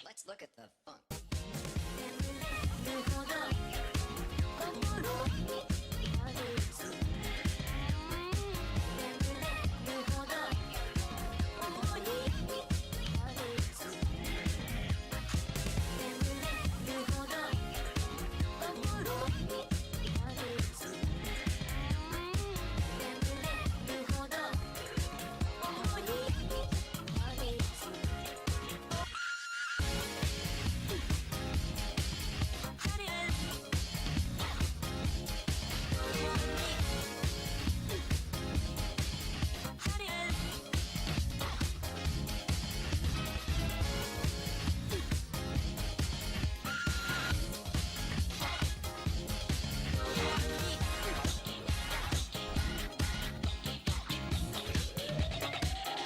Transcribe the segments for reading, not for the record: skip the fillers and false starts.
Let's look at the funk.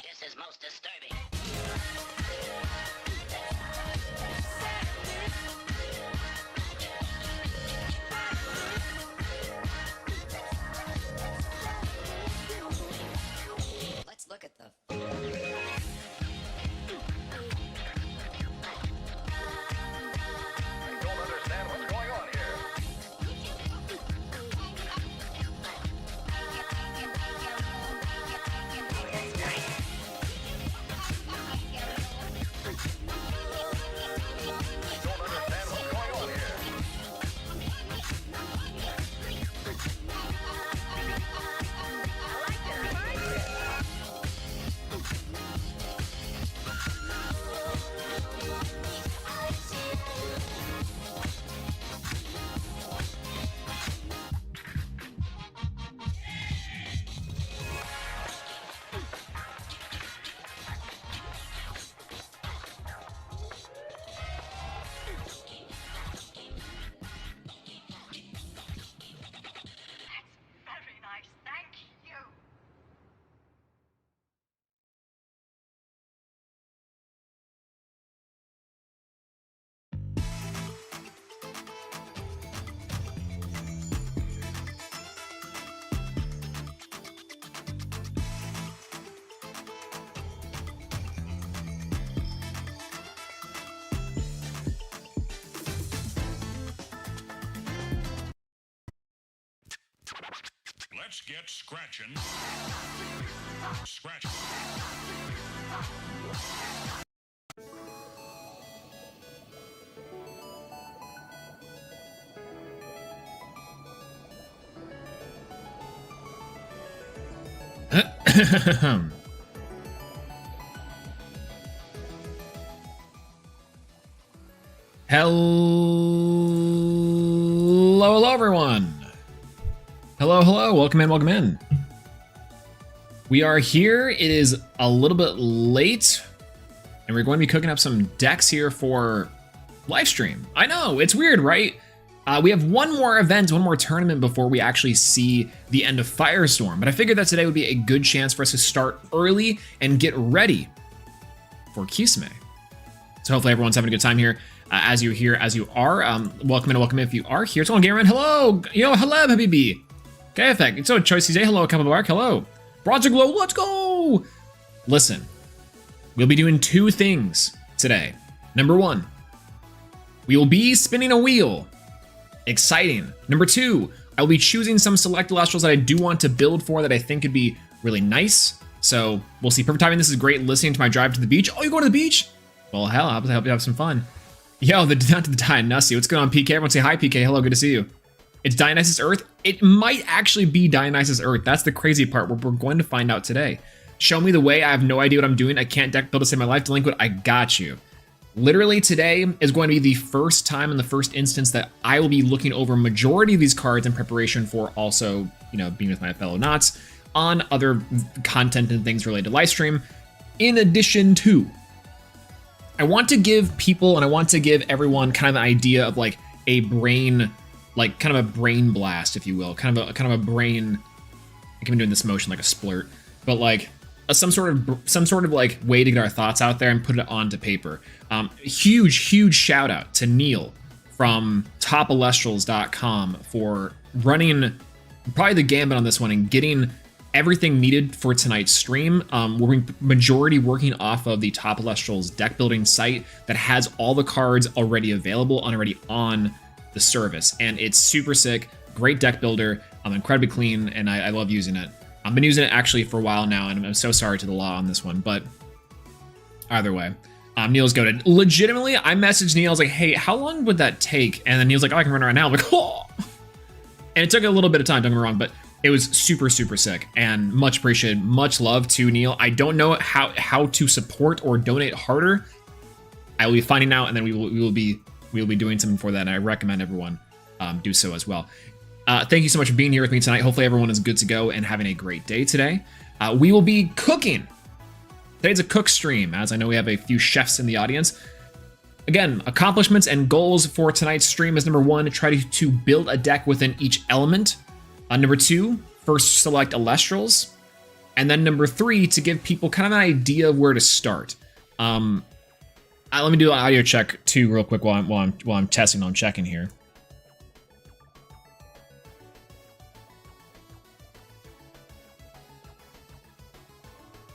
This is most disturbing. Let's look at the I don't understand what's going on here. I don't understand what's going on here. Very nice, thank you. Let's get scratching. Scratch. Hello, everyone. Hello. Welcome in. We are here. It is a little bit late, and we're going to be cooking up some decks here for Lifestream. I know, it's weird, right? We have one more event, one more tournament before we actually see the end of Firestorm, but I figured that today would be a good chance for us to start early and get ready for Kisame. So hopefully everyone's having a good time here. As you're here, as you are, welcome in if you are here. So on Gamer, hello, hello, Habibi. Okay, effect. So Choice say hello, Couple Bark, hello. Bronzer Glow, let's go. Listen, we'll be doing two things today. Number one, we will be spinning a wheel. Exciting. Number two, I'll be choosing some select Elestrals that I do want to build for that I think could be really nice. So we'll see. Perfect timing. This is great. Listening to my drive to the beach. Oh, you're going to the beach? Well, hell, I'll help you have some fun. Yo, not to the Dionysus. What's going on, PK? Everyone say hi, PK. Hello, good to see you. It's Dionysus Earth. It might actually be Dionysus Earth. That's the crazy part. We're going to find out today. Show me the way. I have no idea what I'm doing. I can't deck build to save my life. Delinquent, I got you. Literally today is going to be the first time in the first instance that I will be looking over majority of these cards in preparation for also, being with my fellow knots on other content and things related to Lifestream. In addition to, I want to give people and I want to give everyone kind of an idea of like a brain, like kind of a brain blast, if you will, kind of a brain. I can be doing this motion like a splurt. but like some sort of like way to get our thoughts out there and put it onto paper. Huge shout out to Neil from topelestrals.com for running probably the gambit on this one and getting everything needed for tonight's stream. We're majority working off of the Top Elestrals deck building site that has all the cards already available and already on the service, and it's super sick. Great deck builder, incredibly clean, and I love using it. I've been using it actually for a while now, and I'm so sorry to the law on this one, but either way. Neil's goated. Legitimately, I messaged Neil. I was like, hey, how long would that take? And then Neil's like, oh, I can run it right now. I'm like, oh. And it took a little bit of time, don't get me wrong, but it was super sick and much appreciated. Much love to Neil. I don't know how to support or donate harder. I will be finding out, and then we will be doing something for that, and I recommend everyone do so as well. Thank you so much for being here with me tonight. Hopefully everyone is good to go and having a great day today. We will be cooking. Today's a cook stream, as I know we have a few chefs in the audience. Again, accomplishments and goals for tonight's stream is number 1, try to build a deck within each element. Number 2, first select Elestrals. And then number 3, to give people kind of an idea of where to start. Let me do an audio check too real quick while I'm testing, while I'm checking here.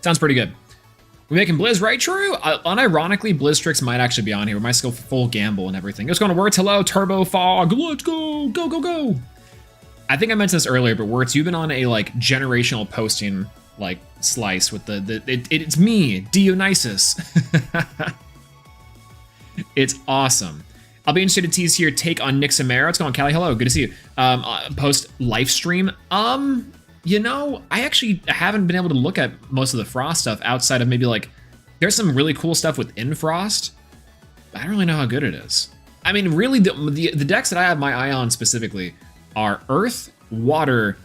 Sounds pretty good. We making Blizz, right? True. Unironically, Blizztrix might actually be on here. We might go full gamble and everything. It's going to Words. Hello, Turbo Fog. Let's go. Go. I think I mentioned this earlier, but Words, you've been on a like generational posting like slice with it's me, Dionysus. It's awesome. I'll be interested to tease here take on Nick Samara. What's going on, Callie? Hello, good to see you. Post Lifestream. You know, I actually haven't been able to look at most of the Frost stuff outside of maybe like, there's some really cool stuff within Frost, but I don't really know how good it is. I mean, really, the decks that I have my eye on specifically are Earth, Water,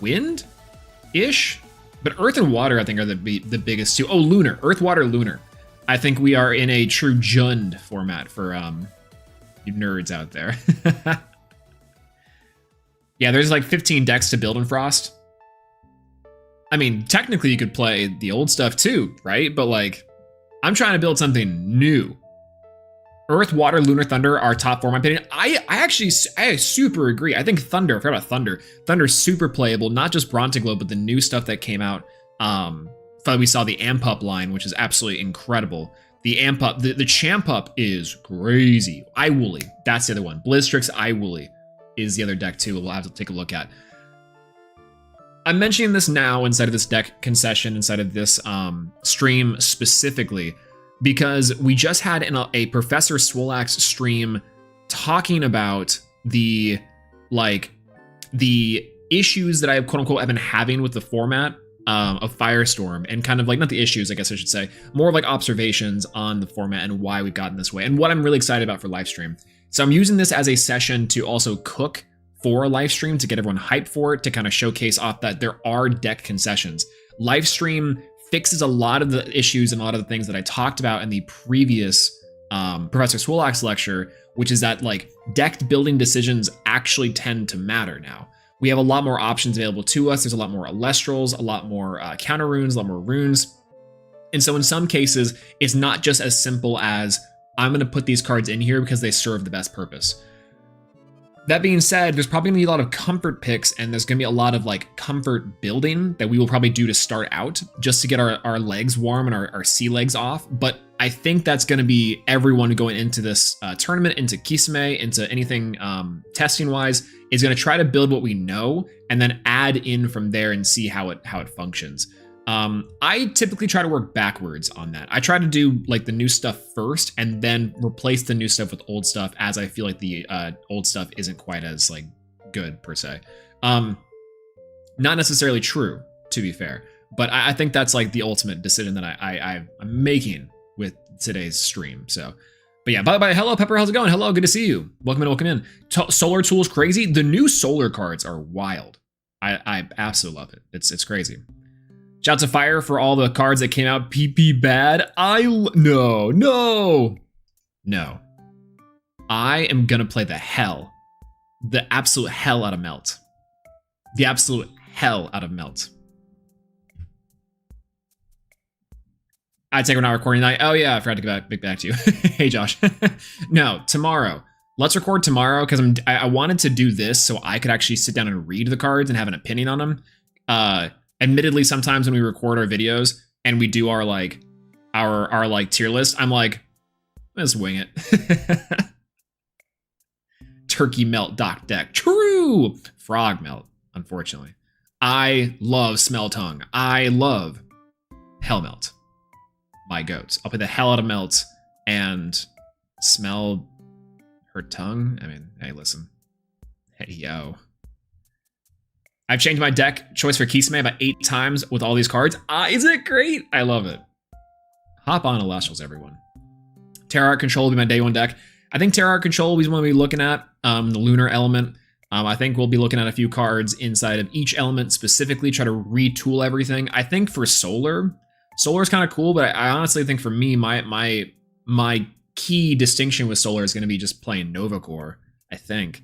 Wind-ish, but Earth and Water I think are the biggest two. Oh, Lunar, Earth, Water, Lunar. I think we are in a true Jund format for you nerds out there. Yeah, there's like 15 decks to build in Frost. I mean, technically you could play the old stuff too, right? But like, I'm trying to build something new. Earth, Water, Lunar, Thunder are top 4 in my opinion. I super agree. I think Thunder, I forgot about Thunder. Thunder's super playable, not just Bronteglow, but the new stuff that came out. We saw the Amp Up line, which is absolutely incredible. The Amp Up, the Champ Up is crazy. Iwooly, that's the other one. Blizztrix Iwooly is the other deck too. We'll have to take a look at. I'm mentioning this now inside of this deck concession, inside of this stream specifically, because we just had a Professor Swolax stream talking about the issues that I have, quote unquote, have been having with the format of Firestorm, and kind of like, not the issues, I guess I should say, more of like observations on the format and why we've gotten this way, and what I'm really excited about for Lifestream. So I'm using this as a session to also cook for a Lifestream to get everyone hyped for it, to kind of showcase off that there are deck concessions. Lifestream fixes a lot of the issues and a lot of the things that I talked about in the previous Professor Swolax lecture, which is that like deck building decisions actually tend to matter now. We have a lot more options available to us. There's a lot more Elestrals, a lot more counter runes, a lot more runes. And so in some cases, it's not just as simple as I'm going to put these cards in here because they serve the best purpose. That being said, there's probably going to be a lot of comfort picks, and there's going to be a lot of like comfort building that we will probably do to start out, just to get our legs warm and our sea legs off. But I think that's going to be everyone going into this tournament, into Kisame, into anything testing wise, is going to try to build what we know and then add in from there and see how it functions. I typically try to work backwards on that. I try to do like the new stuff first and then replace the new stuff with old stuff, as I feel like the old stuff isn't quite as like good per se. Not necessarily true, to be fair, but I think that's like the ultimate decision that I'm making with today's stream. So, but yeah, by the way, hello Pepper, how's it going? Hello, good to see you. Welcome in. Solar Tools crazy. The new solar cards are wild. I absolutely love it. It's crazy. Shout out to Fire for all the cards that came out PP bad. No. I am gonna play the absolute hell out of Melt. The absolute hell out of melt. I'd say we're not recording tonight. Oh yeah, I forgot to get back to you. Hey Josh. No, tomorrow. Let's record tomorrow because I wanted to do this so I could actually sit down and read the cards and have an opinion on them. Admittedly, sometimes when we record our videos and we do our like tier list, I'm like, let's wing it. Turkey melt dock deck. True. Frog melt, unfortunately. I love smell tongue. I love hell melt. My goats. I'll play the hell out of melt and smell her tongue. I mean, hey, listen. Hey, yo. I've changed my deck choice for Kisame about 8 times with all these cards. Isn't it great? I love it. Hop on Elestrals, everyone. Terra Art Control will be my day 1 deck. I think Terra Art Control is one we'll be looking at. The lunar element. I think we'll be looking at a few cards inside of each element specifically, try to retool everything. I think for solar is kind of cool, but I honestly think for me, my key distinction with solar is going to be just playing Nova Core, I think.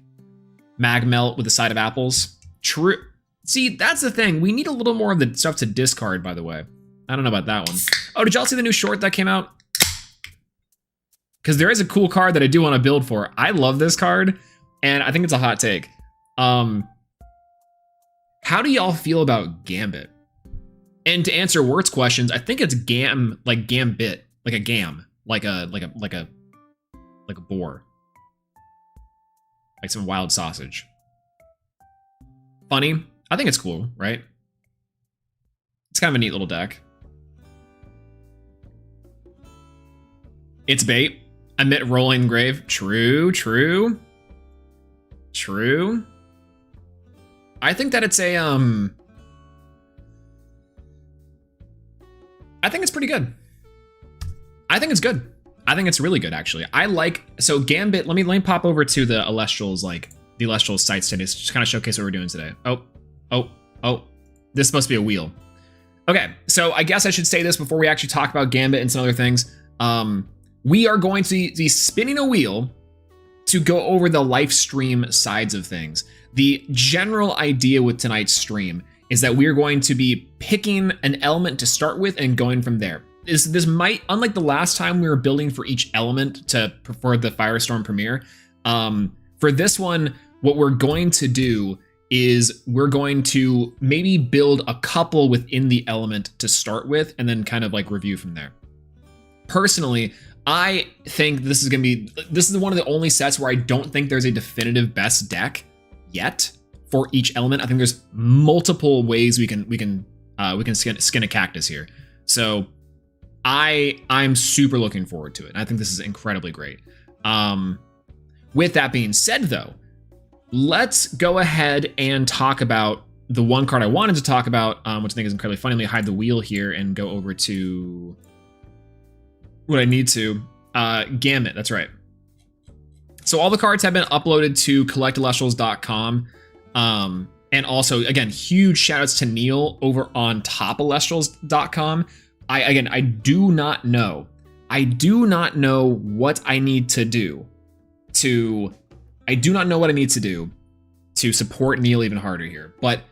Mag Melt with the side of apples. True. See, that's the thing. We need a little more of the stuff to discard, by the way. I don't know about that one. Oh, did y'all see the new short that came out? Because there is a cool card that I do want to build for. I love this card, and I think it's a hot take. How do y'all feel about Gambit? And to answer Wirt's questions, I think it's Gambit, like a gam, like a boar, like some wild sausage. Funny. I think it's cool, right? It's kind of a neat little deck. It's bait. Emit rolling grave. True. I think that it's a I think it's pretty good. I think it's good. I think it's really good, actually. So Gambit, let me pop over to the Elestrals, the Elestrals site today, just to kind of showcase what we're doing today. Oh, this is supposed to be a wheel. Okay, so I guess I should say this before we actually talk about Gambit and some other things. We are going to be spinning a wheel to go over the Lifestream sides of things. The general idea with tonight's stream is that we're going to be picking an element to start with and going from there. This might, unlike the last time we were building for each element for the Firestorm premiere, for this one, what we're going to do is we're going to maybe build a couple within the element to start with and then kind of like review from there. Personally, I think this is one of the only sets where I don't think there's a definitive best deck yet for each element. I think there's multiple ways we can skin a cactus here. So I'm super looking forward to it. I think this is incredibly great. With that being said, though, let's go ahead and talk about the one card I wanted to talk about, which I think is incredibly funny. Let me hide the wheel here and go over to what I need to. Gambit, that's right. So all the cards have been uploaded to collectelestrals.com. And also, again, huge shout outs to Neil over on topelestrals.com. I do not know what I need to do to support Neil even harder here, but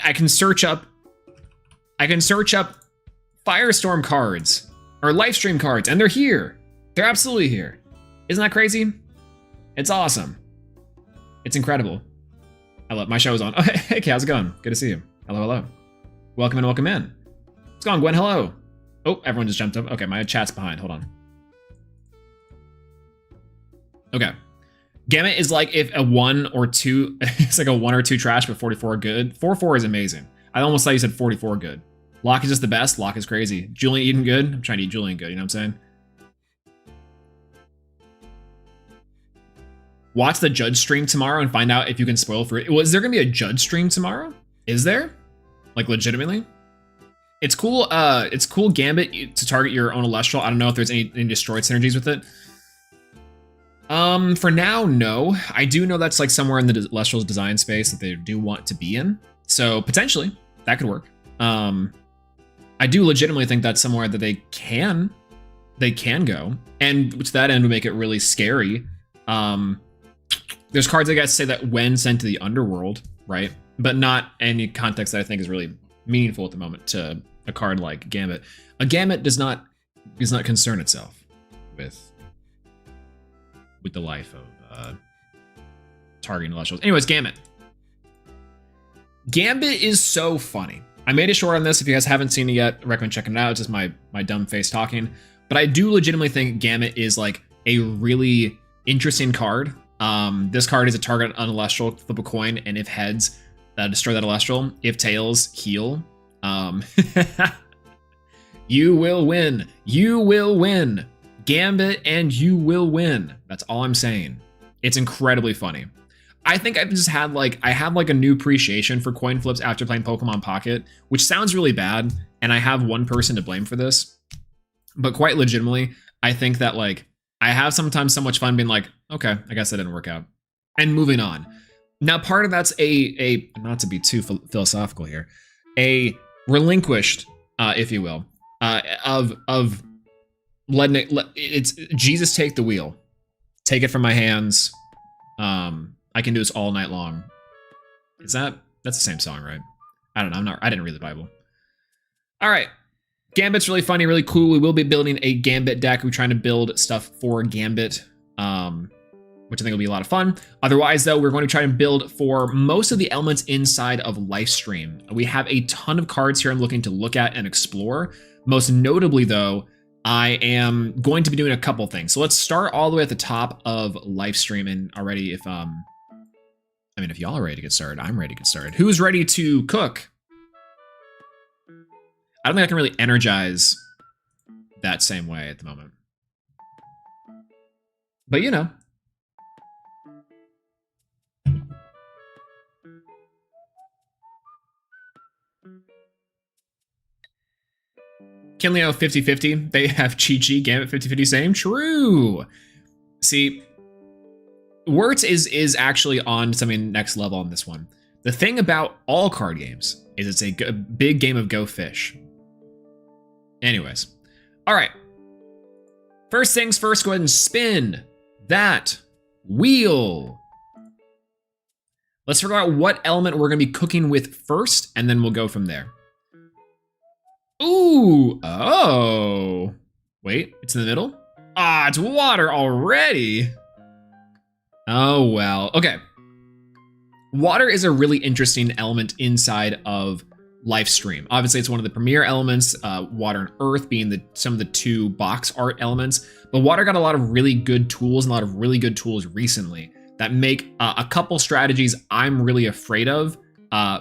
I can search up Firestorm cards or Lifestream cards, and they're here. They're absolutely here. Isn't that crazy? It's awesome. It's incredible. I love my show is on. Oh, hey, how's it going? Good to see you. Hello. Welcome in, welcome in. What's going on, Gwen? Hello. Oh, everyone just jumped up. Okay, my chat's behind. Hold on. Okay. Gambit is like if a 1 or 2, it's like a 1 or 2 trash, but 44 good. 4-4 is amazing. I almost thought you said 44 good. Locke is just the best. Locke is crazy. Julian Eden good. I'm trying to eat Julian good, you know what I'm saying? Watch the judge stream tomorrow and find out if you can spoil for it. Is there gonna be a judge stream tomorrow? Is there? Like legitimately? It's cool. It's cool Gambit to target your own Elestral. I don't know if there's any destroyed synergies with it. For now, no. I do know that's like somewhere in the Elestral's design space that they do want to be in. So potentially that could work. I do legitimately think that's somewhere that they can go, and to that end would make it really scary. There's cards I guess say that when sent to the underworld, right? but not any context that I think is really meaningful at the moment to a card like Gambit. A Gambit does not concern itself with the life of targeting Elestrals. Anyways, Gambit. Gambit is so funny. I made a short on this. If you guys haven't seen it yet, I recommend checking it out. It's just my dumb face talking. But I do legitimately think Gambit is like a really interesting card. This card is a target on Elestral, flip a coin, and if heads, destroy that Elestral. If tails, heal. You will win. You will win. Gambit and you will win. That's all I'm saying. It's incredibly funny. I think I've just had I had a new appreciation for coin flips after playing Pokemon Pocket, which sounds really bad, and I have one person to blame for this. But quite legitimately, I think that I have sometimes so much fun being like, okay, I guess that didn't work out, and moving on. Now, part of that's a not to be too philosophical here, a relinquished, if you will, of letting it's Jesus take the wheel, take it from my hands. I can do this all night long. That's the same song, right? I don't know. I didn't read the Bible. All right. Gambit's really funny, really cool. We will be building a Gambit deck. We're trying to build stuff for Gambit, which I think will be a lot of fun. Otherwise, though, we're going to try and build for most of the elements inside of Lifestream. We have a ton of cards here I'm looking to look at and explore. Most notably, though, I am going to be doing a couple things. So let's start all the way at the top of Lifestream. And already, if y'all are ready to get started, I'm ready to get started. Who's ready to cook? I don't think I can really energize that same way at the moment. But you know. Kinleo 50-50. They have Chi-Chi, Gambit 50-50, same. True. See, Wirtz is actually on something next level on this one. The thing about all card games is it's a big game of go fish. Anyways. All right. First things first, go ahead and spin that wheel. Let's figure out what element we're going to be cooking with first, and then we'll go from there. Ooh. Oh. Wait, it's in the middle? Ah, it's water already. Oh, well. Okay. Water is a really interesting element inside of Lifestream. Obviously, it's one of the premier elements, water and earth being some of the two box art elements. But water got a lot of really good tools and a lot of really good tools recently that make a couple strategies I'm really afraid of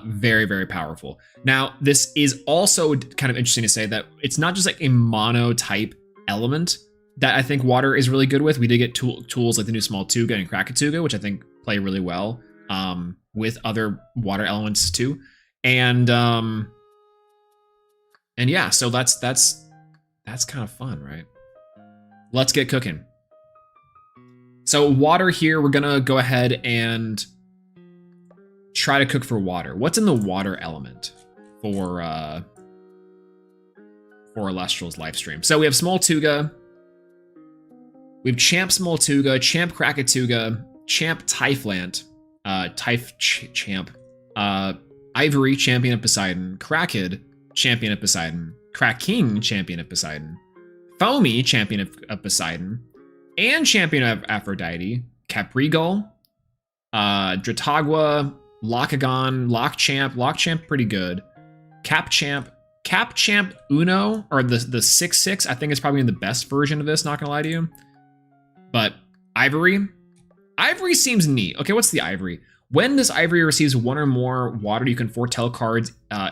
very, very powerful. Now, this is also kind of interesting to say that it's not just a mono type element that I think water is really good with. We did get tools like the new Small Tuga and Krakatuga, which I think play really well with other water elements too. And yeah, so that's kind of fun, right? Let's get cooking. So water here, we're gonna go ahead and try to cook for water. What's in the water element for Elestral's Lifestream? So we have Small Tuga, we have Champ Small Tuga, Champ Krakatuga, Champ Typhlant, Champ, Ivory, Champion of Poseidon, Krakid, Champion of Poseidon, Kraking, Champion of Poseidon, Foamy, Champion of Poseidon, and Champion of Aphrodite, Caprigal, Dratagua, Lockagon, Lockchamp pretty good, Capchamp Uno, or the 6/6, I think is probably the best version of this, not gonna lie to you. But Ivory seems neat. Okay, what's the Ivory? When this Ivory receives one or more water, you can foretell cards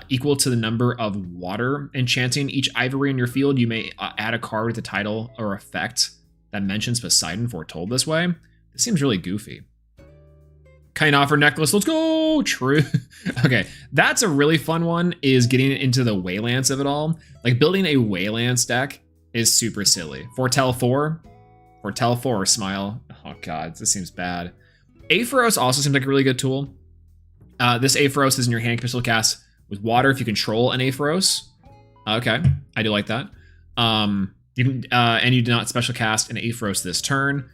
equal to the number of water enchanting each Ivory in your field. You may add a card with a title or effect that mentions Poseidon foretold this way. This seems really goofy. Kind offer necklace, let's go! True. Okay, that's a really fun one, is getting into the Waylance of it all. Building a Waylance deck is super silly. Foretell 4, smile. Oh god, this seems bad. Aepharos also seems like a really good tool. This Aepharos is in your hand pistol cast with water if you control an Aepharos. Okay, I do like that. You can and you do not special cast an Aepharos this turn.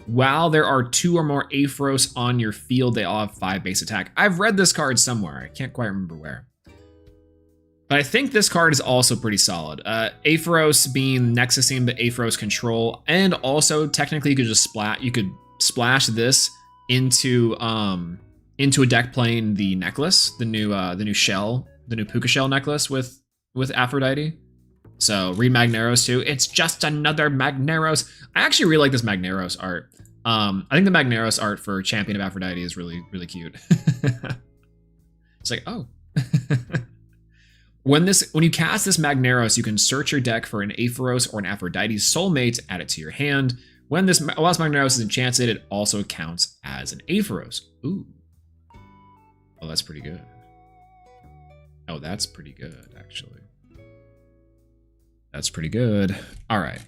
While there are 2 or more Aphros on your field, they all have 5 base attack. I've read this card somewhere. I can't quite remember where. But I think this card is also pretty solid. Aphros being Nexusing the Aphros control, and also technically you could splash this into a deck playing the necklace, the new shell, the new Puka shell necklace with Aphrodite. So read Magneros too. It's just another Magneros. I actually really like this Magneros art. I think the Magneros art for Champion of Aphrodite is really, really cute. It's like, oh. When you cast this Magneros, you can search your deck for an Aphoros or an Aphrodite soulmate, add it to your hand. When this last Magneros is enchanted, it also counts as an Aphoros. Ooh. Oh, that's pretty good. Oh, that's pretty good, actually. That's pretty good. All right.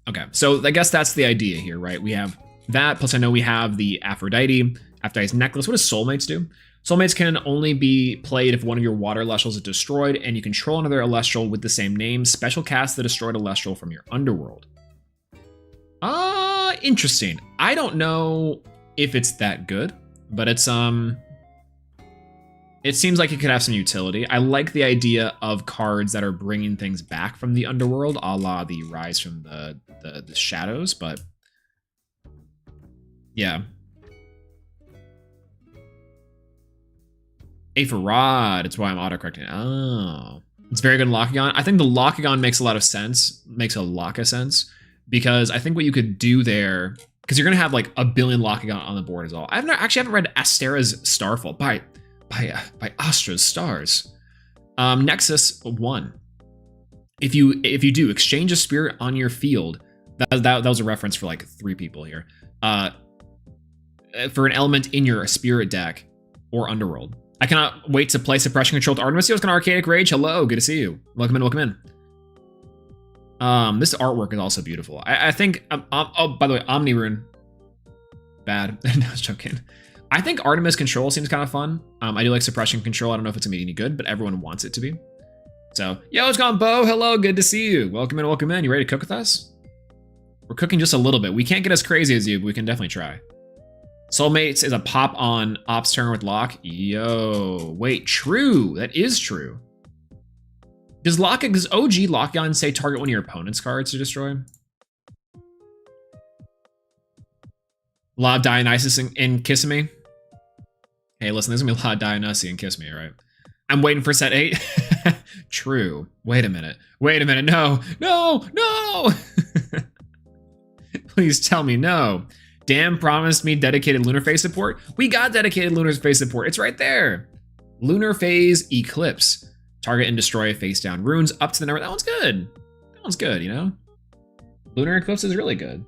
Okay, so I guess that's the idea here, right? We have that, plus I know we have the Aphrodite's necklace. What does soulmates do? Soulmates can only be played if one of your water Elestrals is destroyed and you control another Elestral with the same name. Special cast the destroyed Elestral from your underworld. Interesting. I don't know if it's that good, but it seems like it could have some utility. I like the idea of cards that are bringing things back from the underworld, a la the Rise from the Shadows, but yeah. Apharod, it's why I'm autocorrecting. Oh. It's very good in Lockagon. I think the Lockagon makes a lot of sense, makes a lot of sense, because I think what you could do there, because you're going to have like a billion Lockagon on the board as well. I haven't read Astera's Starfall by Astra's Stars. Nexus 1. If you do exchange a spirit on your field, that was a reference for like 3 people here. For an element in your spirit deck or underworld. I cannot wait to play Suppression Controlled Artemis. What's going on, Archaic Rage? Hello, good to see you. Welcome in, welcome in. This artwork is also beautiful. I think, oh, by the way, Omnirune. Bad. No, I was joking. I think Artemis Control seems kind of fun. I do like Suppression Control. I don't know if it's gonna be any good, but everyone wants it to be. So, yo, it's gone, Bo. Hello, good to see you. Welcome in, welcome in. You ready to cook with us? We're cooking just a little bit. We can't get as crazy as you, but we can definitely try. Soulmates is a pop on Ops turn with lock. Yo, wait, true. That is true. Does OG Lockagon say target one of your opponent's cards to destroy? A lot of Dionysus in Kiss Me. Hey, listen, there's gonna be a lot of Dionysus in Kiss Me, right? I'm waiting for set 8. True. Wait a minute. No. Please tell me no. Dan promised me dedicated lunar phase support. We got dedicated lunar phase support. It's right there. Lunar phase eclipse. Target and destroy face down runes up to the number. That one's good. That one's good, you know? Lunar eclipse is really good.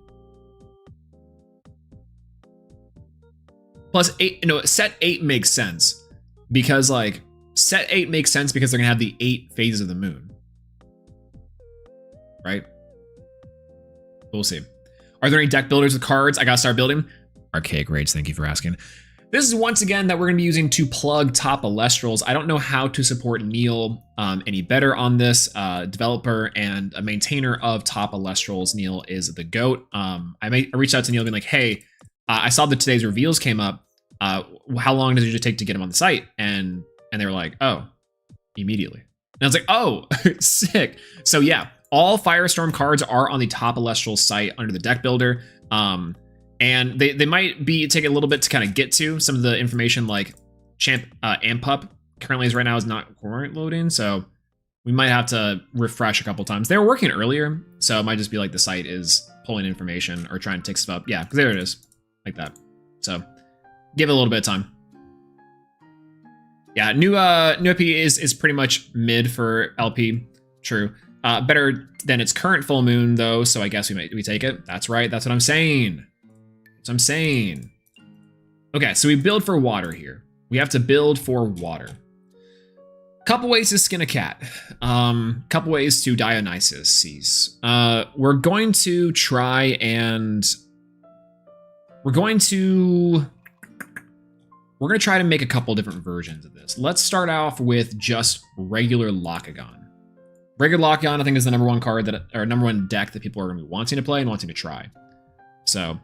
Plus 8, no, set 8 makes sense. Because like, set 8 makes sense because they're gonna have the 8 phases of the moon. Right? We'll see. Are there any deck builders with cards I gotta start building? Archaic Rage, thank you for asking. This is once again that we're gonna be using to plug top Elestrals. I don't know how to support Neil any better on this. Developer and a maintainer of top Elestrals. Neil is the GOAT. I reached out to Neil being like, hey, I saw that today's reveals came up. How long does it usually take to get them on the site? And they were like, oh, immediately. And I was like, oh, sick. So yeah, all Firestorm cards are on the top Elestrals site under the deck builder. And they might be taking a little bit to kind of get to some of the information, like Champ Ampup currently is right now is not current loading. So we might have to refresh a couple times. They were working earlier, so it might just be like the site is pulling information or trying to take stuff up. Yeah, because there it is, like that. So give it a little bit of time. Yeah, new LP is pretty much mid for LP. True. Better than its current full moon though, so I guess we take it. That's right. That's what I'm saying. That's what I'm saying. Okay, so we build for water here. We have to build for water. Couple ways to skin a cat. Couple ways to Dionysus cease. We're going to try and we're going to make a couple different versions of this. Let's start off with just regular Lockagon. Regular Lockagon, I think, is the #1 card that, or #1 deck that people are going to be wanting to play and wanting to try. So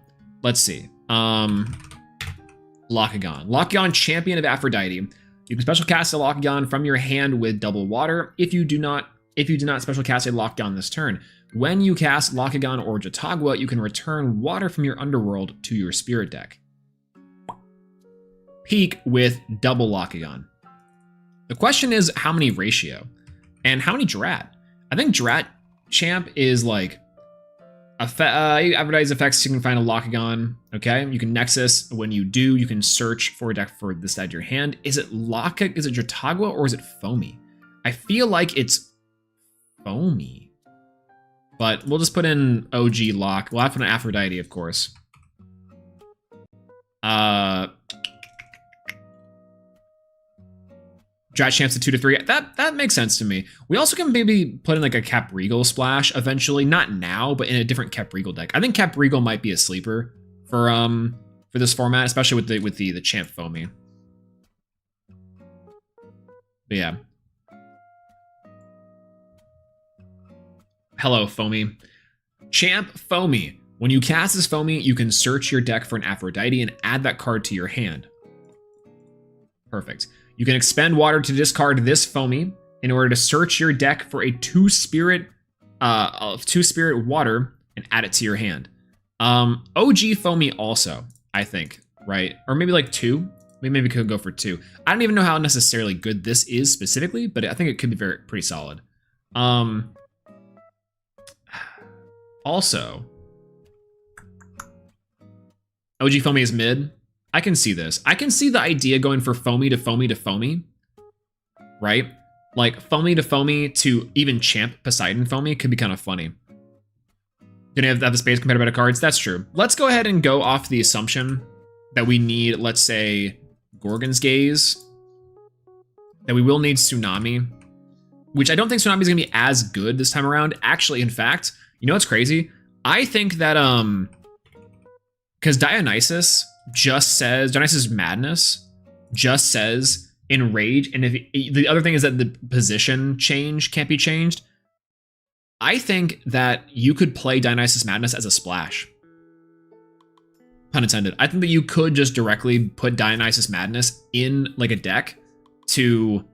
let's see. Lockagon. Lockagon, champion of Aphrodite. You can special cast a Lockagon from your hand with double water if you do not special cast a Lockagon this turn. When you cast Lockagon or Jatagua, you can return water from your underworld to your spirit deck. Peak with double Lockagon. The question is how many ratio and how many Drat? I think Drat champ is like Aphrodite's effects. You can find a Lockagon. Okay, you can Nexus. When you do, you can search for a deck for this side of your hand. Is it Is it Jatagua or is it Foamy? I feel like it's Foamy, but we'll just put in OG Lock. We'll have to put in Aphrodite, of course. Drat champs to 2 to 3. That makes sense to me. We also can maybe put in like a Capregal splash eventually, not now, but in a different Capregal deck. I think Capregal might be a sleeper for this format, especially with the champ Foamy. But yeah. Hello, Foamy. Champ Foamy. When you cast this Foamy, you can search your deck for an Aphrodite and add that card to your hand. Perfect. You can expend water to discard this Foamy in order to search your deck for a 2-spirit water and add it to your hand. OG Foamy also, I think, right? Or maybe like 2. Maybe we could go for 2. I don't even know how necessarily good this is specifically, but I think it could be pretty solid. Also, OG Foamy is mid. I can see this. I can see the idea going for Foamy to Foamy to Foamy, right? Like Foamy to Foamy to even champ Poseidon Foamy could be kind of funny. Gonna have the space compared to better cards. That's true. Let's go ahead and go off the assumption that we need, let's say, Gorgon's Gaze. That we will need Tsunami, which I don't think Tsunami is gonna be as good this time around. Actually, in fact, you know what's crazy? I think that because Dionysus Madness just says Enrage, and if the other thing is that the position change can't be changed. I think that you could play Dionysus Madness as a splash. Pun intended. I think that you could just directly put Dionysus Madness in like a deck to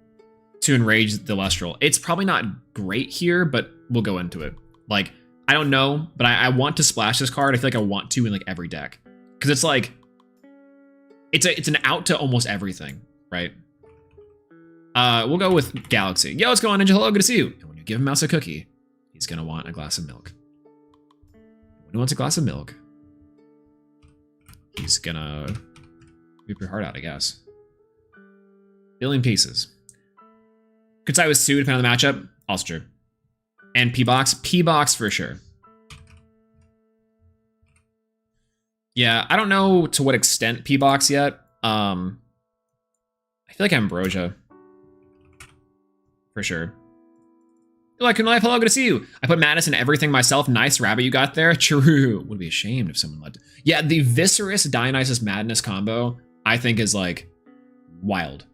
enrage the Elestral. It's probably not great here, but we'll go into it. Like, I don't know, but I want to splash this card. I feel like I want to in like every deck. Because it's like, it's an out to almost everything, right? We'll go with Galaxy. Yo, what's going on, Ninja? Hello, good to see you. And when you give a mouse a cookie, he's gonna want a glass of milk. When he wants a glass of milk, he's gonna rip your heart out, I guess. Billion pieces. Could side with Sue depending on the matchup. Also true. And P-Box for sure. Yeah, I don't know to what extent P-Box yet. I feel like Ambrosia. For sure. Like, hello, good to see you. I put Madness in everything myself. Nice rabbit you got there. True. Would be ashamed if someone let. Yeah, the Viscerous Dionysus Madness combo, I think, is like wild.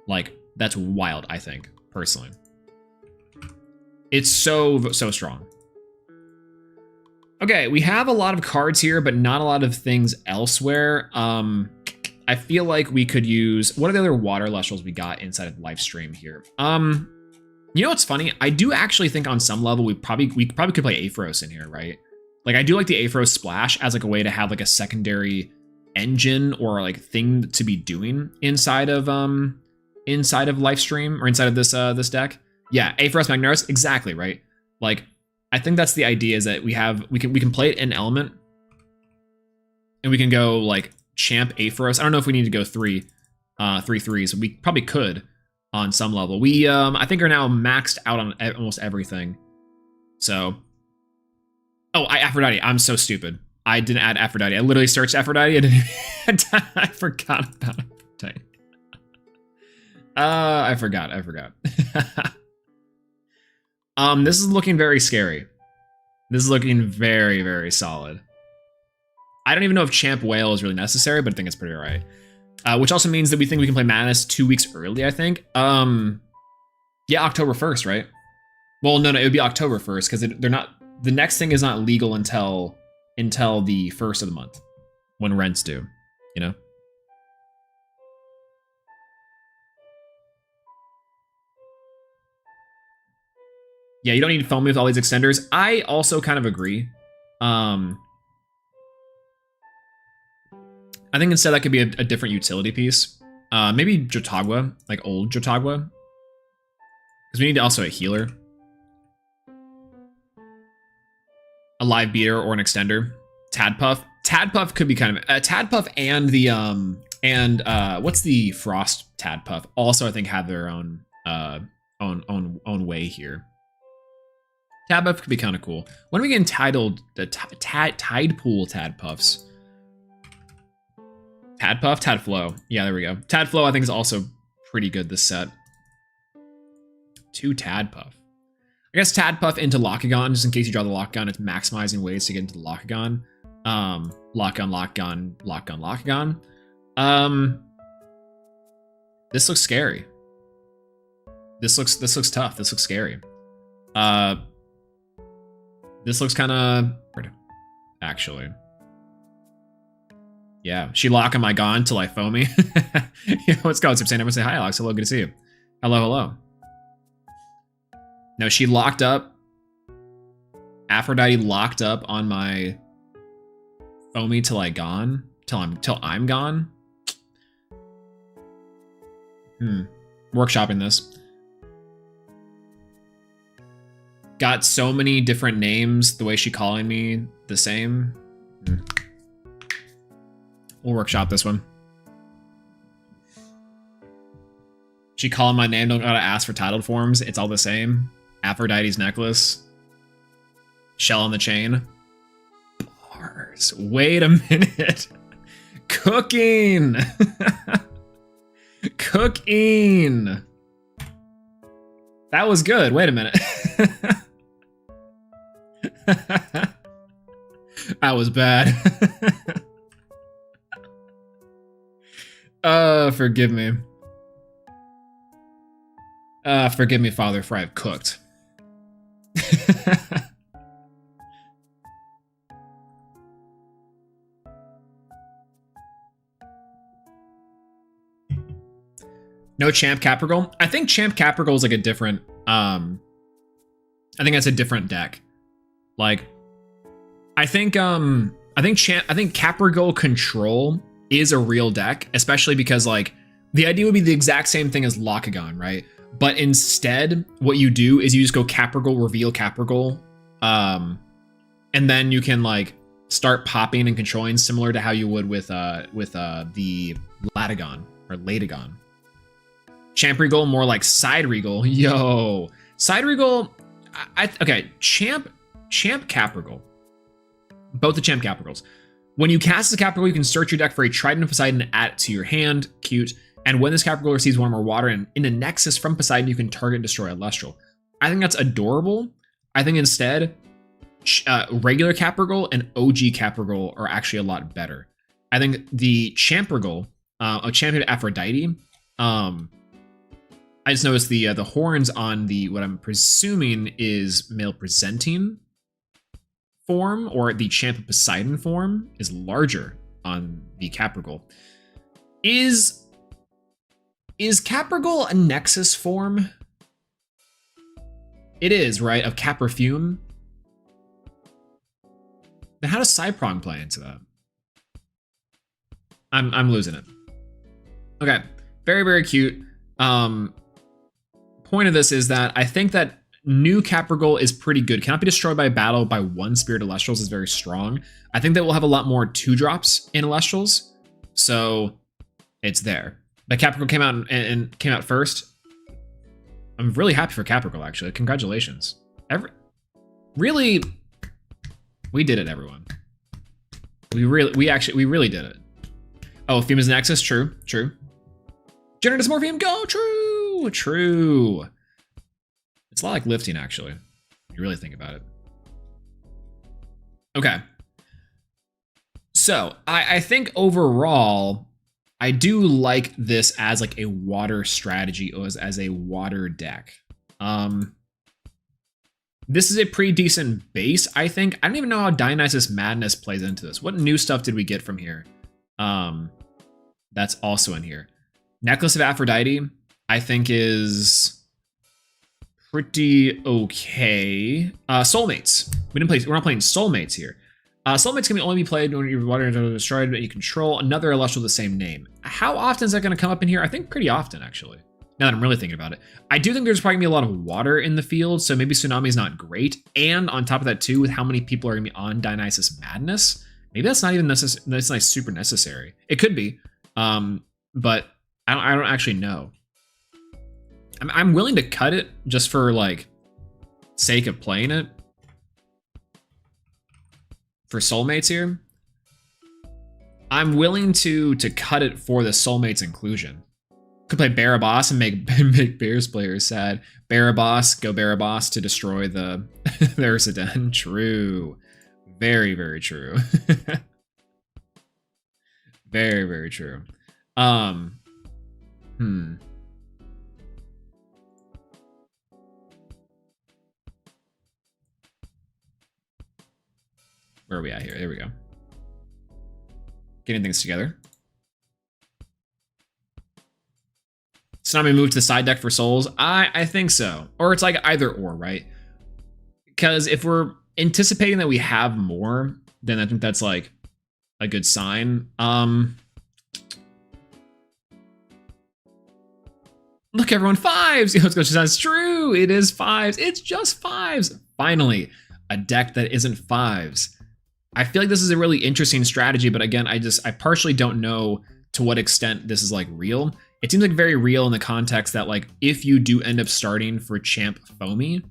Like, that's wild, I think, personally. It's so strong. Okay, we have a lot of cards here, but not a lot of things elsewhere. I feel like we could use, what are the other water Elestrals we got inside of Lifestream here? You know what's funny? I do actually think on some level we probably could play Aphros in here, right? Like I do like the Aphros splash as like a way to have like a secondary engine or like thing to be doing inside of Lifestream or inside of this deck. Yeah, Aphros Magnaros, exactly, right? Like I think that's the idea, is that we can play it in element and we can go like champ Aphros. I don't know if we need to go three threes. We probably could on some level. We I think are now maxed out on almost everything. So Aphrodite. I'm so stupid. I didn't add Aphrodite. I literally searched Aphrodite. I forgot about Aphrodite. I forgot. This is looking very scary. This is looking very, very solid. I don't even know if Champ Whale is really necessary, but I think it's pretty alright. Which also means that we think we can play Madness 2 weeks early, I think. Yeah, October 1st, right? Well, no, it would be October 1st, because they're not. The next thing is not legal until until the 1st of the month when rent's due, you know? Yeah, you don't need to foam me with all these extenders. I also kind of agree. I think instead that could be a different utility piece. Maybe Jotagwa, like old Jotagwa. Because we need also a healer. A live beater or an extender. Tadpuff. Tadpuff could be kind of Tadpuff and the what's the Frost Tadpuff also I think have their own way here. Tadpuff could be kind of cool. When are we get entitled the Tide Pool Tadpuffs? Tadpuff? Tadflow. Yeah, there we go. Tadflow I think is also pretty good this set. 2 Tadpuff. I guess Tadpuff into Lockagon, just in case you draw the Lockagon, it's maximizing ways to get into the Lockagon. Lockagon. This looks scary. This looks tough. This looks scary. This looks kind of weird, actually. Yeah, she lock am I gone till I foamy. Yeah, what's going on? Saying everyone say hi, Alex. Hello, good to see you. Hello. No, she locked up. Aphrodite locked up on my foamy till I gone. Till I'm gone. Workshopping this. Got so many different names, the way she calling me the same. We'll workshop this one. She calling my name, don't gotta ask for titled forms. It's all the same. Aphrodite's necklace. Shell on the chain. Bars. Wait a minute. Cooking. Cooking. That was good. Wait a minute. That was bad. Forgive me. Forgive me, Father, for I've cooked. No Champ Capricorn. I think Champ Capricorn is like a different. I think that's a different deck. Like, I think Capricorn Control is a real deck, especially because like the idea would be the exact same thing as Lockagon, right? But instead, what you do is you just go Capricorn, reveal Capricorn, and then you can like start popping and controlling similar to how you would with the Latagon or Latagon. Champ Regal, more like Side Regal. Yo, Side Regal. Okay, Champ Capricorn. Both the Champ Capricorns. When you cast the Capricorn, you can search your deck for a Trident of Poseidon and add it to your hand. Cute. And when this Capricorn receives 1 or more water and in a Nexus from Poseidon, you can target and destroy a Lestral. I think that's adorable. I think instead, regular Capricorn and OG Capricorn are actually a lot better. I think the Champrigal, a champion Aphrodite, I just noticed the horns on the what I'm presuming is male presenting form, or the Champ of Poseidon form, is larger on the Capricorn. Is Capricorn a Nexus form? It is, right? Of Caprifume. Then how does Cyprong play into that? I'm losing it. Okay, very, very cute. Point of this is that I think that new Capricorn is pretty good. Cannot be destroyed by battle by 1 Spirit Elestrals is very strong. I think that we'll have a lot more 2-drops in Elestrals, so it's there. But Capricorn came out and came out first. I'm really happy for Capricorn, actually. Congratulations. Really, we did it, everyone. We really did it. Oh, Fuma's Nexus, true. Gender Dysmorphium, go, true. It's a lot like lifting, actually, if you really think about it. Okay. So, I think overall, I do like this as like a water strategy, or as a water deck. this is a pretty decent base, I think. I don't even know how Dionysus Madness plays into this. What new stuff did we get from here? That's also in here. Necklace of Aphrodite, I think, is pretty okay. Soulmates. We're not playing Soulmates here. Soulmates can only be played when your water is destroyed, but you control another Elestral with the same name. How often is that going to come up in here? I think pretty often, actually. Now that I'm really thinking about it. I do think there's probably going to be a lot of water in the field, so maybe Tsunami is not great. And on top of that, too, with how many people are going to be on Dionysus Madness, maybe that's not even necessary. That's not super necessary. It could be, but I don't actually know. I'm willing to cut it just for, like, sake of playing it. For Soulmates here. I'm willing to cut it for the Soulmates inclusion. Could play Barabbas and make Bears players sad. Barabbas, go Barabbas to destroy the Ursaden. True. Very, very true. Very, very true. Where are we at here? There we go. Getting things together. Tsunami moved to the side deck for souls? I think so. Or it's like either or, right? Because if we're anticipating that we have more, then I think that's like a good sign. Look, everyone, 5s! Let's go. That's true. It is 5s. It's just 5s. Finally, a deck that isn't 5s. I feel like this is a really interesting strategy, but again, I partially don't know to what extent this is like real. It seems like very real in the context that like if you do end up starting for Champ Foamy,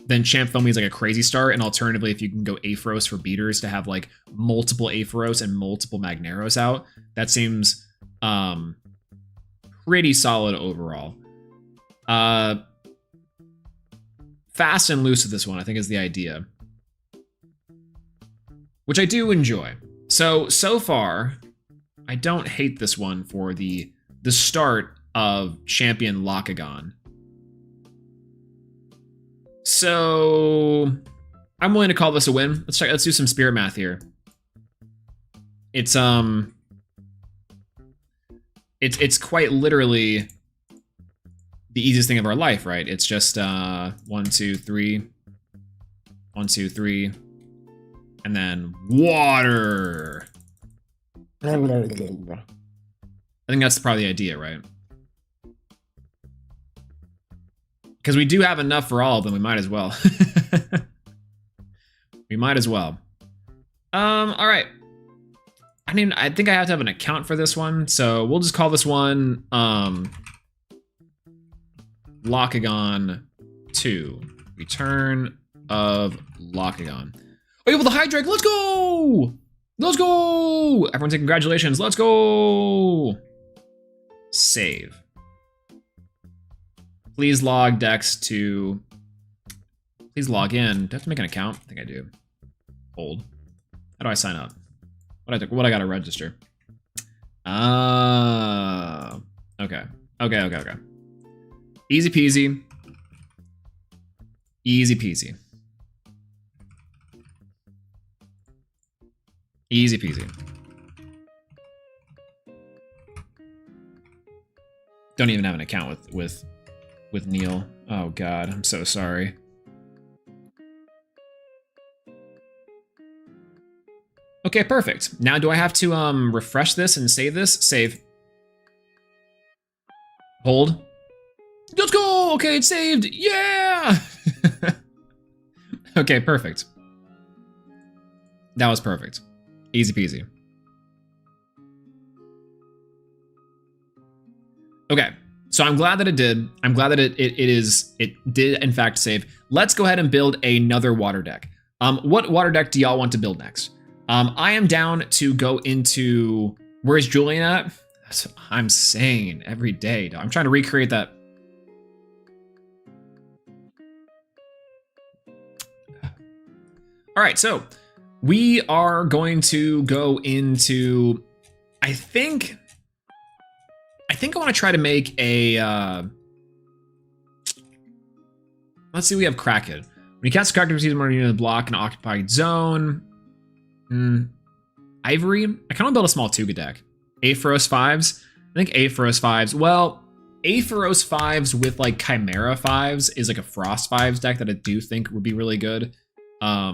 then Champ Foamy is like a crazy start, and alternatively, if you can go Aphros for beaters to have like multiple Aphros and multiple Magneros out, that seems pretty solid overall. Fast and loose with this one, I think, is the idea, which I do enjoy. So far, I don't hate this one for the start of Champion Lockagon. So I'm willing to call this a win. Let's do some spirit math here. It's quite literally the easiest thing of our life, right? It's just 1, 2, 3, 1, 2, 3, and then water. I think that's probably the idea, right? Because we do have enough for all of them, we might as well. We might as well. All right. I mean, I think I have to have an account for this one, so we'll just call this one Lockagon 2. Return of Lockagon. Oh, yeah, well, the Hydreic, let's go! Let's go! Everyone say congratulations, let's go! Save. Please log Dex to... Please log in. Do I have to make an account? I think I do. Hold. How do I sign up? What I gotta register? Okay. Okay. Easy peasy. Easy peasy. Easy peasy. Don't even have an account with Neil. Oh God, I'm so sorry. Okay, perfect. Now do I have to refresh this and save this? Save. Hold. Let's go! Okay, it's saved! Yeah! Okay, perfect. That was perfect. Easy peasy. Okay, so I'm glad that it did. I'm glad that it did in fact save. Let's go ahead and build another water deck. What water deck do y'all want to build next? I am down to go into... Where's Julian at? That's what I'm saying every day. I'm trying to recreate that. All right, so we are going to go into... I think I want to try to make a... Let's see, we have Kraken. When you cast a character receives more unit of block in an occupied zone. Ivory. I kind of build a small Tuga deck. Aephoros 5s. I think Aephoros 5s. Well, Aephoros 5s with like Chimera 5s is like a Frost 5s deck that I do think would be really good. I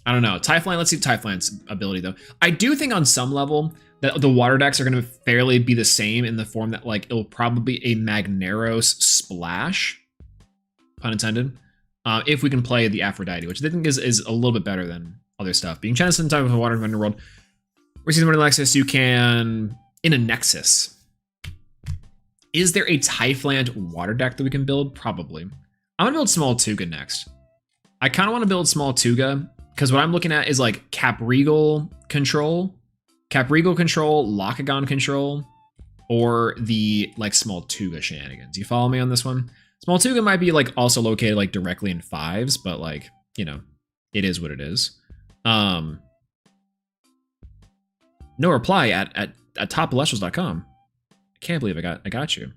don't know. Typhline, let's see Typhline's ability though. I do think on some level that the water decks are going to fairly be the same in the form that like it'll probably be a Magneros Splash, pun intended, if we can play the Aphrodite, which I think is a little bit better than other stuff. Being Genesis in time of a water underworld. Receive more Nexus, you can in a Nexus. Is there a Typhlant water deck that we can build? Probably. I'm gonna build small Tuga next. I kind of want to build small Tuga because what I'm looking at is like Capregal control, Locagon control, or the like small Tuga shenanigans. You follow me on this one? Small Tuga might be like also located like directly in 5s, but like, you know, it is what it is. No reply at top-elestrals.com. I can't believe I got you.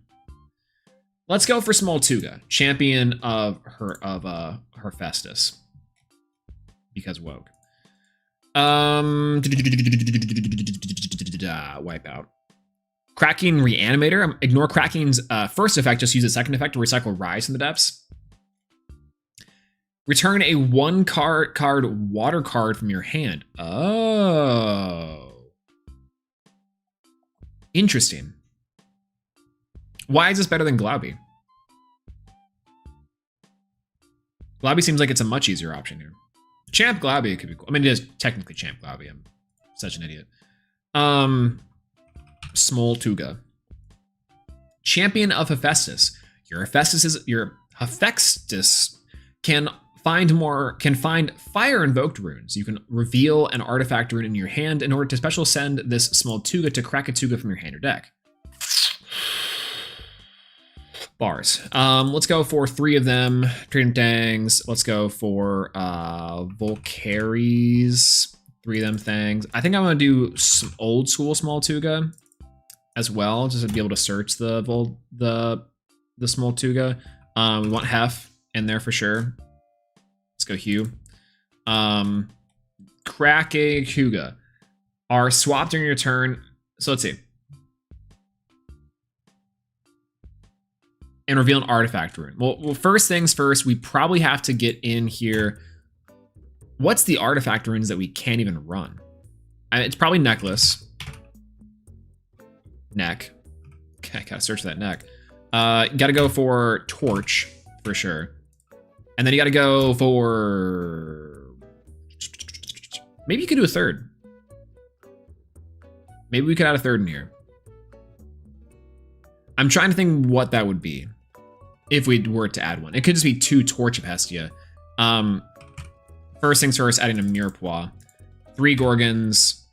Let's go for small Tuga, champion of Hephaestus. Because woke. Wipeout. Cracking Reanimator. Ignore Cracking's first effect. Just use the second effect to recycle Rise from the depths. Return a 1-card water card from your hand. Oh. Interesting. Why is this better than Glauby? Glauby seems like it's a much easier option here. Champ Glauby could be cool. I mean, it is technically Champ Glauby. I'm such an idiot. Small Tuga. Champion of Hephaestus. Your Hephaestus can find fire invoked runes. You can reveal an artifact rune in your hand in order to special send this small Tuga to crack a Tuga from your hand or deck. Bars. Let's go for 3 of them. Trident Tangs. Let's go for Volcaries. 3 of them things. I think I'm gonna do some old school small Tuga as well, just to be able to search the small Tuga. We want Hef in there for sure. Let's go Hugh. Crack a Tuga are swapped during your turn. So let's see. And reveal an artifact rune. Well, first things first, we probably have to get in here. What's the artifact runes that we can't even run? It's probably Necklace. Neck. Okay, I gotta search that neck. Gotta go for Torch, for sure. And then you gotta go for... Maybe you could do a third. Maybe we could add a third in here. I'm trying to think what that would be if we were to add one. It could just be 2 Torch of Hestia. First things first, adding a Mirepoix. 3 Gorgons.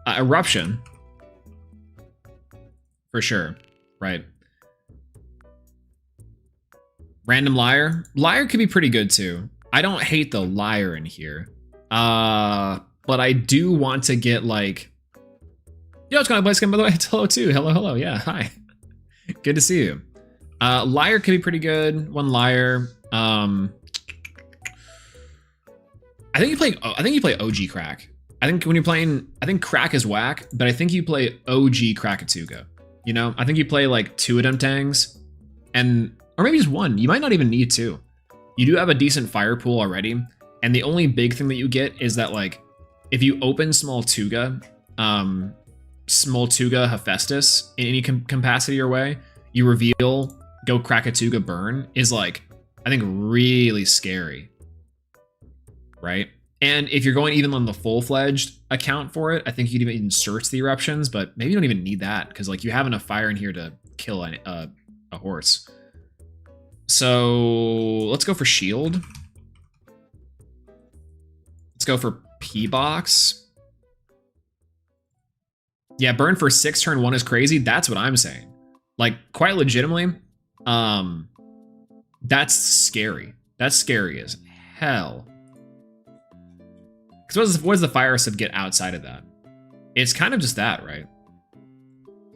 Eruption. For sure, right? Random Liar. Liar could be pretty good too. I don't hate the Liar in here. But I do want to get like... Yo, it's gonna play skin by the way. Hello too. Hello. Yeah, hi. Good to see you. Liar could be pretty good. 1 Liar. I think you play OG Crack. I think when you're playing, I think Crack is whack, but I think you play OG Krakatuga. You know, I think you play like 2 of them tangs, or maybe just 1. You might not even need 2. You do have a decent fire pool already, and the only big thing that you get is that like, if you open small Tuga Hephaestus in any capacity or way, you reveal go Krakatuga burn is like, I think really scary, right? And if you're going even on the full-fledged account for it, I think you could even search the eruptions, but maybe you don't even need that because like you have enough fire in here to kill a horse. So let's go for shield. Let's go for P-Box. Yeah, burn for 6 turn 1 is crazy. That's what I'm saying. Like, quite legitimately, that's scary. That's scary as hell. Because what does the Fire Sub get outside of that? It's kind of just that, right?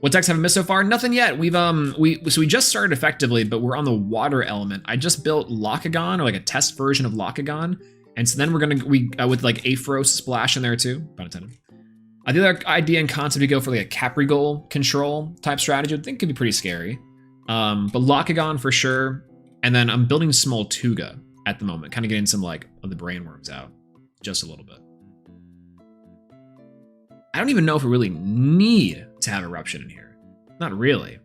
What decks have I missed so far? Nothing yet. We just started effectively, but we're on the water element. I just built Lockagon, or like a test version of Lockagon, and so then with like Aphros Splash in there too. Pun intended. The other idea and concept to go for like a Caprigol control type strategy, I think could be pretty scary. But Lockagon for sure, and then I'm building Smoltuga at the moment, kind of getting some like of the brainworms out, just a little bit. I don't even know if we really need to have Eruption in here. Not really.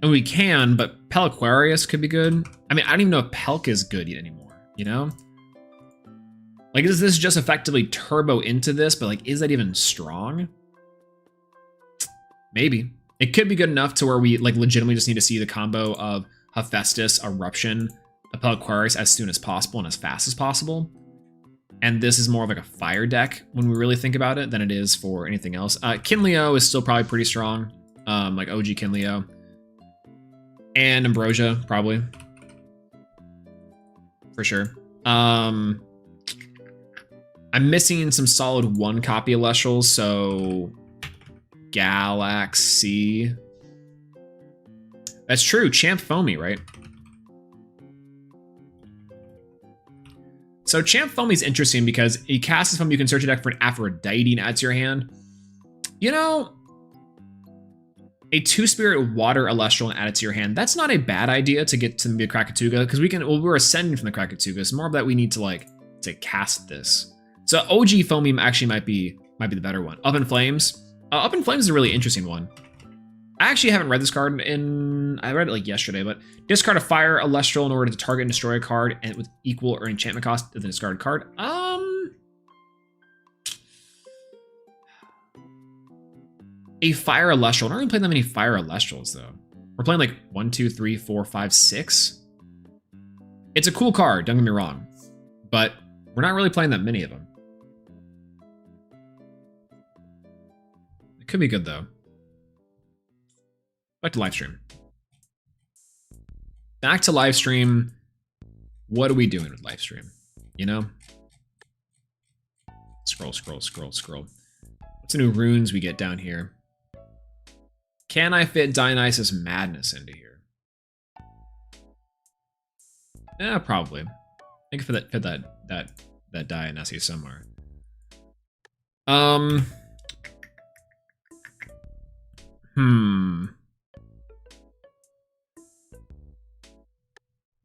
And we can, but Pelquarius could be good. I mean, I don't even know if Pelk is good yet anymore, you know? Like, is this just effectively turbo into this, but like, is that even strong? Maybe. It could be good enough to where we like legitimately just need to see the combo of Hephaestus, Eruption, Pelquarius as soon as possible and as fast as possible. And this is more of like a fire deck when we really think about it than it is for anything else. Kinleo is still probably pretty strong, like OG Kinleo. And Ambrosia, probably. For sure. I'm missing some solid 1 copy Elestrals, so Galaxy. That's true, Champ Foamy, right? So Champ Foamy is interesting because you cast this Foamy, you can search a deck for an Aphrodite and add to your hand. You know, a 2-spirit water Elestral and add it to your hand. That's not a bad idea to get to the Krakatuga, because we're ascending from the Krakatuga. It's more of that we need to cast this. So OG Foamy actually might be the better one. Up in Flames. Up in Flames is a really interesting one. I actually haven't read this card I read it like yesterday, but discard a fire Elestral in order to target and destroy a card and with equal or enchantment cost to the discarded card. A fire Elestral. We're not really playing that many fire Elestrals though. We're playing like 1, 2, 3, 4, 5, 6. It's a cool card, don't get me wrong, but we're not really playing that many of them. It could be good though. Back to Lifestream. Back to Lifestream. What are we doing with Lifestream? You know? Scroll, scroll, scroll, scroll. What's the new runes we get down here? Can I fit Dionysus Madness into here? Yeah, probably. I can fit that Dionysus somewhere.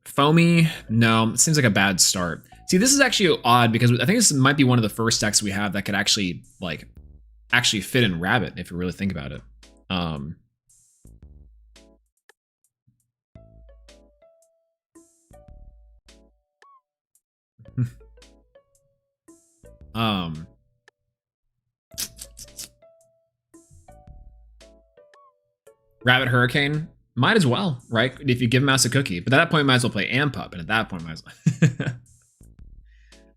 Foamy? No, it seems like a bad start. See, this is actually odd because I think this might be one of the first decks we have that could actually fit in Rabbit if you really think about it. Rabbit Hurricane? Might as well, right? If you give Mouse a cookie. But at that point, might as well play Ampup, and at that point, might as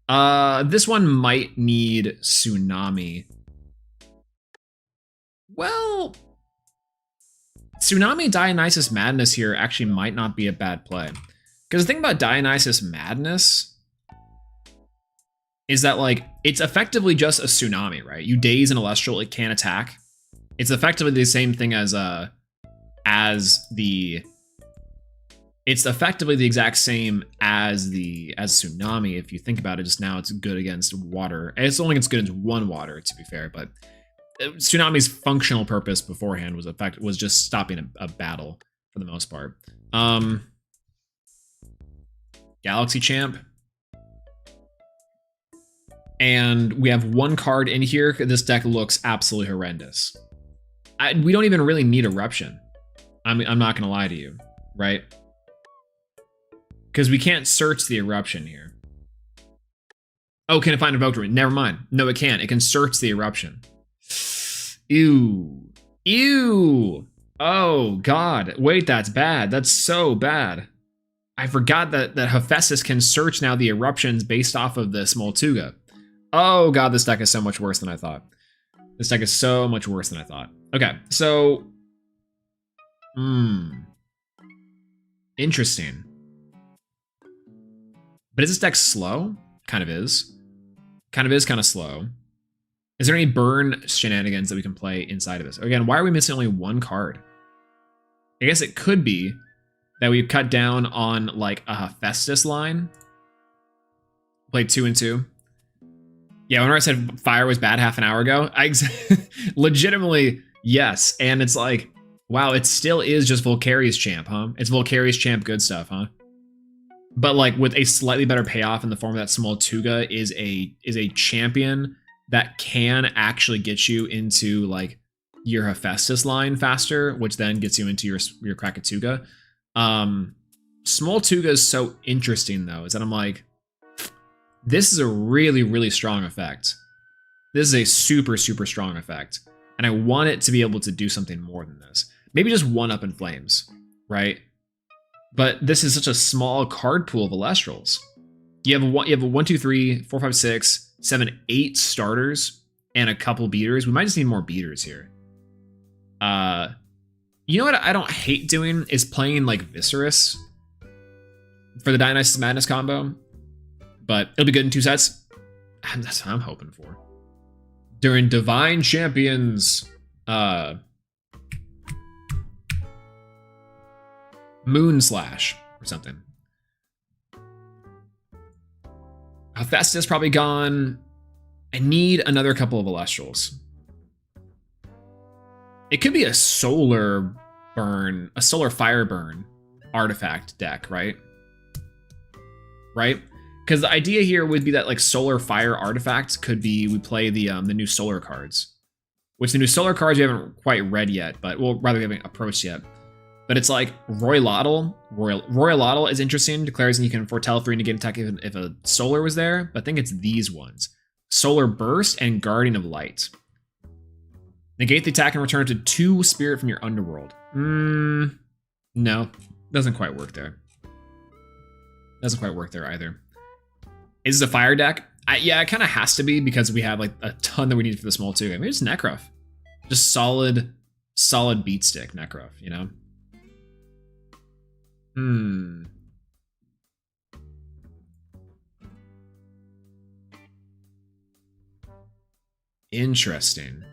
well. This one might need Tsunami. Well, Tsunami Dionysus Madness here actually might not be a bad play. Because the thing about Dionysus Madness is that, like, it's effectively just a Tsunami, right? You daze an Elestral, it can't attack. It's effectively the same thing as it's effectively the exact same as Tsunami. If you think about it, just now it's good against water. It's only good against one water, to be fair, but Tsunami's functional purpose beforehand was just stopping a battle for the most part. Galaxy Champ. And we have 1 card in here. This deck looks absolutely horrendous. We don't even really need Eruption. I'm not gonna lie to you, right? Because we can't search the Eruption here. Oh, can it find Invoked Ruin? Never mind. No, it can't. It can search the Eruption. Ew. Ew. Oh, God. Wait, that's bad. That's so bad. I forgot that Hephaestus can search now the Eruptions based off of the Smoltuga. Oh, God, this deck is so much worse than I thought. This deck is so much worse than I thought. Okay, so... Interesting. But is this deck slow? Kind of is. Kind of is kind of slow. Is there any burn shenanigans that we can play inside of this? Again, why are we missing only one card? I guess it could be that we cut down on like a Hephaestus line. Played 2 and 2. Yeah, when I said fire was bad half an hour ago, I legitimately, yes. And it's like, wow, it still is just Volcarius champ, huh? It's Volcarius champ good stuff, huh? But like with a slightly better payoff in the form that Small Tuga is a champion that can actually get you into like your Hephaestus line faster, which then gets you into your Krakatuga. Small Tuga is so interesting though, is that I'm like, this is a really, really strong effect. This is a super, super strong effect. And I want it to be able to do something more than this. Maybe just 1-up in flames, right? But this is such a small card pool of Elestrals. You have a 1, 2, 3, 4, 5, 6, 7, 8 starters and a couple beaters. We might just need more beaters here. You know what I don't hate doing is playing like Viserys for the Dionysus Madness combo. But it'll be good in 2 sets. And that's what I'm hoping for. During Divine Champions, Moon Slash or something. Hephaestus probably gone. I need another couple of Elestrals. It could be a solar burn, a solar fire burn artifact deck, right? Right? Because the idea here would be that like solar fire artifacts could be, we play the new solar cards, which the new solar cards we haven't quite read yet, but well, rather we haven't approached yet. But it's like Royalotl is interesting. Declares and you can foretell 3 negate attack if a solar was there. But I think it's these ones: Solar Burst and Guardian of Light. Negate the attack and return it to 2 spirit from your underworld. No, doesn't quite work there. Doesn't quite work there either. Is this a fire deck? Yeah, it kind of has to be because we have like a ton that we need for the Small Tuga. Maybe it's Necrof. Just solid beat stick Necrof, you know? Interesting.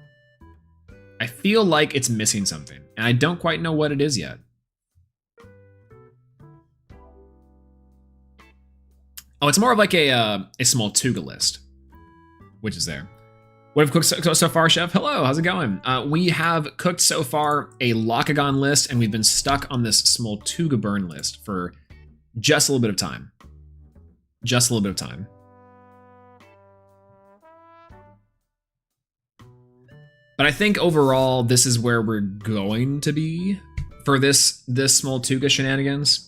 I feel like it's missing something, and I don't quite know what it is yet. Oh, it's more of like a Small Tuga list, which is there. What have cooked so far, Chef? Hello, how's it going? We have cooked so far a Locagon list, and we've been stuck on this Small Tuga burn list for just a little bit of time. Just a little bit of time. But I think overall, this is where we're going to be for this Small Tuga shenanigans.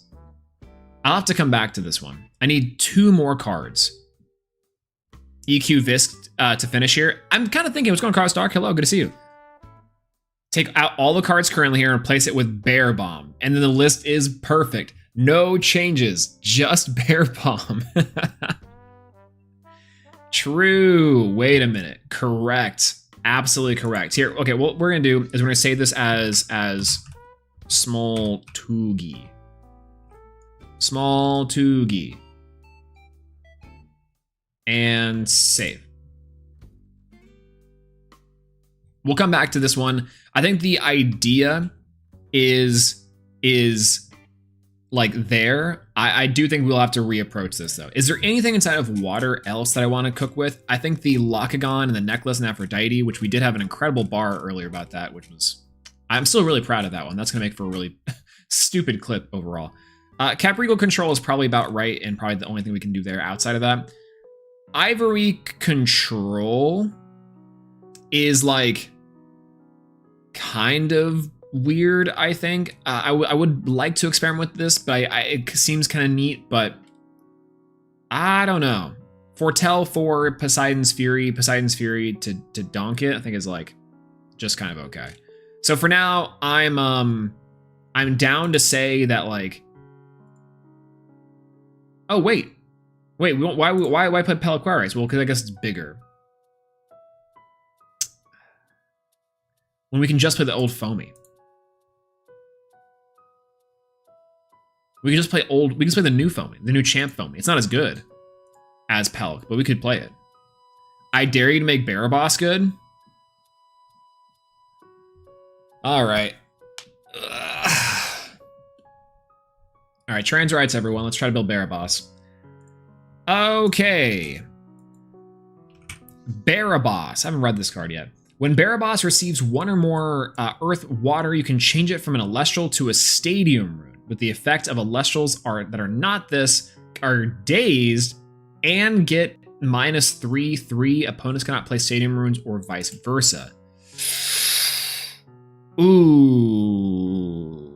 I'll have to come back to this one. I need 2 more cards. EQ Visk to finish here. I'm kind of thinking, what's going on, Carlos Dark? Hello, good to see you. Take out all the cards currently here and replace it with Bear Bomb. And then the list is perfect. No changes, just Bear Bomb. True. Wait a minute. Correct. Absolutely correct. Here, okay, what we're going to do is we're going to save this as Small Tugi. Small Tugi. And save. We'll come back to this one. I think the idea is like there. I do think we'll have to reapproach this though. Is there anything inside of water else that I want to cook with? I think the Locagon and the necklace and Aphrodite, which we did have an incredible bar earlier about that, which was, I'm still really proud of that one. That's gonna make for a really stupid clip overall. Caprigal Control is probably about right and probably the only thing we can do there outside of that. Ivory Control is like kind of weird, I think. I would like to experiment with this, but it seems kind of neat, but I don't know. Foretell for Poseidon's Fury to donk it, I think is like just kind of okay. So for now, I'm down to say that like, oh wait, why play Peliquaris? Well, because I guess it's bigger. When we can just play the old Foamy. We can just play the new Foamy, the new Champ Foamy. It's not as good as Pelk, but we could play it. I dare you to make Baraboss good. All right. All right, trans rights, everyone. Let's try to build Baraboss. Okay. Baraboss. I haven't read this card yet. When Baraboss receives one or more Earth Water, you can change it from an Elestral to a Stadium Rune, with the effect of Elestrals that are not this are dazed and get -3/3. Opponents cannot play Stadium Runes or vice versa. Ooh.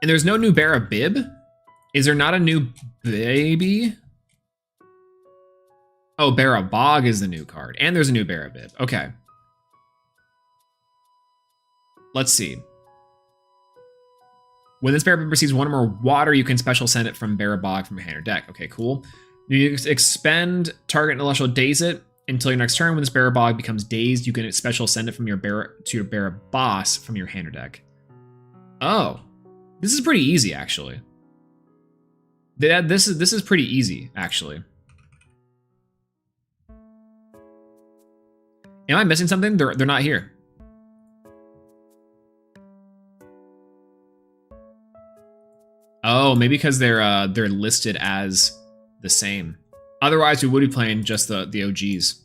And there's no new Barabib? Is there not a new baby? Oh, Barabog is the new card. And there's a new Barabib. Okay. Let's see. When this Barabib receives one or more water, you can special send it from Barabog from your hand or deck. Okay, cool. You expend target Celestial, daze it until your next turn. When this Barabog becomes dazed, you can special send it from your to your Baraboss from your hand or deck. Oh. This is pretty easy, actually. This is pretty easy, actually. Am I missing something? They're not here. Oh, maybe because they're listed as the same. Otherwise, we would be playing just the OGs.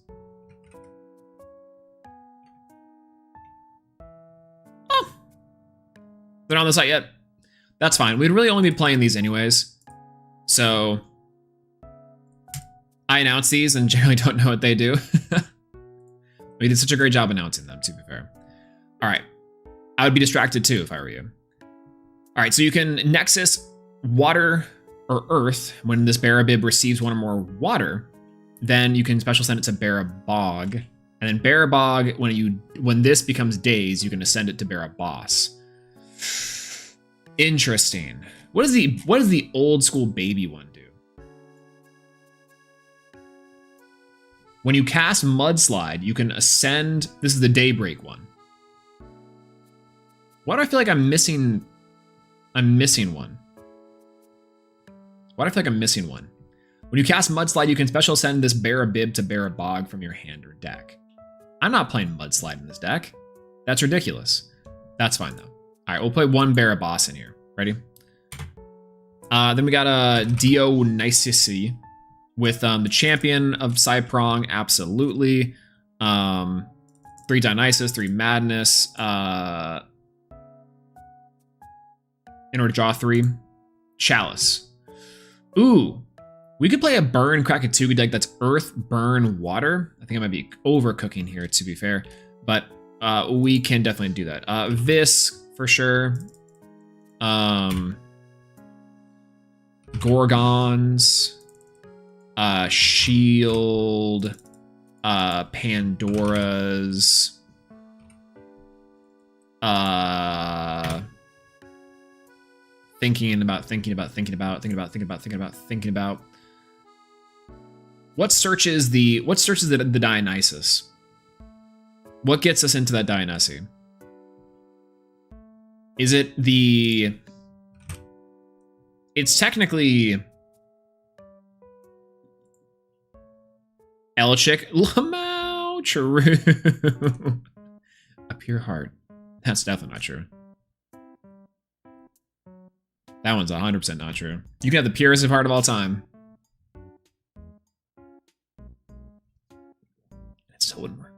Oh, they're not on the site yet. That's fine. We'd really only be playing these anyways. So I announce these and generally don't know what they do. We did such a great job announcing them, to be fair. All right. I would be distracted too if I were you. All right, so you can Nexus Water or Earth. When this Barabib receives one or more water, then you can special send it to Barabog. And then Barabog, when this becomes dazed, you can ascend it to Baraboss. Interesting. What does the old school baby one do? When you cast Mudslide, you can ascend. This is the Daybreak one. Why do I feel like I'm missing one? Why do I feel like I'm missing one? When you cast Mudslide, you can special send this Barabib to Barabog from your hand or deck. I'm not playing Mudslide in this deck. That's ridiculous. That's fine though. All right, we'll play one Baraboss in here. Ready? Then we got a Dionysus with the champion of Cyprong, absolutely. 3 Dionysus, 3 Madness. In order to draw 3, Chalice. Ooh, we could play a Burn Krakatuga deck that's Earth, Burn, Water. I think I might be overcooking here, to be fair, but we can definitely do that. Vis for sure. Gorgons. Shield. Pandora's. Thinking about. What searches the Dionysus? What gets us into that Dionysus? Is it the... It's technically... Elchick. Lamau. True. A pure heart. That's definitely not true. That one's 100% not true. You can have the purest of heart of all time. It still wouldn't work.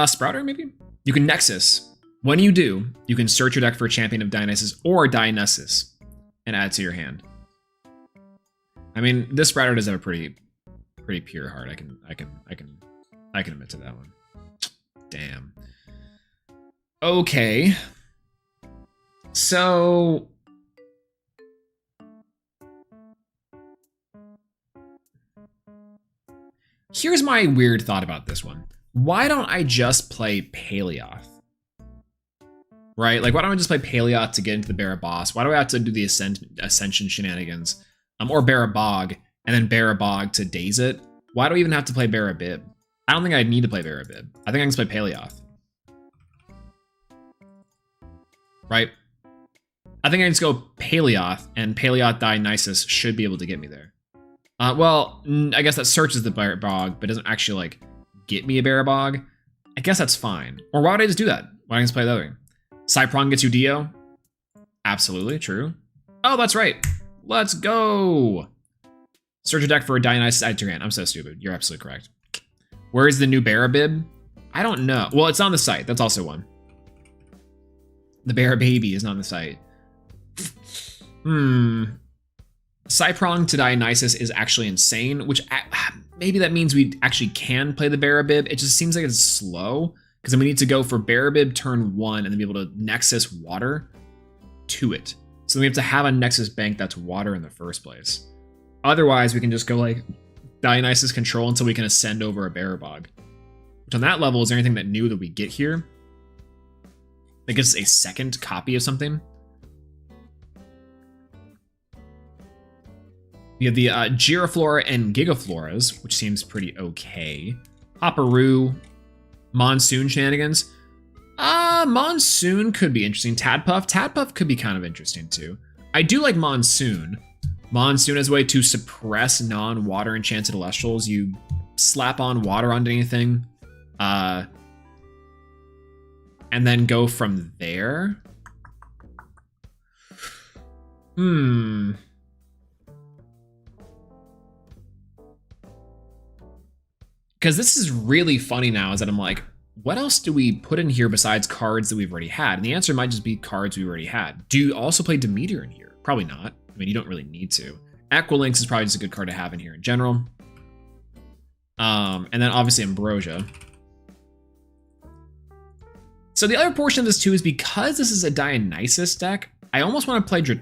Sprouter, maybe? You can Nexus. When you do, you can search your deck for a champion of Dionysus or Dionysus and add to your hand. I mean, this Sprouter does have a pretty pure heart. I can admit to that one. Damn. Okay. So here's my weird thought about this one. Why don't I just play Paleoth? Right? Like, why don't I just play Paleoth to get into the Baraboss? Why do I have to do the Ascension shenanigans? Or Barabog, and then Barabog to daze it? Why do I even have to play Barabib? I don't think I need to play Barabib. I think I can just play Paleoth. Right? I think I just go Paleoth, and Paleoth Dionysus should be able to get me there. Well, I guess that searches the Barabog, but doesn't actually, like, get me a Barabog. I guess that's fine. Or why would I just do that? Why don't I just play the other way? Cyprong gets you Dio? Absolutely, true. Oh, that's right. Let's go. Search a deck for a Dionysus Itinerant. I'm so stupid. You're absolutely correct. Where is the new Barabib? I don't know. Well, it's on the site. That's also one. The Barababy is not on the site. Cyprong to Dionysus is actually insane, which maybe that means we actually can play the Barabib. It just seems like it's slow, because then we need to go for Barabib turn 1 and then be able to Nexus water to it. So we have to have a Nexus bank that's water in the first place. Otherwise, we can just go like Dionysus control until we can ascend over a Barabog. Which on that level, is there anything that new that we get here? That gives us a second copy of something? We have the Giraflora and Gigafloras, which seems pretty okay. Hopperoo, Monsoon shenanigans. Monsoon could be interesting. Tadpuff. Tadpuff could be kind of interesting too. I do like Monsoon. Monsoon is a way to suppress non-water enchanted Elestrals. You slap on water onto anything. And then go from there. Because this is really funny now, is that I'm like, what else do we put in here besides cards that we've already had? And the answer might just be cards we already had. Do you also play Demeter in here? Probably not. I mean, you don't really need to. Aqualynx is probably just a good card to have in here in general. And then obviously Ambrosia. So the other portion of this too is because this is a Dionysus deck, I almost want to play Drataya.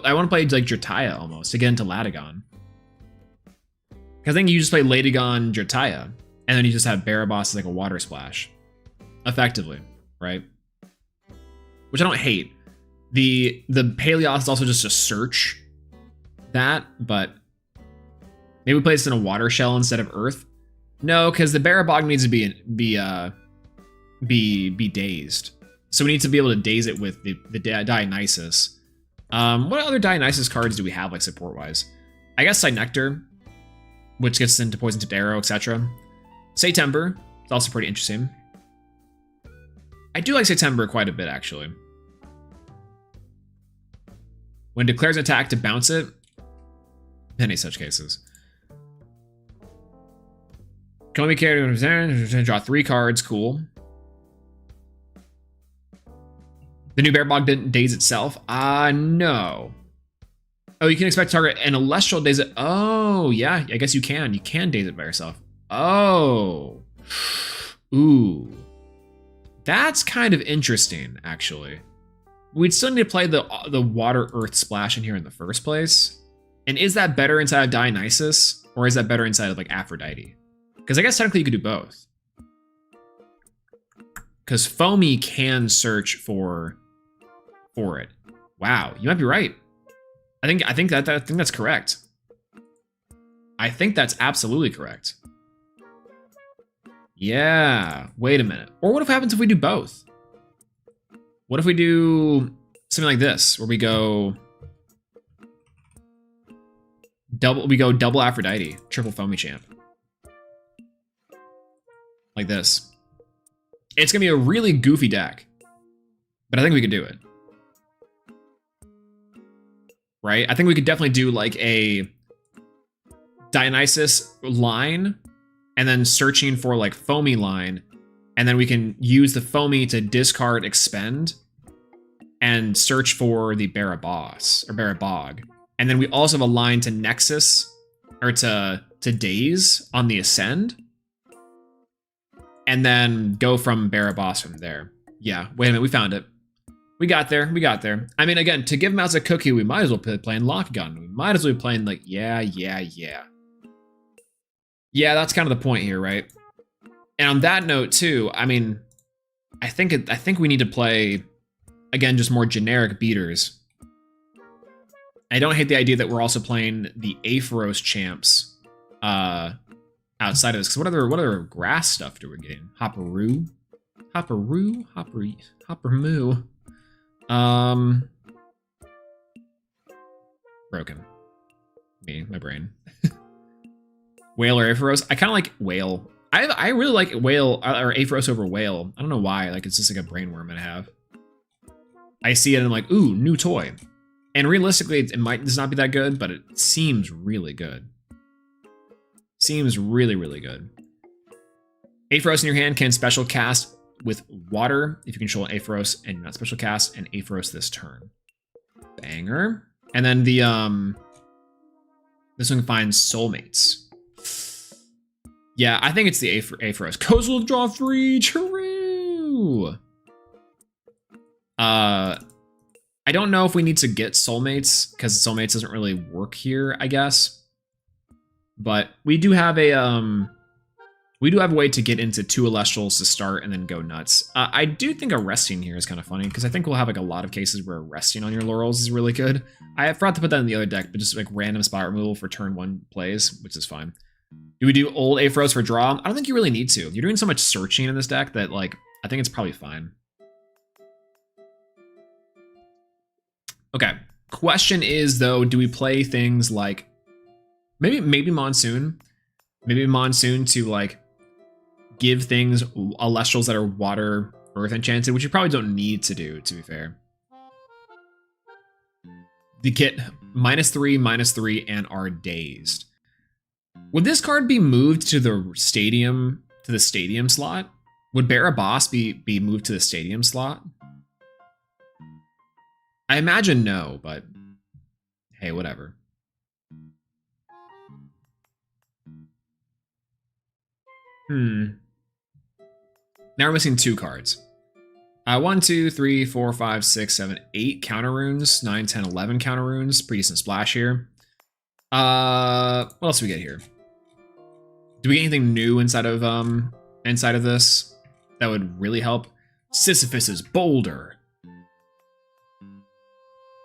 I want to play like Drataya almost to get into Latigon. I think you just play Latigon Drataya, and then you just have Barabos as like a water splash. Effectively, right? Which I don't hate. The Paleoth is also just a search that, but maybe we play this in a water shell instead of Earth. No, because the Barabog needs to be dazed. So we need to be able to daze it with the Dionysus. What other Dionysus cards do we have, like, support-wise? I guess Synectar, which gets into Poison Tipped Arrow, etc. September, it's also pretty interesting. I do like September quite a bit, actually. When declares an attack to bounce it, any such cases. Can we carry draw 3 cards, cool. The new Barabog didn't daze itself? No. Oh, you can expect to target an Celestial daze it. Oh, yeah, I guess you can. You can daze it by yourself. Oh. Ooh. That's kind of interesting, actually. We'd still need to play the Water Earth Splash in here in the first place. And is that better inside of Dionysus? Or is that better inside of, like, Aphrodite? Because I guess technically you could do both. Because Foamy can search for it. Wow, you might be right. I think that's correct. I think that's absolutely correct. Yeah. Wait a minute. Or what if happens if we do both? What if we do something like this, where we go double Aphrodite, triple Foamy Champ. Like this. It's gonna be a really goofy deck, but I think we could do it. Right? I think we could definitely do like a Dionysus line and then searching for like Foamy line, and then we can use the Foamy to discard expend and search for the Barabos or Barabog. And then we also have a line to Nexus or to Daze on the Ascend. And then go from Barabos from there. Yeah, wait a minute, we found it. We got there. I mean, again, to give Mouse a cookie, we might as well be playing Lockgun. We might as well be playing like, yeah. Yeah, that's kind of the point here, right? And on that note too, I mean, I think we need to play, again, just more generic beaters. I don't hate the idea that we're also playing the Aphoros champs outside of this. Because what other grass stuff do we get? Hopperoo? Hopperoo, Hopper Moo. Broken. My brain. Whale or Aephros? I kind of like Whale. I really like Whale or Aephros over Whale. I don't know why. Like, it's just like a brain worm I have. I see it and I'm like, ooh, new toy. And realistically, it might does not be that good, but it seems really good. Seems really, really good. Aephros in your hand can special cast with water if you control an Aephros and not special cast an Aephros this turn. Banger. And then the this one finds soulmates. Yeah, I think it's the Aephros. Cozy will draw 3. True. I don't know if we need to get soulmates because soulmates doesn't really work here, I guess. But we do have a way to get into 2 Elestrals to start and then go nuts. I do think arresting here is kind of funny because I think we'll have like a lot of cases where arresting on your laurels is really good. I forgot to put that in the other deck, but just like random spot removal for turn 1 plays, which is fine. Do we do old Aephros for draw? I don't think you really need to. You're doing so much searching in this deck that like I think it's probably fine. Okay. Question is though, do we play things like maybe Monsoon? Maybe Monsoon to like give things Elestrals that are water earth enchanted, which you probably don't need to do, to be fair. They get -3/-3 and are dazed. Would this card be moved to the stadium slot? Would Bear a Boss be moved to the stadium slot? I imagine no, but hey, whatever. Now we're missing 2 cards. 1, 2, 3, 4, 5, 6, 7, 8 counter runes. 9, 10, 11 counter runes. Pretty decent splash here. What else do we get here? Do we get anything new inside of this that would really help? Sisyphus's Boulder.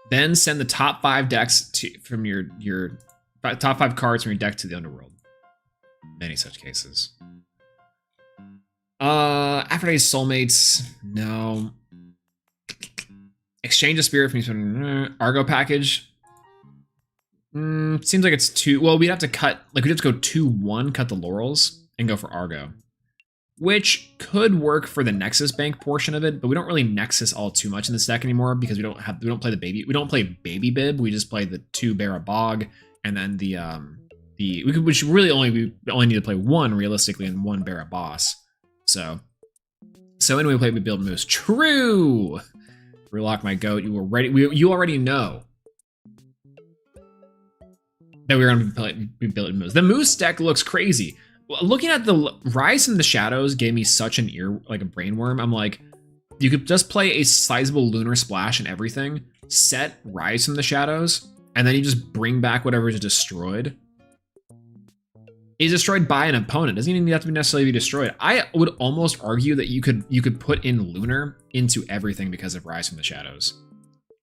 Then send the top 5 decks from your top 5 cards from your deck to the underworld. Many such cases. Aphrodite's Soulmates, no. Exchange a Spirit from Argo package. Seems like it's 2. Well, we'd have to cut, like we'd have to go 2-1, cut the laurels, and go for Argo. Which could work for the Nexus Bank portion of it, but we don't really Nexus all too much in this deck anymore because we don't play Baby Bib. We just play the 2 Barra Bog, and then we should really only need to play 1 realistically and 1 Barra Boss. So anyway, we build Moose. True. Relock my goat. You already know that we're gonna be building Moose. The Moose deck looks crazy. Looking at the Rise from the Shadows gave me such an like a brain worm. I'm like, you could just play a sizable lunar splash and everything, set Rise from the Shadows, and then you just bring back whatever is destroyed. Is destroyed by an opponent. Doesn't even have to necessarily be destroyed. I would almost argue that you could put in lunar into everything because of Rise from the Shadows.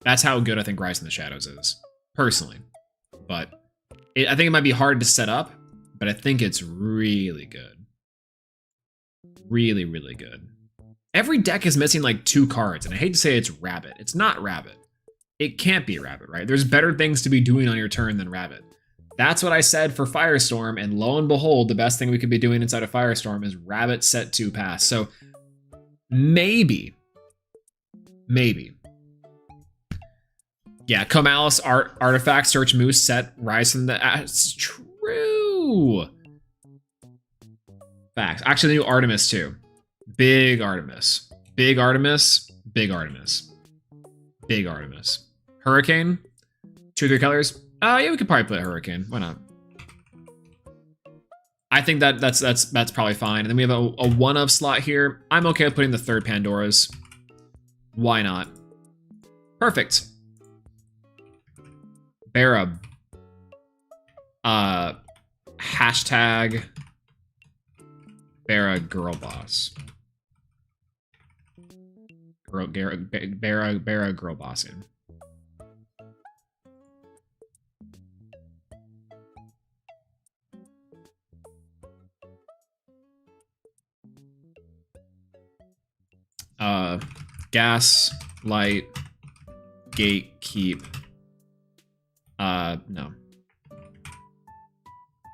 That's how good I think Rise from the Shadows is, personally. But I think it might be hard to set up, but I think it's really good. Really, really good. Every deck is missing like 2 cards, and I hate to say it's Rabbit. It's not Rabbit. It can't be Rabbit, right? There's better things to be doing on your turn than Rabbit. That's what I said for Firestorm, and lo and behold, the best thing we could be doing inside of Firestorm is Rabbit set 2 pass. So maybe. Yeah, Comalis Artifact Search Moose set Rise from the it's true. Facts. Actually, the new Artemis too. Big Artemis. Big Artemis. Big Artemis. Big Artemis. Hurricane. 2-3 colors. Yeah, we could probably play Hurricane. Why not? I think that's probably fine. And then we have a 1-of slot here. I'm okay with putting the 3rd Pandora's. Why not? Perfect. Barra. Hashtag Barra Girl Boss. Barra Girl Bossing. Gas, light, gate, keep. No.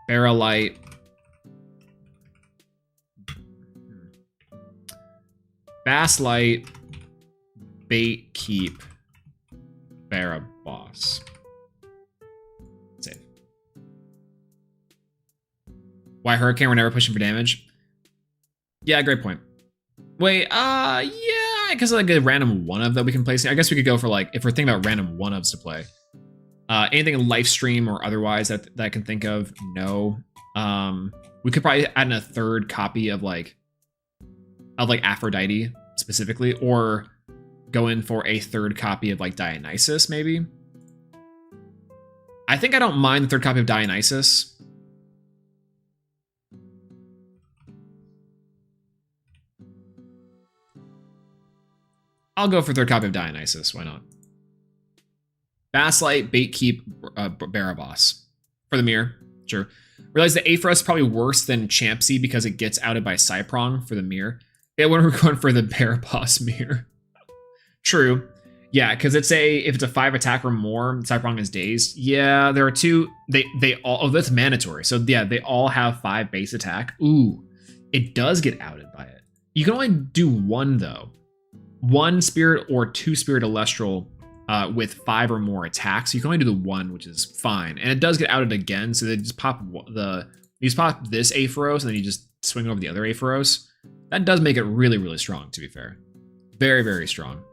Barrel light. Bass light, bait, keep, Barra boss. Save. Why Hurricane? We're never pushing for damage. Yeah, great point. Wait, yeah, because like a random one of that we can place. I guess we could go for like, if we're thinking about random one ofs to play. Anything in Lifestream or otherwise that I can think of, no. We could probably add in a third copy of like Aphrodite specifically, or go in for a third copy of like Dionysus, maybe. I think I don't mind the third copy of Dionysus. I'll go for third copy of Dionysus, why not? Basslight, Bait Keep, Barabas. For the mirror, sure. Realize the Aphra is probably worse than Champsy because it gets outed by Cyprong for the mirror. Yeah, when we're going for the Barabas mirror. True. Yeah, because if it's a 5 attack or more, Cyprong is dazed. Yeah, there are two. They all. Oh, that's mandatory. So yeah, they all have 5 base attack. Ooh, it does get outed by it. You can only do one though. 1 spirit or 2 spirit Elestral with 5 or more attacks. You can only do the 1, which is fine, and it does get outed again. So they just pop this Aphoros, and then you just swing over the other Aphoros. That does make it really, really strong. To be fair, very, very strong.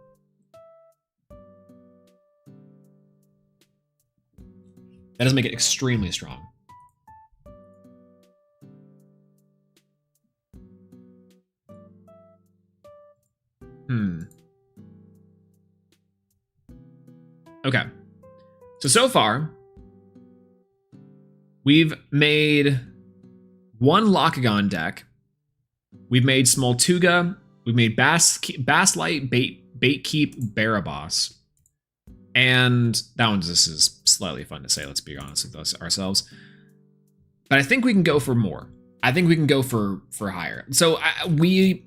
That does make it extremely strong. Okay. So far, we've made 1 Lockagon deck. We've made Smoltuga. We've made Basslight, Bait Keep, Barabas. And that one just is slightly fun to say, let's be honest with us ourselves. But I think we can go for more. I think we can go for higher. So we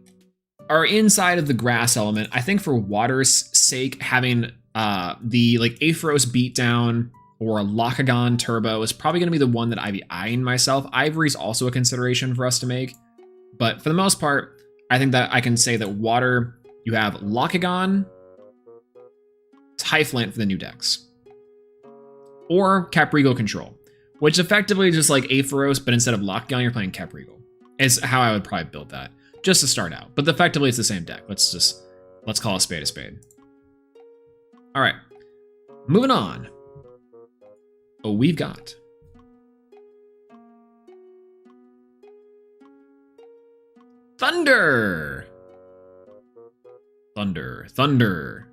are inside of the grass element. I think for water's sake, having the like Aphoros Beatdown or a Lockagon Turbo is probably going to be the one that I'd be eyeing myself. Ivory's also a consideration for us to make. But for the most part, I think that I can say that water, you have Lockagon, Typhlant for the new decks, or Caprigo Control, which effectively is just like Aphoros, but instead of Lockagon, you're playing Caprigo. Is how I would probably build that, just to start out. But effectively, it's the same deck. Let's call a spade a spade. All right, moving on. Oh, we've got Thunder. Thunder.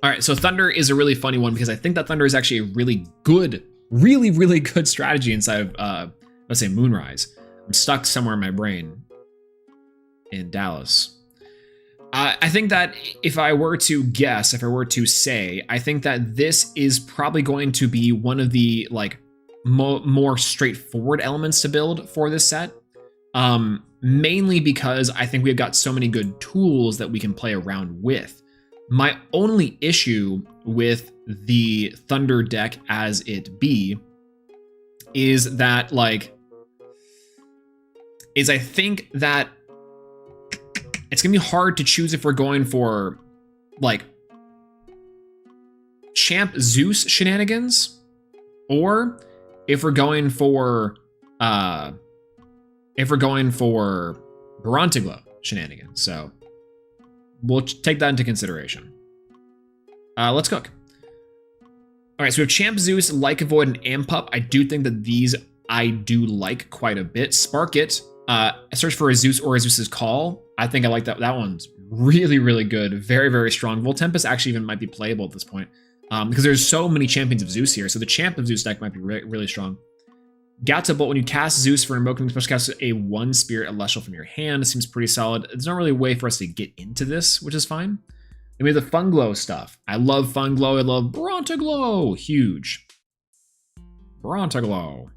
All right, so Thunder is a really funny one because I think that Thunder is actually a really good, really good strategy inside of, let's say, Moonrise. I'm stuck somewhere in my brain in Dallas. I think that if I were to guess, if I were to say, I think that this is probably going to be one of the like more straightforward elements to build for this set. Mainly because I think we've got so many good tools that we can play around with. My only issue with the Thunder deck as it be is that I think that it's gonna be hard to choose if we're going for like Champ Zeus shenanigans, or if we're going for Brontiglo shenanigans. So we'll take that into consideration. Let's cook. All right, so we have Champ Zeus, Like Void, and Ampup. I do think that these I do like quite a bit. Spark It. Search for a Zeus or a Zeus's Call. I think I like that. That one's really good. Very strong. Voltempest actually even might be playable at this point because there's so many champions of Zeus here. So the Champ of Zeus deck might be really strong. Gatsa Bolt, when you cast Zeus for invoking, special cast a 1 spirit Celestial from your hand. It seems pretty solid. There's not really a way for us to get into this, which is fine. Then we have the Funglow stuff. I love Funglow. I love Brontaglow. Huge. Brontaglow.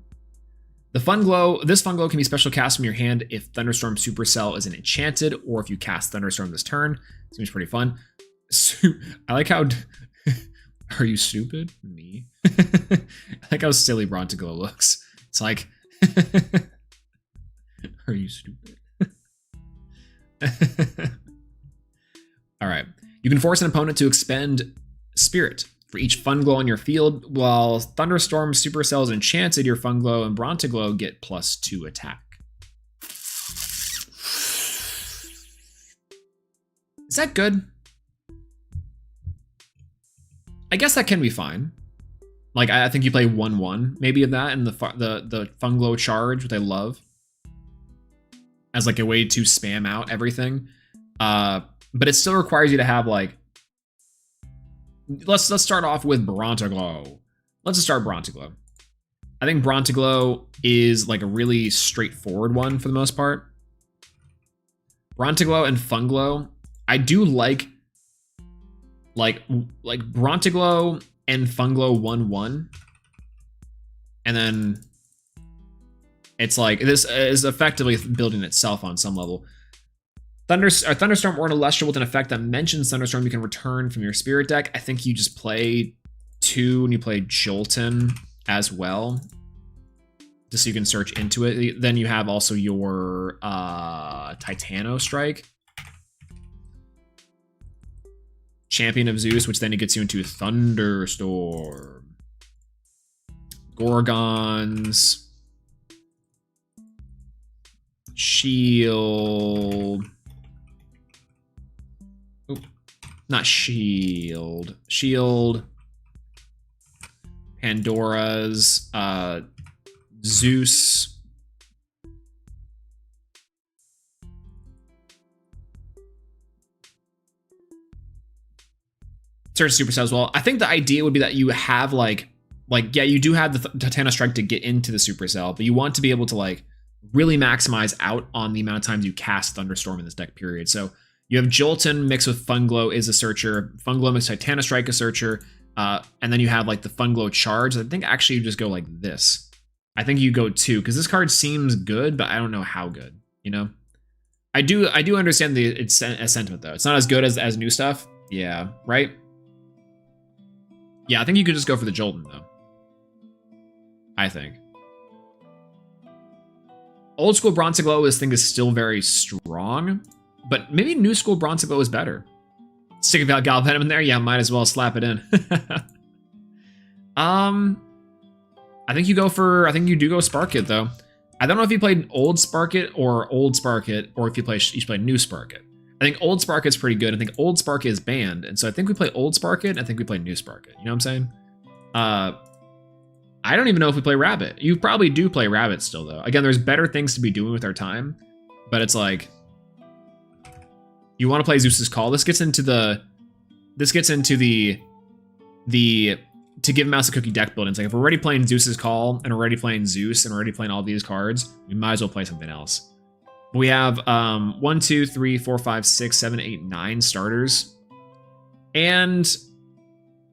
The Fun Glow, this Fun Glow can be special cast from your hand if Thunderstorm Supercell isn't enchanted, or if you cast Thunderstorm this turn. Seems pretty fun. I like how... Are you stupid? Me? I like how silly Brontiglow looks. It's like... Are you stupid? Alright. You can force an opponent to expend Spirit for each Fun Glow on your field. While Thunderstorm Supercell is enchanted, your Fun Glow and Brontiglow get +2 attack. Is that good? I guess that can be fine. Like, I think you play 1/1 maybe of that, and the Fun Glow charge, which I love, as like a way to spam out everything. But it still requires you to have like, let's start off with Brontiglow. Let's just start Brontiglow. I think Brontiglow is like a really straightforward one for the most part. Brontiglow and Fun Glow, I do like Brontiglow and Fun Glow 1/1, and then it's like this is effectively building itself on some level. Thunderstorm or an Elestral with an effect that mentions Thunderstorm you can return from your Spirit deck. I think you just play 2 and you play Jolton as well, just so you can search into it. Then you have also your Titano Strike, Champion of Zeus, which then it gets you into Thunderstorm, Gorgons, Shield. Ooh, not Shield. Shield. Pandora's. Zeus. Search Supercell as well. I think the idea would be that you have like yeah, you do have the Titano Strike to get into the Supercell, but you want to be able to like really maximize out on the amount of times you cast Thunderstorm in this deck period. So you have Jolton mixed with Fun Glow is a searcher, Fun Glow mixed with Titano Strike a searcher, and then you have like the Fun Glow charge. I think actually you just go like this. I think you go 2 because this card seems good, but I don't know how good. You know, I do understand its sentiment though. It's not as good as new stuff. Yeah, right. Yeah, I think you could just go for the Jolton though. I think. Old school Brontiglow, this thing is still very strong, but maybe new school Brontiglow is better. Stick a Galvenom in there? Yeah, might as well slap it in. I think you do go Spark It though. I don't know if you played old Spark It or old Spark It, or if you play new Spark It. I think old Spark It's pretty good. I think old Spark It is banned, and so I think we play old Spark It. I think we play new Spark It. You know what I'm saying? I don't even know if we play Rabbit. You probably do play Rabbit still though. Again, there's better things to be doing with our time, but it's like you want to play Zeus's Call. This gets into the to give Mouse a Cookie deck building. It's like if we're already playing Zeus's Call and already playing Zeus and already playing all these cards, we might as well play something else. We have 1, 2, 3, 4, 5, 6, 7, 8, 9 starters. And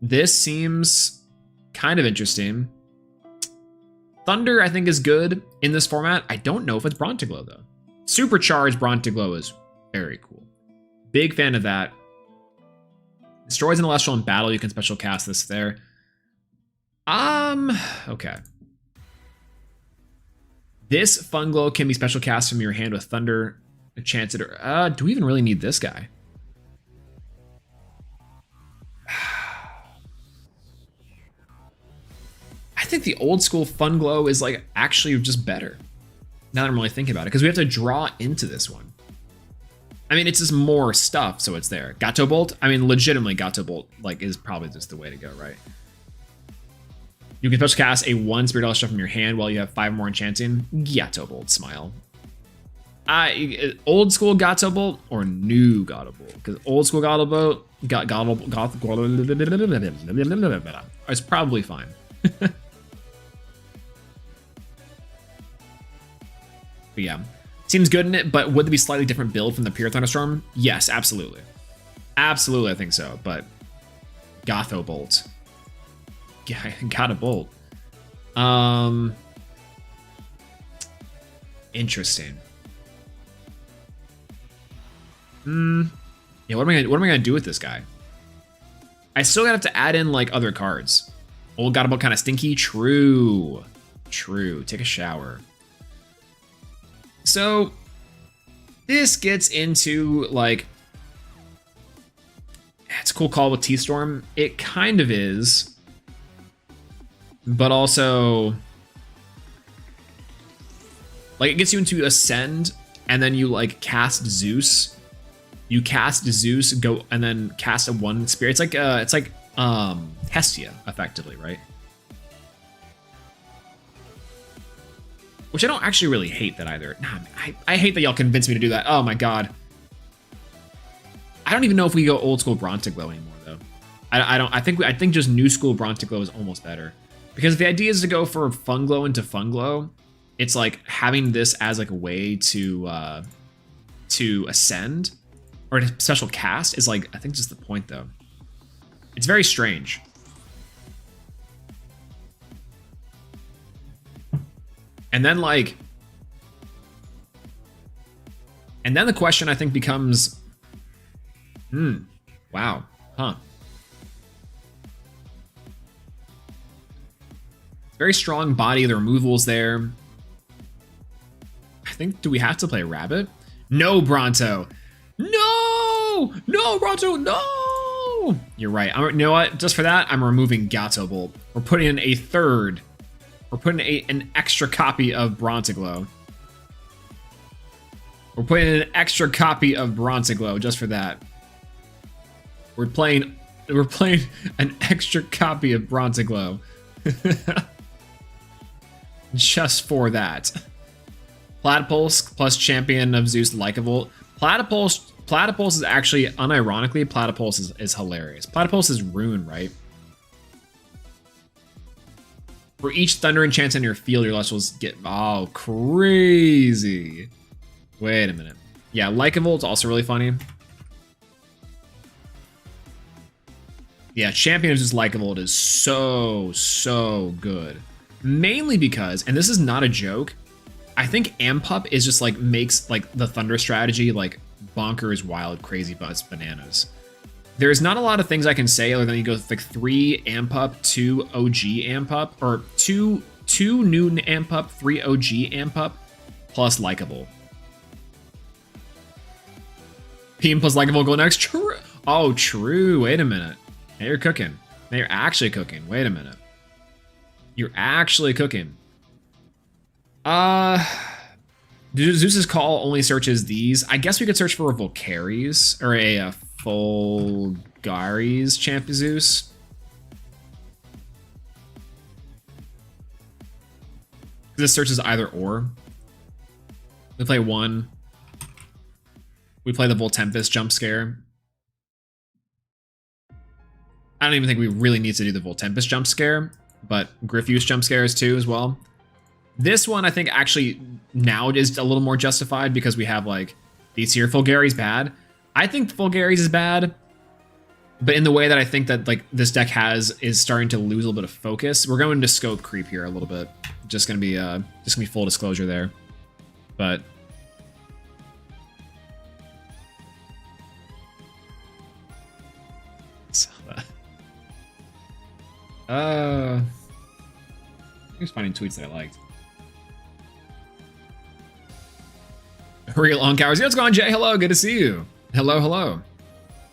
this seems kind of interesting. Thunder, I think, is good in this format. I don't know if it's Brontiglow, though. Supercharged Brontiglow is very cool. Big fan of that. Destroys an Elestral in battle. You can special cast this there. Okay. This Fun Glow can be special cast from your hand with Thunder Enchanted. Do we even really need this guy? I think the old school Fun Glow is like actually just better. Now that I'm really thinking about it, because we have to draw into this one. I mean, it's just more stuff, so it's there. Gato Bolt. I mean, legitimately, Gato Bolt like is probably just the way to go, right? You can special cast a 1 Spirit Elestral from your hand while you have 5 more enchanting. Gato Bolt, smile. Old school Gato Bolt or new Gato Bolt? Because old school Gato Bolt, it's probably fine. But yeah, seems good in it, but would there be slightly different build from the Pure Thunderstorm? Yes, absolutely. Absolutely, I think so, but Gato Bolt. Yeah, got a bolt. Interesting. Yeah, what am I gonna do with this guy? I still have to add in like other cards. Old Godable kind of stinky. True. Take a shower. So this gets into like, it's a cool call with T-Storm. It kind of is, but also like it gets you into Ascend, and then you like cast Zeus. You cast Zeus, go and then cast a 1 spirit. It's like Hestia, effectively, right? Which I don't actually really hate that either. Nah, I hate that y'all convinced me to do that. Oh my god. I don't even know if we go old school Brontiglow anymore though. I think just new school Brontiglow is almost better. Because if the idea is to go for Funglow into Funglow, it's like having this as like a way to ascend or a special cast is like, I think just the point though. It's very strange. And then like, and then the question I think becomes, wow, huh. Very strong body, the removal's there. I think, do we have to play Rabbit? No, Bronto. No, Bronto, no. You're right. You know what? Just for that, I'm removing Gato Bolt. We're putting in a third. We're putting an extra copy of Brontiglow. We're putting in an extra copy of Brontiglow just for that. We're playing an extra copy of Brontiglow. Just for that. Platypulse plus Champion of Zeus Lycavolt. Platypulse is actually, unironically, Platypulse is hilarious. Platypulse is Rune, right? For each Thunder enchant in your field, your Elestrals get... Oh, crazy. Wait a minute. Yeah, Lycavolt's also really funny. Yeah, Champion of Zeus Lycavolt is so good. Mainly because, and this is not a joke, I think Ampup is just like makes like the Thunder strategy like bonkers, wild, crazy, bananas. There's not a lot of things I can say other than you go with like 3 Ampup, 2 OG Ampup, or 2 new Ampup, 3 OG Ampup, plus Likeable. PM plus Likeable go next. True. Oh, true. Wait a minute. Now you're cooking. Now you're actually cooking. Wait a minute. You're actually cooking. Zeus's Call only searches these. I guess we could search for a Volcaries or a Fulgaris Champ Zeus. This searches either or. We play 1. We play the Voltempest jump scare. I don't even think we really need to do the Voltempest jump scare, but Griffuse jump scares too as well. This one I think actually now is a little more justified because we have like these here. Fulgaris bad. I think Fulgaris is bad, but in the way that I think that like this deck is starting to lose a little bit of focus. We're going to scope creep here a little bit. Just gonna be full disclosure there, but. I was finding tweets that I liked. Real Onkowers. What's going on, Jay? Hello, good to see you. Hello.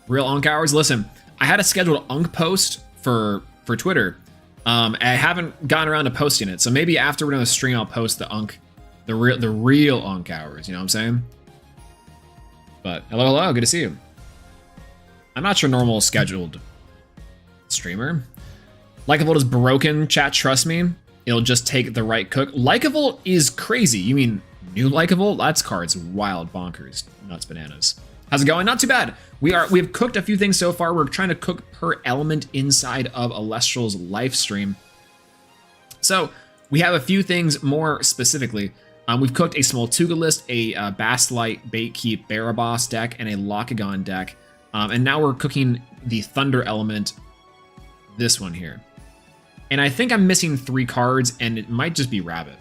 Real Onkowers. Listen, I had a scheduled Unk post for Twitter. I haven't gotten around to posting it, so maybe after we're doing the stream, I'll post the Unk, the real Onkowers. You know what I'm saying? But hello, good to see you. I'm not your normal scheduled streamer. Likeavolt is broken, chat, trust me. It'll just take the right cook. Likeavolt is crazy. You mean new Likeavolt? That's card's wild, bonkers, nuts, bananas. How's it going? Not too bad. We have cooked a few things so far. We're trying to cook per element inside of Elestrals Lifestream. So we have a few things more specifically. We've cooked a small Tuga list, a Bastlight, Baitkeep, Baraboss deck, and a Locagon deck. And now we're cooking the Thunder element, this one here. And I think I'm missing 3 cards, and it might just be Rabbit.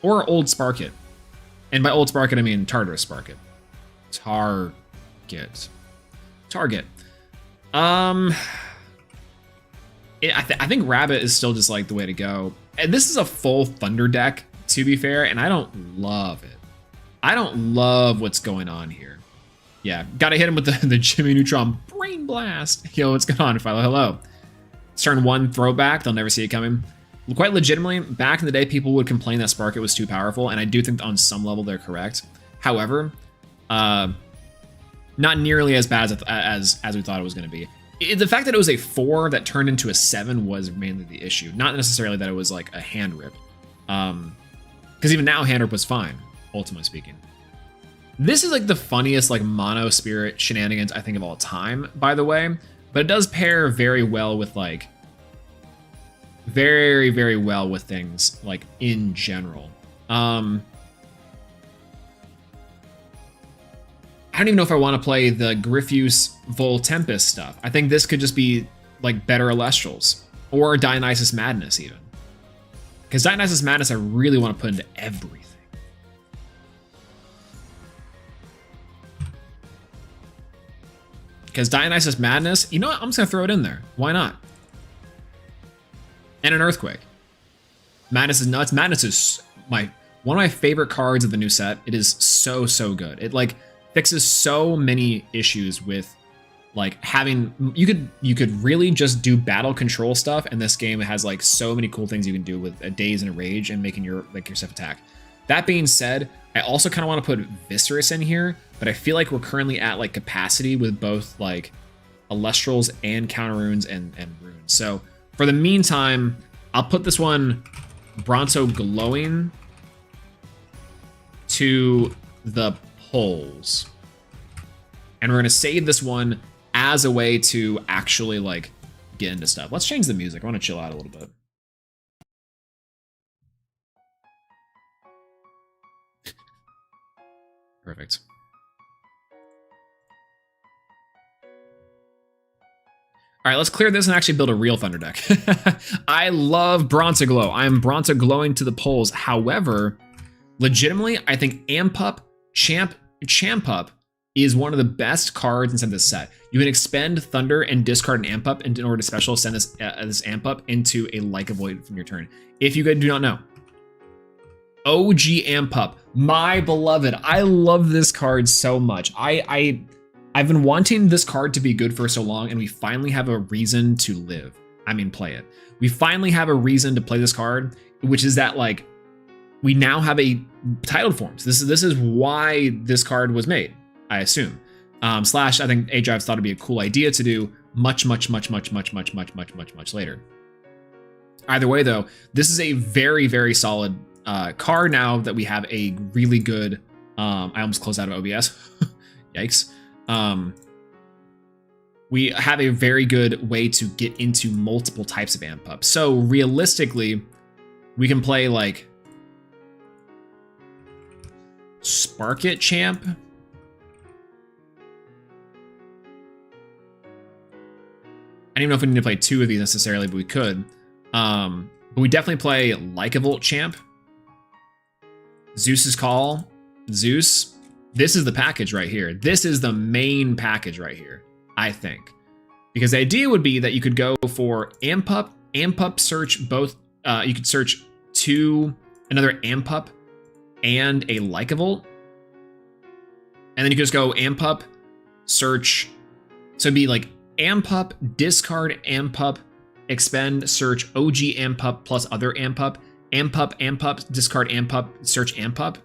Or Old Sparket. And by Old Sparket, I mean Tartarus Sparket. Target. I think Rabbit is still just like the way to go. And this is a full Thunder deck, to be fair, and I don't love it. I don't love what's going on here. Yeah, gotta hit him with the Jimmy Neutron Brain Blast. Yo, what's going on, Philo? Hello. It's turn 1 throwback. They'll never see it coming. Quite legitimately, back in the day, people would complain that Sparket was too powerful, and I do think on some level they're correct. However, not nearly as bad as we thought it was going to be. The fact that it was a 4 that turned into a 7 was mainly the issue, not necessarily that it was like a hand rip. Because even now, hand rip was fine, ultimately speaking. This is like the funniest like mono spirit shenanigans I think of all time, by the way. But it does pair very well with like very, very well with things like in general. I don't even know if I want to play the Griffuse Vol Tempest stuff. I think this could just be like better Elestrals or Dionysus Madness even. Because Dionysus Madness I really want to put into everything. Because Dionysus Madness, you know what? I'm just going to throw it in there. Why not? And an Earthquake. Madness is nuts. Madness is one of my favorite cards of the new set. It is so, so good. It like fixes so many issues with like having you could really just do battle control stuff, and this game has like so many cool things you can do with a Daze and a Rage and making your stuff attack. That being said, I also kind of want to put Viscerus in here, but I feel like we're currently at like capacity with both like Elestrals and Counter Runes and Runes. So for the meantime, I'll put this one Bronto Glowing to the polls. And we're going to save this one as a way to actually like get into stuff. Let's change the music. I want to chill out a little bit. Perfect. All right, let's clear this and actually build a real Thunder deck. I love Bronto Glow. I am Bronto Glowing to the polls. However, legitimately, I think Amp Up, Champ Up is one of the best cards inside this set. You can expend Thunder and discard an Amp Up in order to special send this Amp Up into a Like a Void from your turn. If you guys do not know, OG Amp Up, my beloved. I love this card so much. I've been wanting this card to be good for so long, and we finally have a reason to live. I mean, play it. We finally have a reason to play this card, which is that like we now have a titled forms. This is why this card was made, I assume. Slash, I think A-Drive thought it'd be a cool idea to do much later. Either way, though, this is a very, very solid card now that we have a really good. I almost closed out of OBS. Yikes. We have a very good way to get into multiple types of amp up. So realistically, we can play like Sparket Champ. I don't even know if we need to play 2 of these necessarily, but we could. But we definitely play Lycavolt Champ. Zeus's Call. Zeus. This is the package right here. This is the main package right here, I think. Because the idea would be that you could go for Amp Up, search both. You could search another Amp Up and a Lycavolt. And then you could just go Amp Up, search. So it'd be like Amp Up, discard Amp Up, expend, search OG Amp Up plus other Amp Up, Amp Up, discard Amp Up, search Amp Up.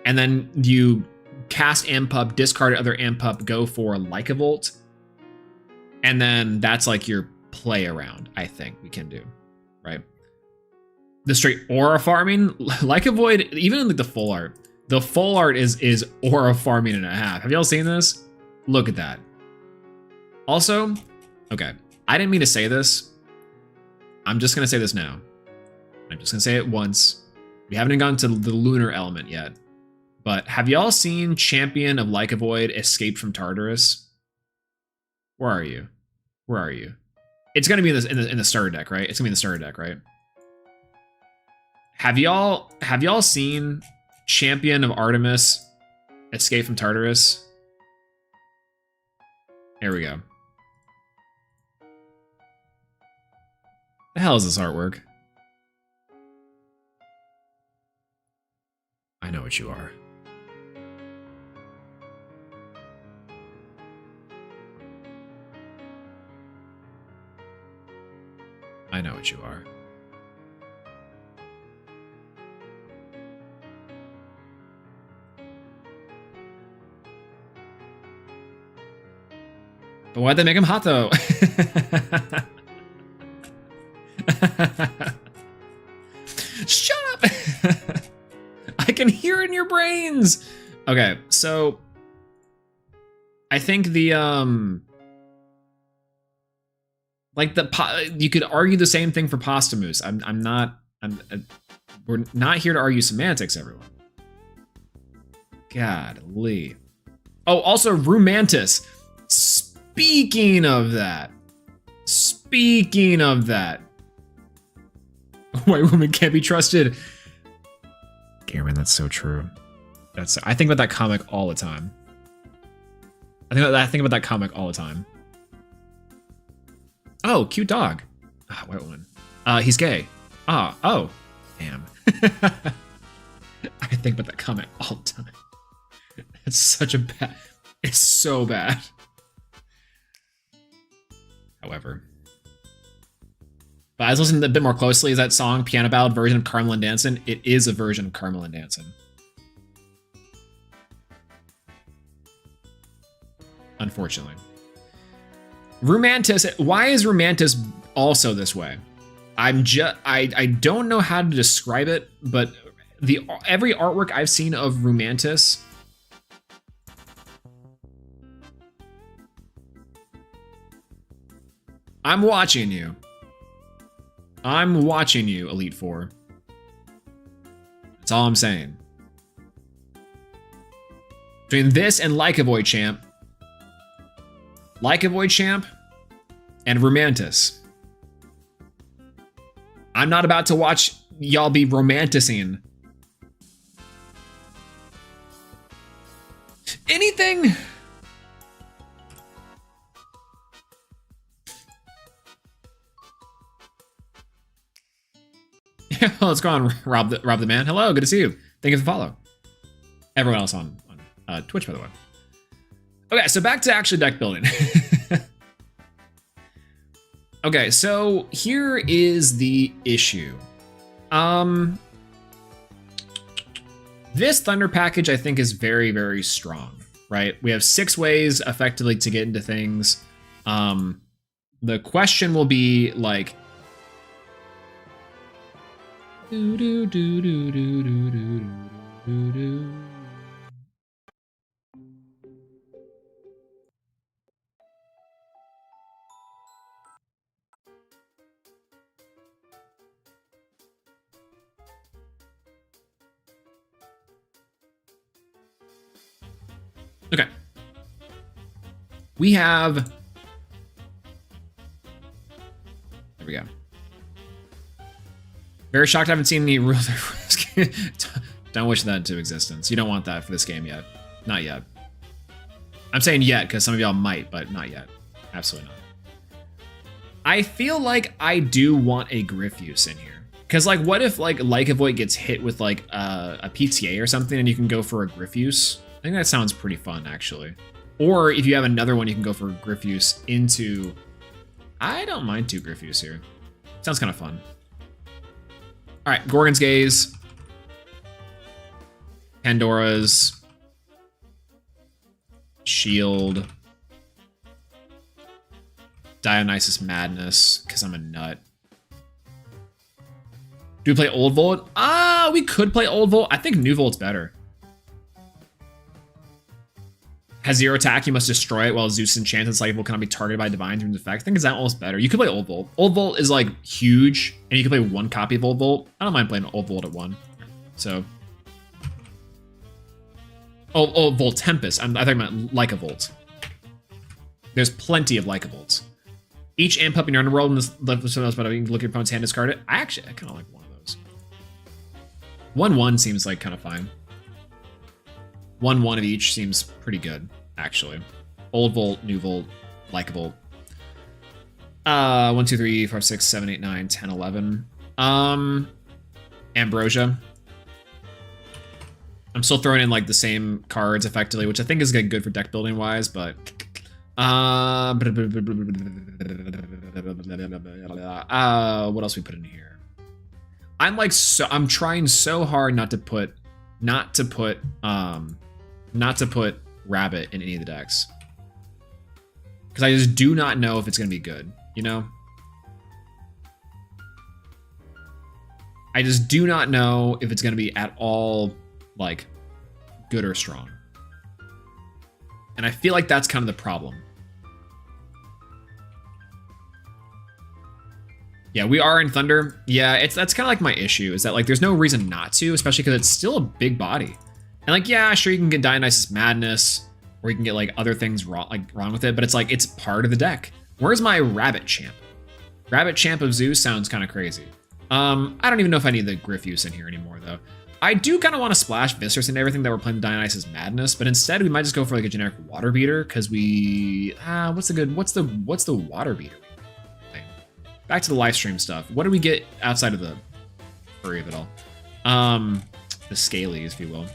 And then you cast Amp Up, discard other Amp Up, go for Lycavolt. And then that's like your play around, I think we can do, right? The straight aura farming, like a void, even in like the full art. The full art is aura farming and a half. Have y'all seen this? Look at that. Also, okay, I didn't mean to say this. I'm just gonna say this now. I'm just gonna say it once. We haven't gotten to the lunar element yet. But have y'all seen Champion of Like a Void escape from Tartarus? Where are you? Where are you? It's gonna be in the starter deck, right? It's gonna be in the starter deck, right? Have y'all seen Champion of Artemis Escape from Tartarus? There we go. The hell is this artwork? I know what you are. I know what you are. But why'd they make him hot though? Shut up! I can hear it in your brains. Okay, so I think the you could argue the same thing for Posthumous. We're not here to argue semantics, everyone. Godly. Oh, also Rumantis. Speaking of that. White woman can't be trusted. Gamerman, that's so true. I think about that comic all the time. I think about that comic all the time. Oh, cute dog. Ah, white woman. He's gay. Oh. Damn. I think about that comic all the time. It's so bad. However. But I was listening a bit more closely. Is that song, Piano Ballad version of Carmel and Dancin'? It is a version of Carmel and Dancin'. Unfortunately. Rumantis, why is Rumantis also this way? I don't know how to describe it, but every artwork I've seen of Rumantis, I'm watching you. I'm watching you, Elite Four. That's all I'm saying. Between this and Like a Void Champ, and Rumantis, I'm not about to watch y'all be romanticing anything. Let's go on, Rob the man. Hello, good to see you. Thank you for the follow. Everyone else on Twitch, by the way. Okay, so back to actually deck building. Okay, so here is the issue. This Thunder package, I think, is very, very strong, right? We have 6 ways, effectively, to get into things. The question will be, like... Okay. We have... There we go. Very shocked I haven't seen any rules. Don't wish that into existence. You don't want that for this game yet. Not yet. I'm saying yet because some of y'all might, but not yet. Absolutely not. I feel like I do want a Griffuse in here. Because, like, what if, like a Void gets hit with, like, a PTA or something and you can go for a Griffuse? I think that sounds pretty fun, actually. Or if you have another one, you can go for Griffuse into... I don't mind 2 Griffuse here. Sounds kind of fun. All right, Gorgon's Gaze. Pandora's. Shield. Dionysus Madness, because I'm a nut. Do we play Old Volt? We could play Old Volt. I think New Volt's better. Has 0 attack, you must destroy it while Zeus enchants and cycle cannot be targeted by divine dream's effect. I think is that almost better. You could play Old Volt. Old Volt is like huge, and you can play 1 copy of Old Volt. I don't mind playing Old Volt at 1. So. Oh, Volt Tempest. I thought you meant Like a Volt. There's plenty of Like a Volts. Each amp up in your underworld in this left of but I can look at your opponent's hand, discard it. I kind of like one of those. 1/1 seems like kind of fine. 1/1 of each seems pretty good, actually. Old Volt, New Volt, likable. 1, 2, 3, 4, 6, 7, 8, 9, 10, 11. Ambrosia. I'm still throwing in like the same cards effectively, which I think is good for deck building wise, but what else we put in here? I'm trying so hard not to put Rabbit in any of the decks. Because I just do not know if it's gonna be good, you know? I just do not know if it's gonna be at all like good or strong. And I feel like that's kind of the problem. Yeah, we are in Thunder. Yeah, that's kind of like my issue, is that like there's no reason not to, especially because it's still a big body. And like, yeah, sure, you can get Dionysus Madness, or you can get like other things wrong with it, but it's like it's part of the deck. Where's my Rabbit Champ? Rabbit Champ of Zeus sounds kind of crazy. I don't even know if I need the Griffuse in here anymore though. I do kind of want to splash Viscerus and everything that we're playing Dionysus Madness, but instead we might just go for like a generic Water Beater, because we what's the Water Beater thing? Back to the Lifestream stuff. What do we get outside of the furry of it all? The Scalies, if you will.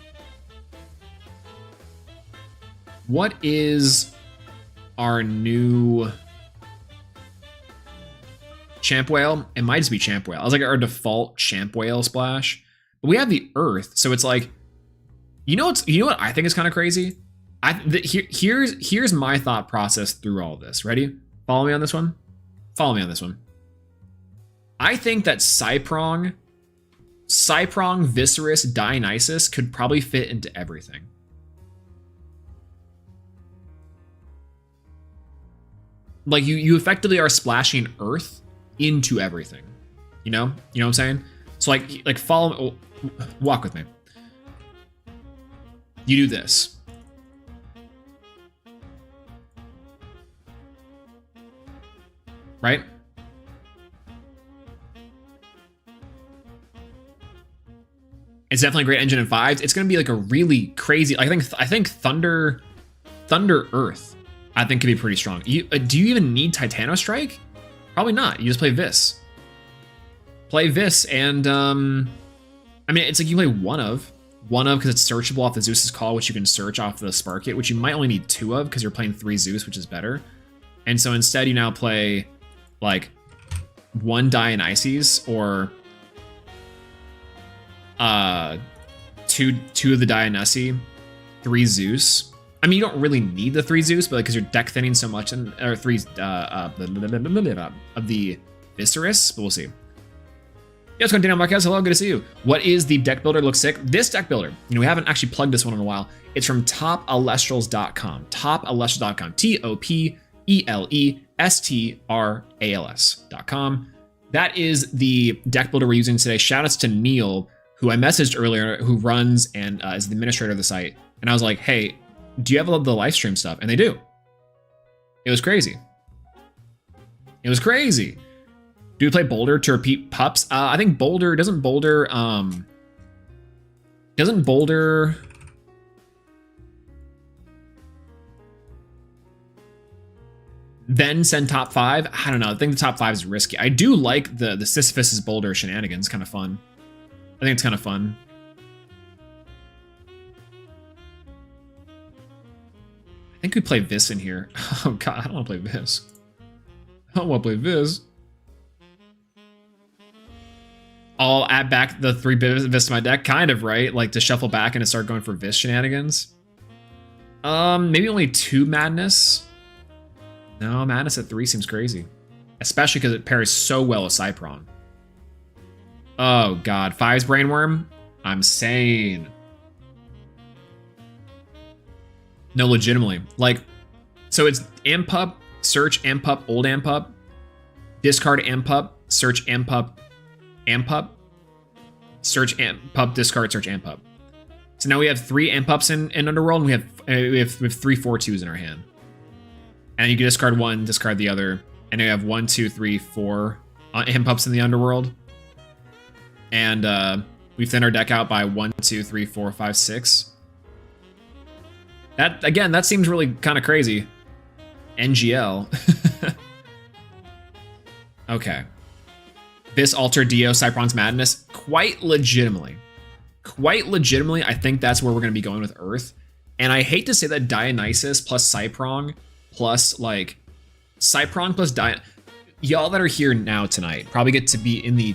What is our new Champ Whale? It might just be Champ Whale. I was like our default Champ Whale splash. But we have the Earth, so it's like, you know what I think is kind of crazy? Here's my thought process through all this. Ready? Follow me on this one. Follow me on this one. I think that Cyprong, Viscerus, Dionysus could probably fit into everything. Like you effectively are splashing Earth into everything. You know what I'm saying? So like follow, walk with me. You do this. Right? It's definitely a great engine in 5s. It's going to be like a really crazy, I think Thunder Earth, I think could be pretty strong. Do you even need Titano Strike? Probably not. You just play Vis. Play Vis, and I mean, it's like you play one of because it's searchable off the Zeus's Call, which you can search off the Spark It, which you might only need 2 of because you're playing 3 Zeus, which is better. And so instead you now play like 1 Dionysus or 2 of the Dionysi, 3 Zeus. I mean, you don't really need the 3 Zeus, but like because you're deck thinning so much, and or 3 of the Viscerus, but we'll see. Yes, Daniel Marquez, hello, good to see you. What is the deck builder? Looks sick. This deck builder, we haven't actually plugged this one in a while. It's from topelestrals.com. Topelestrals.com. TOPELESTRALS.com. That is the deck builder we're using today. Shoutouts to Neil, who I messaged earlier, who runs and is the administrator of the site. And I was like, hey, do you have the Lifestream stuff? And they do. It was crazy. It was crazy. Do we play Boulder to repeat pups? I think Boulder doesn't Boulder then send top 5. I don't know. I think the top 5 is risky. I do like the Sisyphus's Boulder shenanigans. Kind of fun. I think it's kind of fun. I think we play Vis in here. Oh god, I don't want to play Vis. I don't want to play Vis. I'll add back the 3 Vis to my deck, kind of, right? Like to shuffle back and to start going for Vis shenanigans. Maybe only 2 Madness. No, Madness at 3 seems crazy. Especially because it pairs so well with Cyprong. Oh god, 5's Brainworm? I'm sane. No, legitimately. Like, so it's Ampup, search Ampup, old Ampup, discard Ampup, search Ampup, Ampup, search Ampup, discard, search Ampup. So now we have 3 Ampups in Underworld, and we have 3 4/2s in our hand. And you can discard 1, discard the other, and we have 1, 2, 3, 4 Ampups in the Underworld. And We thin our deck out by 1, 2, 3, 4, 5, 6. That, again, that seems really kind of crazy. NGL. Okay. This Alter Dio Cypron's Madness, quite legitimately, I think that's where we're going to be going with Earth. And I hate to say that Dionysus plus Cyprong plus, like, Cyprong plus y'all that are here now tonight probably get to be in the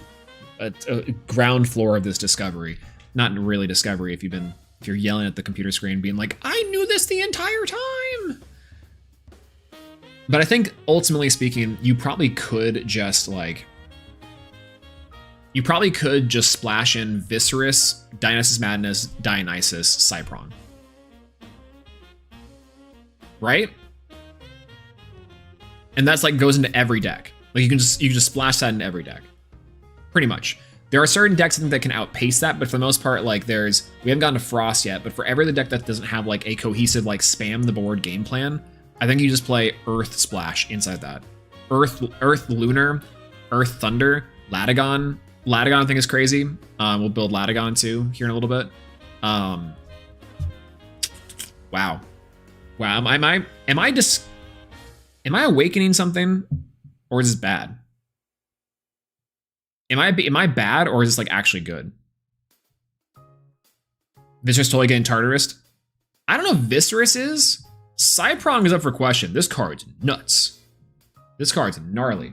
ground floor of this discovery. Not really discovery if you're yelling at the computer screen being like, I knew this the entire time. But I think ultimately speaking, you probably could just splash in Viscerus, Dionysus Madness, Dionysus, Cypron. Right? And that's like goes into every deck. Like you can just splash that in every deck. Pretty much. There are certain decks I think that can outpace that, but for the most part, like we haven't gotten to Frost yet, but for every other deck that doesn't have like a cohesive like spam the board game plan, I think you just play Earth Splash inside that. Earth Lunar, Earth Thunder, Latagon. Latagon I think is crazy. We'll build Latagon too here in a little bit. Wow. Am I awakening something, or is this bad? Am I bad, or is this like actually good? Viscerus totally getting Tartarus. I don't know if Viscerus is. Cyprong is up for question. This card's nuts. This card's gnarly.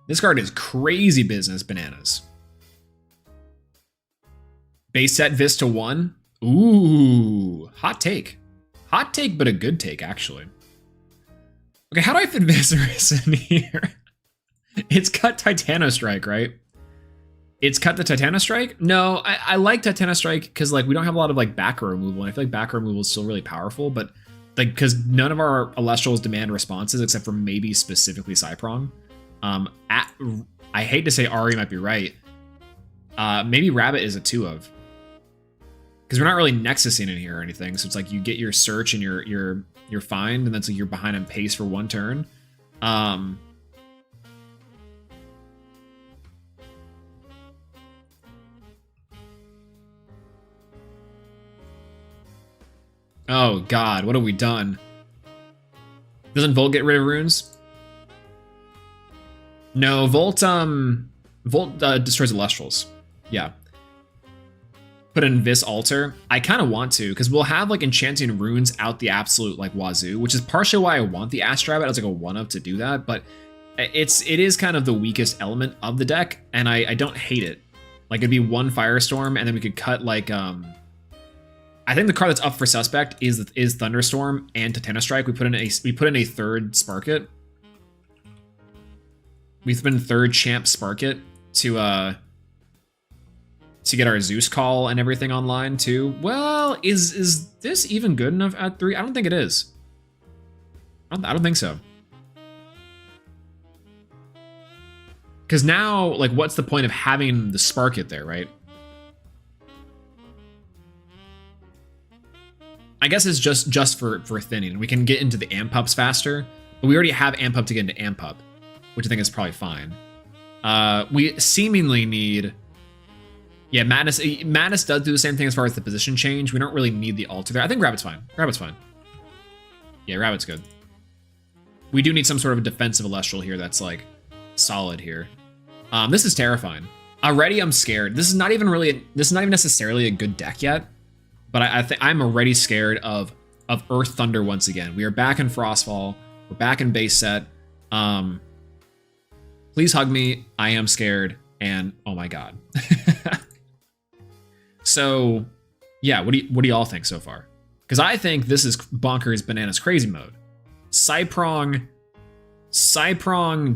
This card is crazy business bananas. Base set Vis to 1. Ooh, hot take. Hot take, but a good take, actually. Okay, how do I fit Viscerus in here? It's cut Titanostrike, right? It's cut the Titanostrike? No, I like Titanostrike because like we don't have a lot of like back row removal, and I feel like back row removal is still really powerful, but like because none of our Elestrals demand responses except for maybe specifically Cyprong. I hate to say Ari might be right. Maybe Rabbit is a 2 of. Because we're not really Nexusing in here or anything, so it's like you get your search and your find, and that's like you're behind on pace for 1 turn. Oh god, what have we done? Doesn't Volt get rid of runes? No, Volt destroys Elestrals. Yeah. Put in Vis Alter. I kind of want to, because we'll have like enchanting runes out the absolute like wazoo, which is partially why I want the Astrabbit as like a 1-up to do that, but it is kind of the weakest element of the deck, and I don't hate it. Like it'd be 1 Firestorm, and then we could cut like I think the card that's up for suspect is Thunderstorm and Titanostrike. We put in a 3rd Sparkit. We've been 3rd Champ Sparkit to get our Zeus call and everything online too. Well, is this even good enough at 3? I don't think it is. I don't think so. Because now, like, what's the point of having the Sparkit there, right? I guess it's just for thinning. We can get into the Amp Ups faster, but we already have Amp Up to get into Amp Up, which I think is probably fine. We seemingly need... Yeah, Madness does do the same thing as far as the position change. We don't really need the Alter there. I think Rabbit's fine. Rabbit's fine. Yeah, Rabbit's good. We do need some sort of a defensive Elestral here that's, like, solid here. This is terrifying. Already I'm scared. This is not even necessarily a good deck yet, but I think I'm already scared of Earth Thunder once again. We are back in Frostfall. We're back in base set. Please hug me. I am scared, and oh my god. So, yeah, what do y'all think so far? Because I think this is bonkers bananas crazy mode. Cyprong,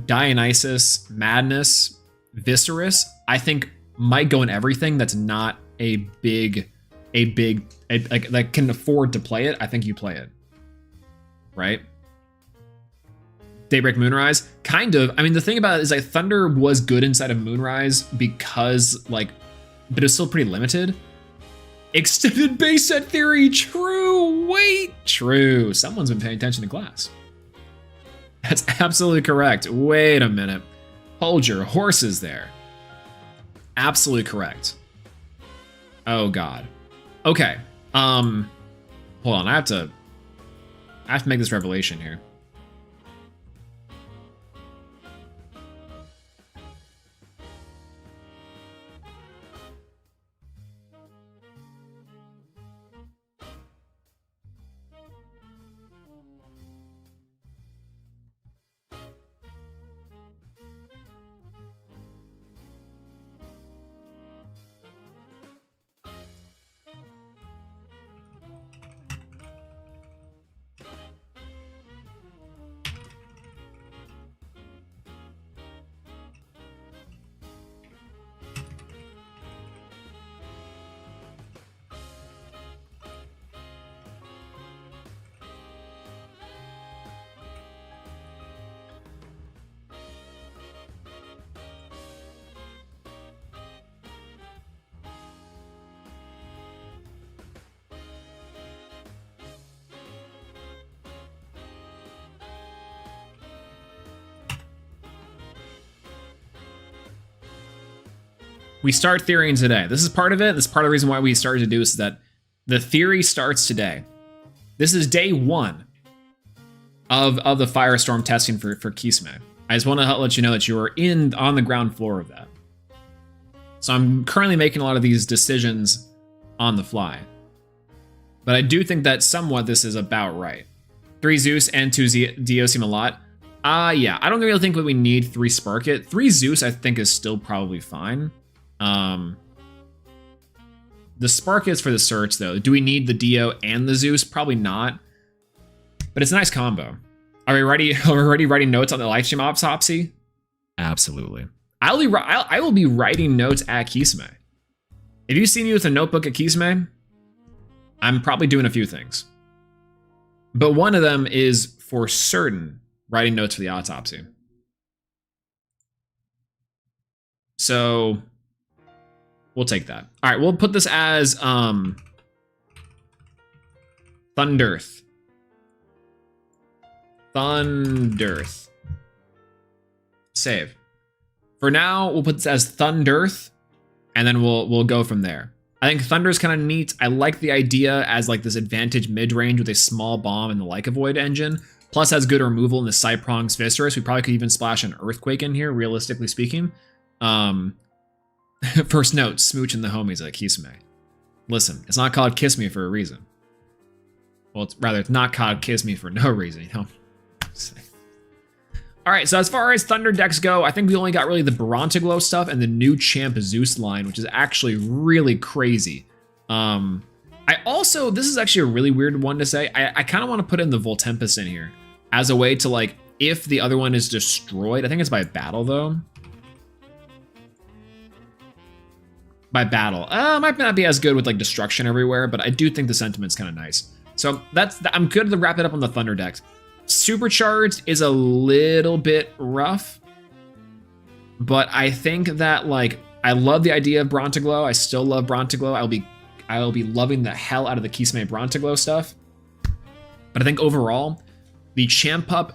Dionysus, Madness, Viscerus, I think might go in everything that's not a big like that can afford to play it. I think you play it, right? Daybreak Moonrise, kind of. I mean, the thing about it is like Thunder was good inside of Moonrise because like, but it's still pretty limited. Extended base set theory, true. Wait, true. Someone's been paying attention to class. That's absolutely correct. Wait a minute. Hold your horses there. Absolutely correct. Oh god. Okay. Hold on. I have to make this revelation here. We start theorying today. This is part of it. This is part of the reason why we started to do this, is that the theory starts today. This is day 1 of the Firestorm testing for Kisame. I just want to let you know that you are on the ground floor of that. So I'm currently making a lot of these decisions on the fly. But I do think that somewhat this is about right. 3 Zeus and 2 Dio seem a lot. Yeah, I don't really think that we need 3 Spark It. 3 Zeus I think is still probably fine. The Spark is for the search though. Do we need the Dio and the Zeus? Probably not. But it's a nice combo. Are we ready? Are we already writing notes on the Lifestream autopsy? Absolutely. I will be writing notes at Kisame. If you see me with a notebook at Kisame, I'm probably doing a few things. But one of them is for certain writing notes for the autopsy. So we'll take that. All right, we'll put this as Thunderth. Thunderth. Save. For now, we'll put this as Thunderth, and then we'll go from there. I think Thunder's kind of neat. I like the idea as like this advantage mid-range with a small bomb and the Like Avoid engine. Plus has good removal in the Cyprong's Viscerus. We probably could even splash an Earthquake in here, realistically speaking. First note, smooching the homies at Kisame. Listen, it's not called Kiss Me for a reason. Well, it's not called Kiss Me for no reason, you know? Alright, so as far as Thunder decks go, I think we only got really the Brontoglow stuff and the new Champ Zeus line, which is actually really crazy. This is actually a really weird one to say. I kind of want to put in the Voltempest in here as a way to, like, if the other one is destroyed. I think it's by battle, though. By battle. Might not be as good with, like, destruction everywhere, but I do think the sentiment's kind of nice. So I'm good to wrap it up on the Thunder decks. Supercharged is a little bit rough, but I think that, like, I love the idea of Brontoglow. I still love Brontoglow. I will be loving the hell out of the Kisame Brontoglow stuff. But I think overall, the Champ Pup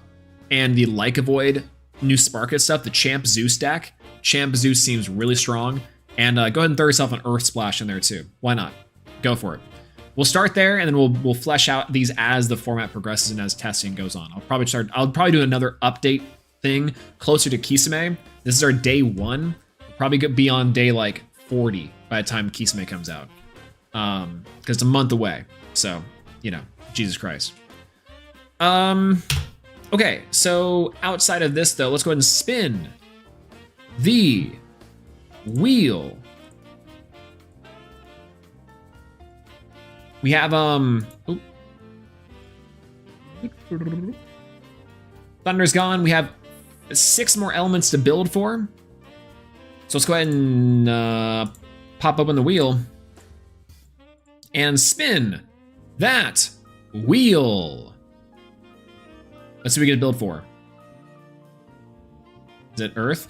and the Like Avoid new Spark It stuff, the Champ Zeus deck, Champ Zeus seems really strong. And go ahead and throw yourself an Earth Splash in there too. Why not? Go for it. We'll start there, and then we'll flesh out these as the format progresses and as testing goes on. I'll probably do another update thing closer to Kisame. This is our day 1. We'll probably be on day like 40 by the time Kisame comes out. Because it's a month away. So, you know, Jesus Christ. Okay, so outside of this though, let's go ahead and spin the wheel. We have Thunder's gone. We have 6 more elements to build for. So let's go ahead and pop open the wheel and spin that wheel. Let's see what we get to build for. Is it Earth?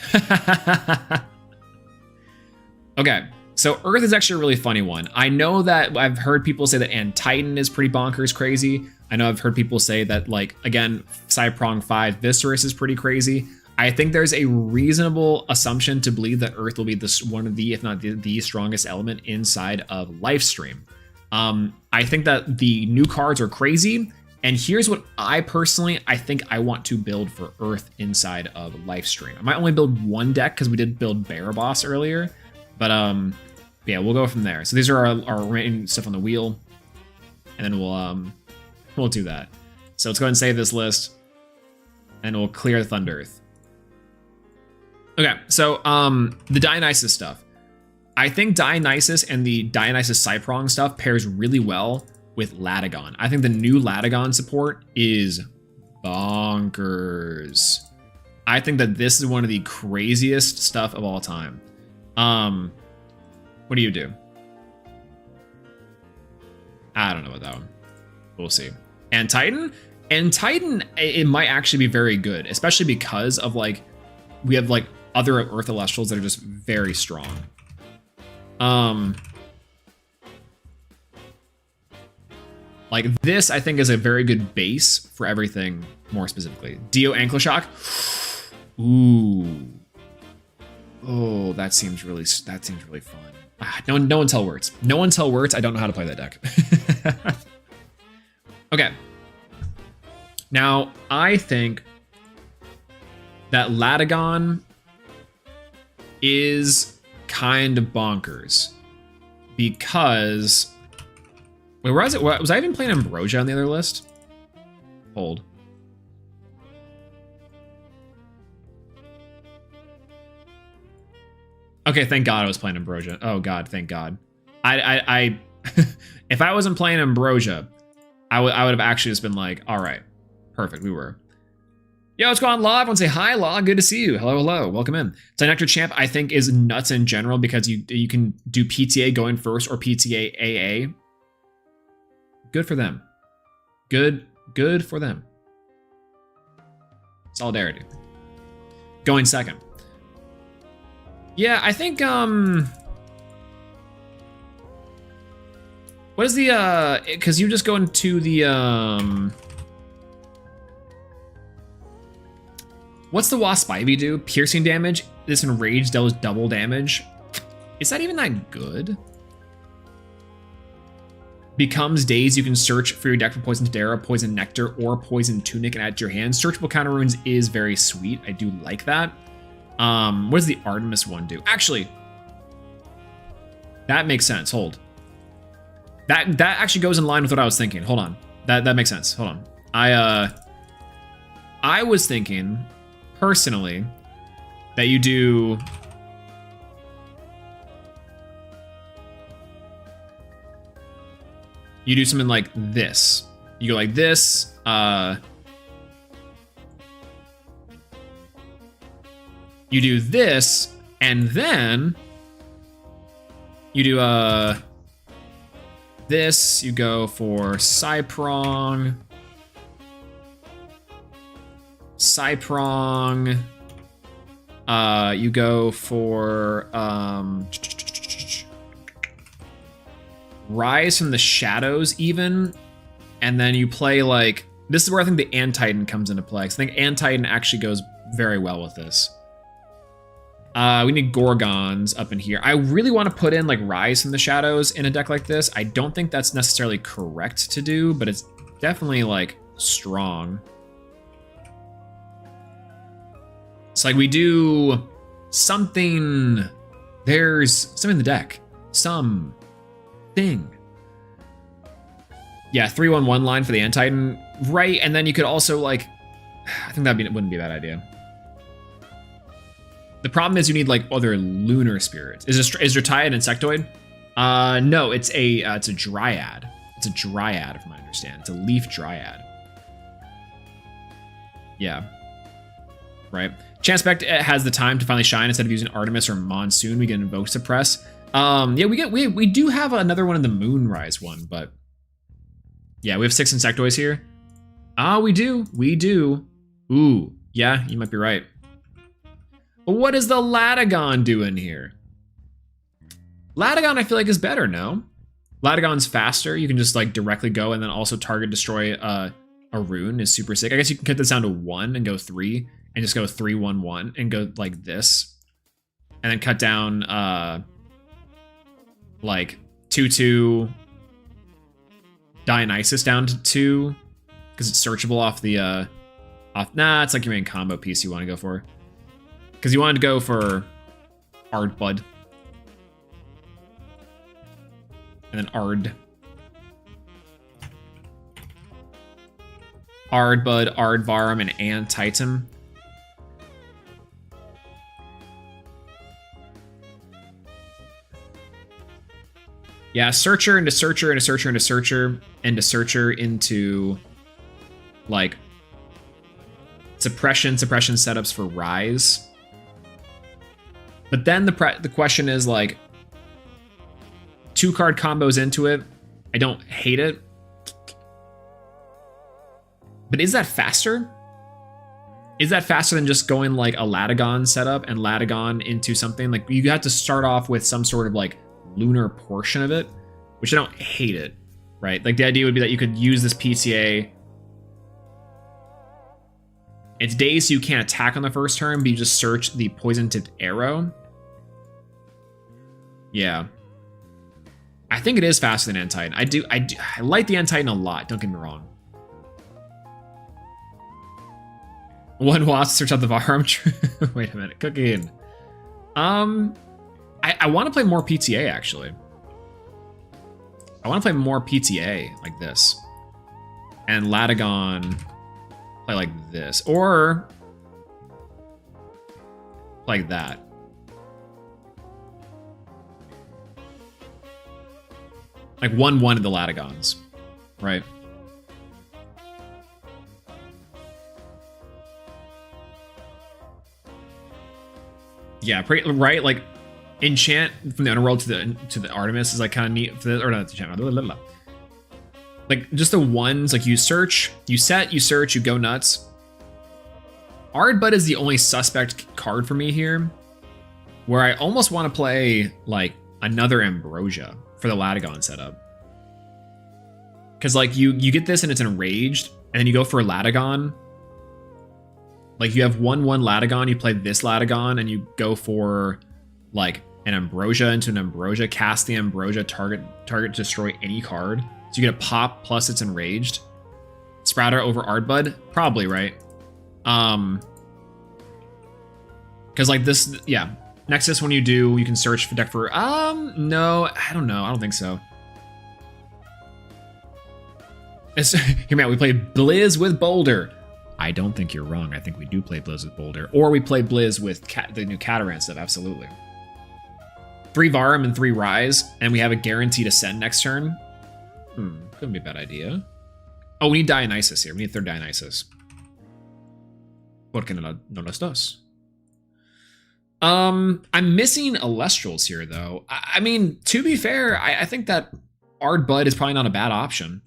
Okay. So Earth is actually a really funny one. I know that I've heard people say that Titan is pretty bonkers crazy. I know I've heard people say that, like, again, Cyprong 5 Viscerus is pretty crazy. I think there's a reasonable assumption to believe that Earth will be one of the, if not the strongest element inside of Lifestream. I think that the new cards are crazy, and here's what I think I want to build for Earth inside of Lifestream. I might only build one deck because we did build Boss earlier, but yeah, we'll go from there. So these are our remaining stuff on the wheel, and then we'll do that. So let's go ahead and save this list, and we'll clear Thunder Earth. Okay, so the Dionysus stuff. I think Dionysus and the Dionysus Cyprong stuff pairs really well with Latagon. I think the new Latagon support is bonkers. I think that this is one of the craziest stuff of all time. What do you do? I don't know about that one. We'll see. And Titan? And Titan, it might actually be very good, especially because of like, we have like other Earth Elestrals that are just very strong. Like this, I think, is a very good base for everything more specifically. Dio Ankle Shock. Ooh. Oh, that seems really fun. No one tell words. No one tell words. I don't know how to play that deck. Okay. Now, I think that Latagon is kind of bonkers because wait, where was it? Was I even playing Ambrosia on the other list? Hold. Okay, thank God I was playing Ambrosia. Oh God, thank God. I if I wasn't playing Ambrosia, I would have actually just been like, all right, perfect. We were. Yo, what's going on, Law? I want to say hi, Law. Good to see you. Hello, hello. Welcome in. So Nectar Champ, I think, is nuts in general because you can do PTA going first or PTA AA. Good for them. Good for them. Solidarity. Going second. Yeah, I think what is the because you just go into the what's the Wasp Ivy do? Piercing damage. This Enrage does double damage. Is that even that good? Becomes Daze, you can search for your deck for Poison Tadera, Poison Nectar, or Poison Tunic and add to your hand. Searchable counter runes is very sweet. I do like that. What does the Artemis one do? Actually, that makes sense. Hold. That actually goes in line with what I was thinking. Hold on. That makes sense. Hold on. I was thinking personally that you do something like this. You go like this, you do this, and then you do this, you go for Cyprong, you go for Rise from the Shadows even, and then you play like, this is where I think the Antitan comes into play, because I think Antitan actually goes very well with this. We need Gorgons up in here. I really want to put in like Rise from the Shadows in a deck like this. I don't think that's necessarily correct to do, but it's definitely like strong. It's like we do something, there's something in the deck, something. Yeah, 3/1/1 line for the Antitan, right? And then you could also like, I think that wouldn't be a bad idea. The problem is you need like other lunar spirits. Is Dryad an insectoid? No, it's a dryad. It's a dryad, from what I understand. It's a leaf dryad. Yeah. Right. Chanspect has the time to finally shine instead of using Artemis or Monsoon. We get Invoke Suppress. Yeah, we do have another one in the Moonrise one, but yeah, we have 6 insectoids here. We do. Ooh, yeah, you might be right. But what is the Latagon doing here? Latagon, I feel like, is better, no? Latagon's faster. You can just like directly go and then also target destroy a rune is super sick. I guess you can cut this down to 1 and go 3 and just go 3-1-1 and go like this, and then cut down like 2-2 Dionysus down to 2 because it's searchable off the nah, it's like your main combo piece you want to go for, because you wanted to go for Ard Bud and then Ard Bud, Ard Varum, and Titan. Yeah, Searcher into Searcher into Searcher into Searcher into Searcher into like suppression setups for Rise. But then the question is like 2-card combos into it. I don't hate it. But is that faster? Is that faster than just going like a Latagon setup and Latagon into something? Like you have to start off with some sort of like lunar portion of it, which I don't hate it, right? Like the idea would be that you could use this PTA. It's days so you can't attack on the first turn, but you just search the poison tipped arrow. Yeah. I think it is faster than End Titan. I like the End Titan a lot, don't get me wrong. One wants to search out the Varum. Wait a minute, cooking. I want to play more PTA actually. I want to play more PTA like this, and Latagon play like this, or like that. Like 1-1 of the Latagons, right? Yeah, pretty right. Like enchant from the Underworld to the Artemis is like kind of neat for the, or not the enchant, blah, blah, blah. Like just the ones like you search, you set, you search, you go nuts. Ardbud is the only suspect card for me here, where I almost want to play like another Ambrosia for the Latagon setup. Because like you get this and it's enraged, and then you go for a Latagon. Like you have 1-1 Latagon, you play this Latagon, and you go for like an Ambrosia into an Ambrosia, cast the Ambrosia, target destroy any card. So you get a pop plus it's enraged. Sprouter over Ardbud? Probably, right? Because like this, yeah. Nexus, when you do, you can search for deck for, no, I don't know. I don't think so. Hear me out, we play Blizz with Boulder. I don't think you're wrong. I think we do play Blizz with Boulder. Or we play Blizz with the new Catarant stuff, absolutely. 3 Varum and 3 Rise, and we have a guaranteed ascend next turn. Couldn't be a bad idea. Oh, we need Dionysus here. We need third Dionysus. Porque no los dos. I'm missing Elestrals here, though. I mean, to be fair, I think that Ardbud is probably not a bad option.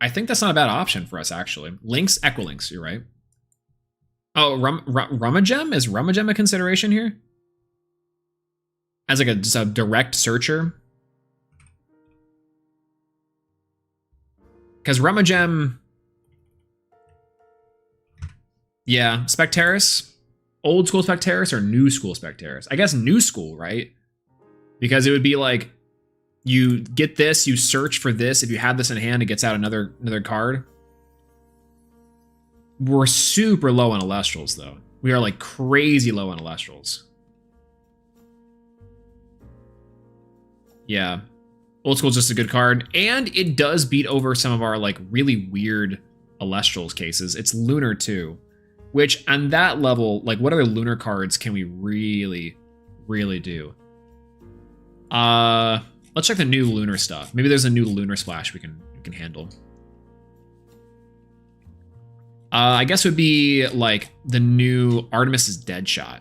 I think that's not a bad option for us, actually. Lynx, Equilinx, you're right. Oh, Rummagem? Is Rummagem a consideration here? As like just a direct searcher? Because Rummagem... Yeah, Spectaris? Old school Spectaris or new school Spectaris? I guess new school, right? Because it would be like, you get this, you search for this. If you have this in hand, it gets out another card. We're super low on Elestrals, though. We are like crazy low on Elestrals. Yeah. Old School's just a good card. And it does beat over some of our like really weird Elestrals cases. It's Lunar too. Which on that level, like what other Lunar cards can we really, really do? Let's check the new Lunar stuff. Maybe there's a new Lunar Splash we can handle. I guess it would be like the new Artemis's Deadshot.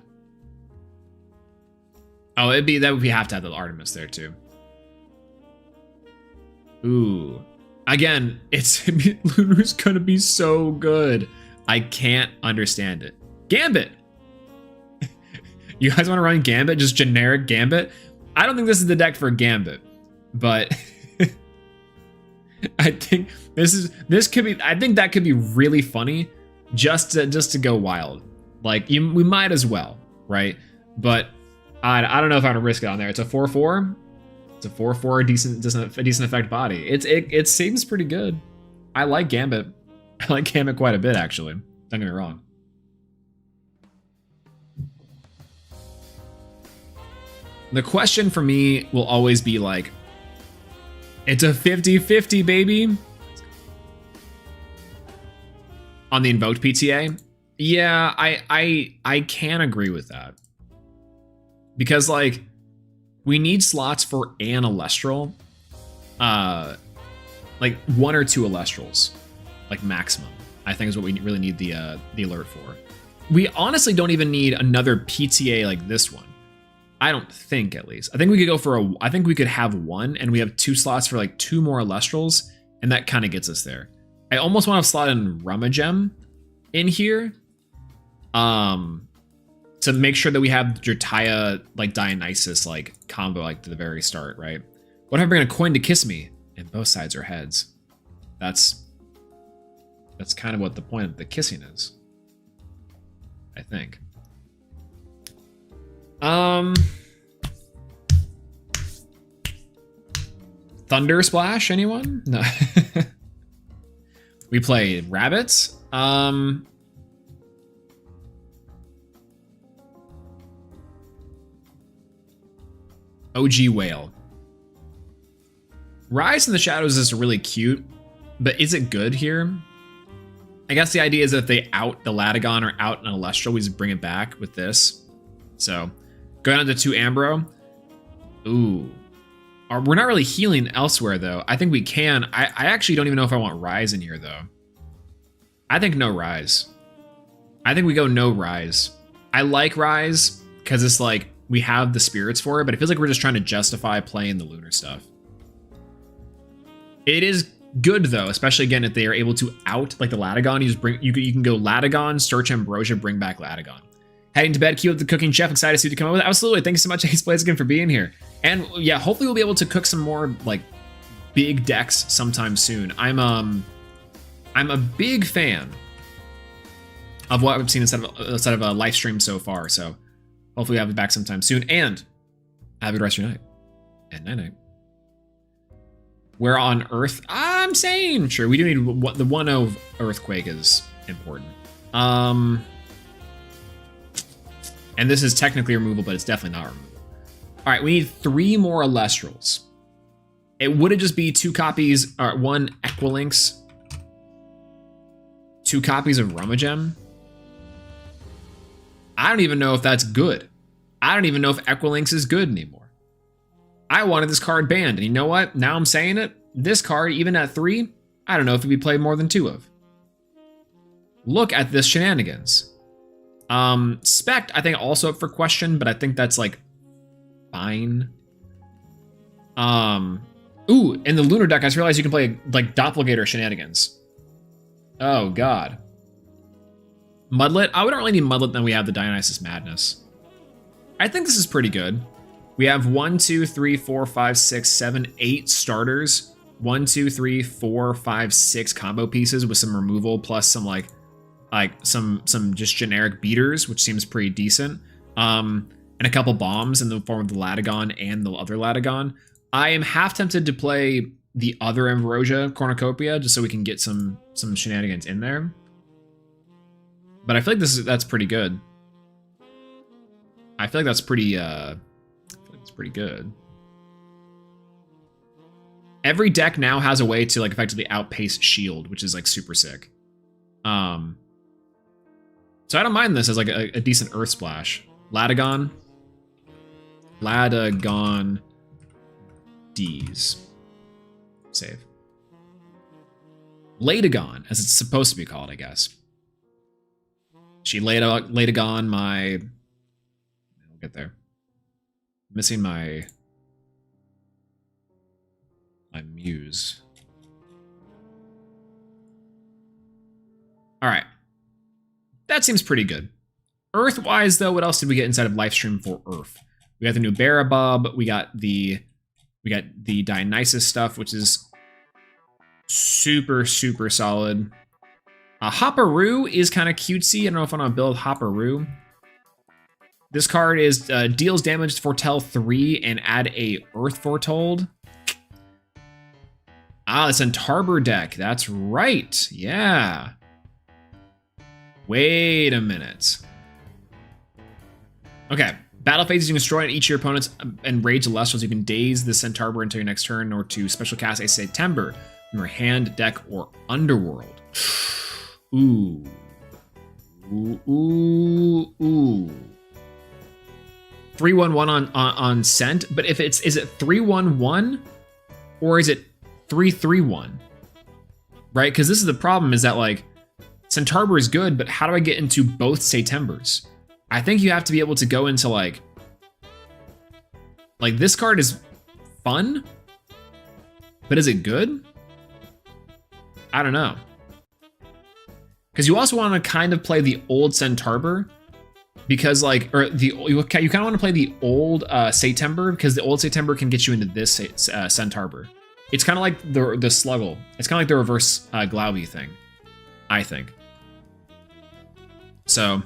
Oh, that would have to have the Artemis there too. Ooh. Again, Lunar's gonna be so good. I can't understand it. Gambit! You guys want to run Gambit? Just generic Gambit? I don't think this is the deck for Gambit. but I think this could be. I think that could be really funny, just to go wild. Like we might as well, right? But I don't know if I want to risk it on there. It's a 4/4. It's a 4/4 decent effect body. It seems pretty good. I like Gambit. I like Gambit quite a bit, actually. Don't get me wrong. The question for me will always be like, it's a 50-50, baby. On the invoked PTA, yeah, I can agree with that. Because like, we need slots for an Elestral. Like 1 or 2 Elestrals, like maximum, I think is what we really need the alert for. We honestly don't even need another PTA like this one. I don't think, at least. I think we could go for I think we could have 1, and we have 2 slots for like 2 more Elestrals, and that kind of gets us there. I almost want to slot in Rummagem in here, to make sure that we have Drataya like Dionysus like combo like to the very start, right? What if I bring a coin to kiss me and both sides are heads? That's kind of what the point of the kissing is, I think. Thunder Splash, anyone? No. We play rabbits. OG Whale. Rise in the Shadows is really cute, but is it good here? I guess the idea is that if they out the Latagon or out an Elestral, we just bring it back with this. So, go down to 2 Ambro. Ooh. We're not really healing elsewhere, though. I think we can. I actually don't even know if I want Rise in here, though. I think no Rise. I think we go no Rise. I like Rise, because it's like, we have the spirits for it, but it feels like we're just trying to justify playing the lunar stuff. It is good, though, especially, again, if they are able to out, like, the Latagon. You can go Latagon, search Ambrosia, bring back Latagon. Heading to bed, keep up the cooking, chef. Excited to see you to come up with. Absolutely. Thanks so much, Ace Blaziken, for being here. And yeah, hopefully we'll be able to cook some more like big decks sometime soon. I'm a big fan of what I've seen instead of a live stream so far. So hopefully we'll have it back sometime soon. And have a good rest of your night. And night. Where on Earth? I'm saying sure we do need the 1/0 Earthquake is important. And this is technically removal, but it's definitely not removal. All right, we need 3 more Elestrals. It would just be 2 copies, or 1 Equilinx, 2 copies of Rummagem. I don't even know if that's good. I don't even know if Equilinx is good anymore. I wanted this card banned, and you know what? Now I'm saying it. This card, even at 3, I don't know if it would be played more than 2 of. Look at this shenanigans. Spect, I think, also up for question, but I think that's like fine. Ooh, in the lunar deck, I just realized you can play like Doppelganger shenanigans. Oh god. Mudlet? Oh, we don't really need Mudlet, then we have the Dionysus Madness. I think this is pretty good. We have 1, 2, 3, 4, 5, 6, 7, 8 starters. 1, 2, 3, 4, 5, 6 combo pieces with some removal plus some like some just generic beaters, which seems pretty decent. And a couple bombs in the form of the Latagon and the other Latagon. I am half tempted to play the other Ambrosia Cornucopia just so we can get some shenanigans in there. But I feel like that's pretty good. I feel like that's pretty good. Every deck now has a way to like effectively outpace Shield, which is like super sick. So I don't mind this as like a decent Earth Splash. Latagon D's. Save. Latagon, as it's supposed to be called, I guess. She Latagon my... We'll get there. Missing my muse. All right. That seems pretty good. Earth-wise, though, what else did we get inside of Lifestream for Earth? We got the new Barabob. We got the We got the Dionysus stuff, which is super, super solid. Hopperoo is kind of cutesy. I don't know if I want to build Hopperoo. This card is deals damage to Foretell 3 and add a Earth Foretold. Ah, it's in Tarbor deck. That's right. Yeah. Wait a minute. Okay. Battle phases, you can destroy each of your opponents and rage Elestrals. You can daze the Centaur until your next turn, or to special cast a September from your hand, deck, or underworld. Ooh. Ooh, ooh, ooh. 3/1/1 on Cent, but if is it 3/1/1 or is it 3/3/1? Right? Because this is the problem, is that like Centaur is good, but how do I get into both Septembers? I think you have to be able to go into like this card is fun, but is it good? I don't know. Because you also want to kind of play the old Centaur, because like, or you kind of want to play the old September, because the old September can get you into this Centaur. It's kind of like the Sluggle. It's kind of like the reverse Glauvie thing, I think. So.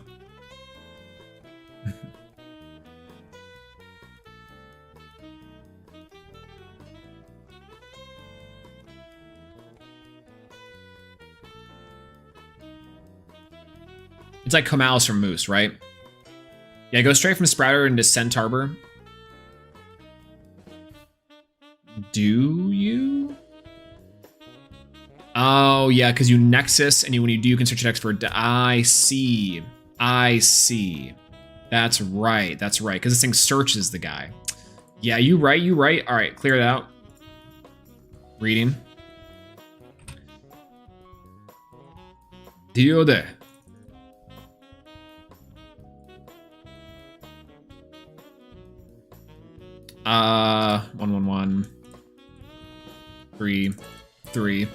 It's like Comalis from Moose, right? Yeah, go straight from Sprouter into Centaur. Do you? Oh, yeah, because you Nexus, and when you do, you can search your decks for... I see. I see. That's right. That's right, because this thing searches the guy. Yeah, you right, you right. All right, clear it out. Reading. Diode. 1/1/1. 3/3.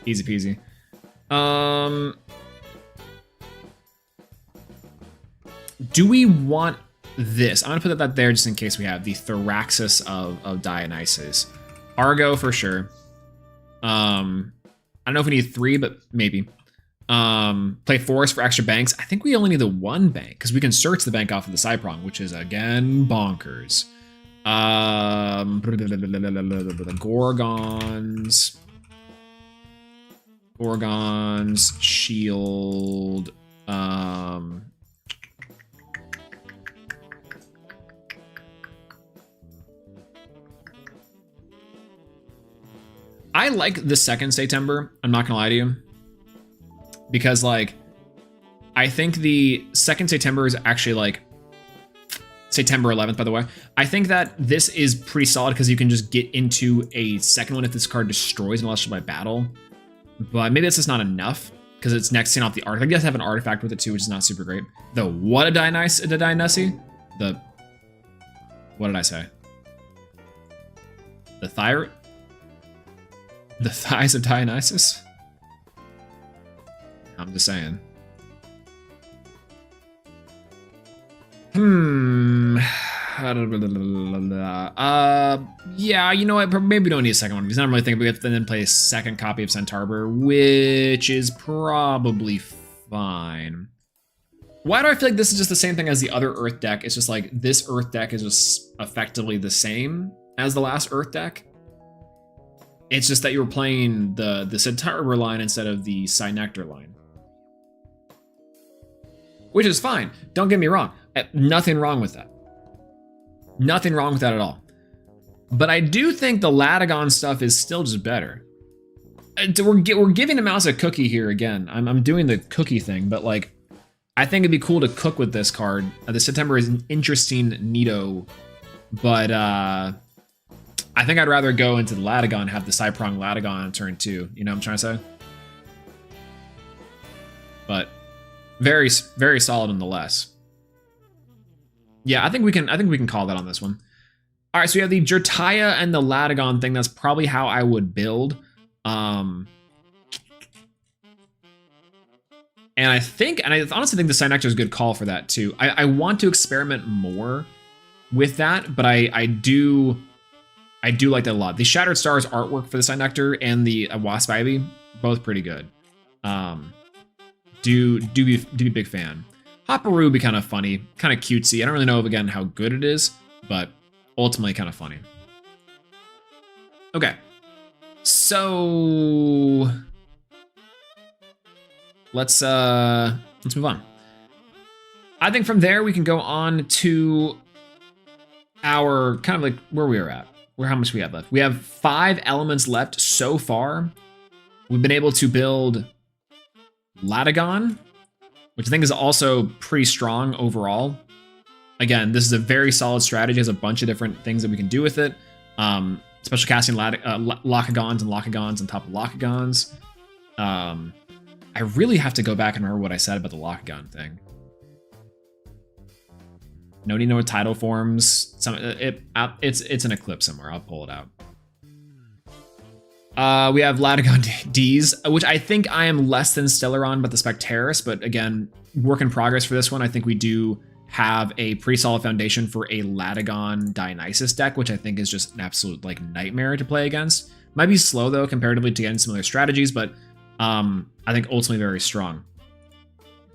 Easy peasy. Do we want this? I'm gonna put that there just in case we have the Thoraxis of Dionysus. Argo for sure. I don't know if we need 3, but maybe. Play Forest for extra banks. I think we only need the 1 bank because we can search the bank off of the side prong, which is again bonkers. Gorgons, shield. I like the second September. I'm not gonna lie to you. Because like, I think the second September is actually like September 11th, by the way. I think that this is pretty solid because you can just get into a second one if this card destroys an Celestial by battle. But maybe that's just not enough because it's nexting off the artifact. You guys have an artifact with it too, which is not super great. The what a Dionysus? The what did I say? The thyroid? The thighs of Dionysus? I'm just saying. Yeah, you know what? Maybe we don't need a second one because I'm really thinking we have to then play a second copy of Centaur, which is probably fine. Why do I feel like this is just the same thing as the other Earth deck? It's just like this Earth deck is just effectively the same as the last Earth deck. It's just that you were playing the Centaur line instead of the Cynector line. Which is fine. Don't get me wrong. Nothing wrong with that. Nothing wrong with that at all. But I do think the Latagon stuff is still just better. We're giving the mouse a cookie here again. I'm doing the cookie thing, but like, I think it'd be cool to cook with this card. The September is an interesting neato, but I think I'd rather go into the Latagon, have the Cyprong Latagon on turn 2. You know what I'm trying to say? But very, very solid nonetheless. Yeah, I think we can call that on this one. All right, so we have the Jertaya and the Latagon thing. That's probably how I would build. And I honestly think the Cynector is a good call for that too. I want to experiment more with that, but I do I do like that a lot. The Shattered Stars artwork for the Side Nectar and the Wasp Ivy, both pretty good. Do be a big fan. Hopperoo would be kind of funny, kind of cutesy. I don't really know, again, how good it is, but ultimately kind of funny. Okay. So let's move on. I think from there we can go on to our kind of like where we are at. How much we have left. We have 5 elements left so far. We've been able to build Latagon, which I think is also pretty strong overall. Again, this is a very solid strategy. It has a bunch of different things that we can do with it. Special casting Lockagons and Lockagons on top of Lockagons. I really have to go back and remember what I said about the Lockagon thing. No need to know what title forms. It's an Eclipse somewhere. I'll pull it out. We have Latagon D's, which I think I am less than stellar on, but the Spectaris. But again, work in progress for this one. I think we do have a pretty solid foundation for a Latagon Dionysus deck, which I think is just an absolute like nightmare to play against. Might be slow though, comparatively to getting some other strategies, but I think ultimately very strong.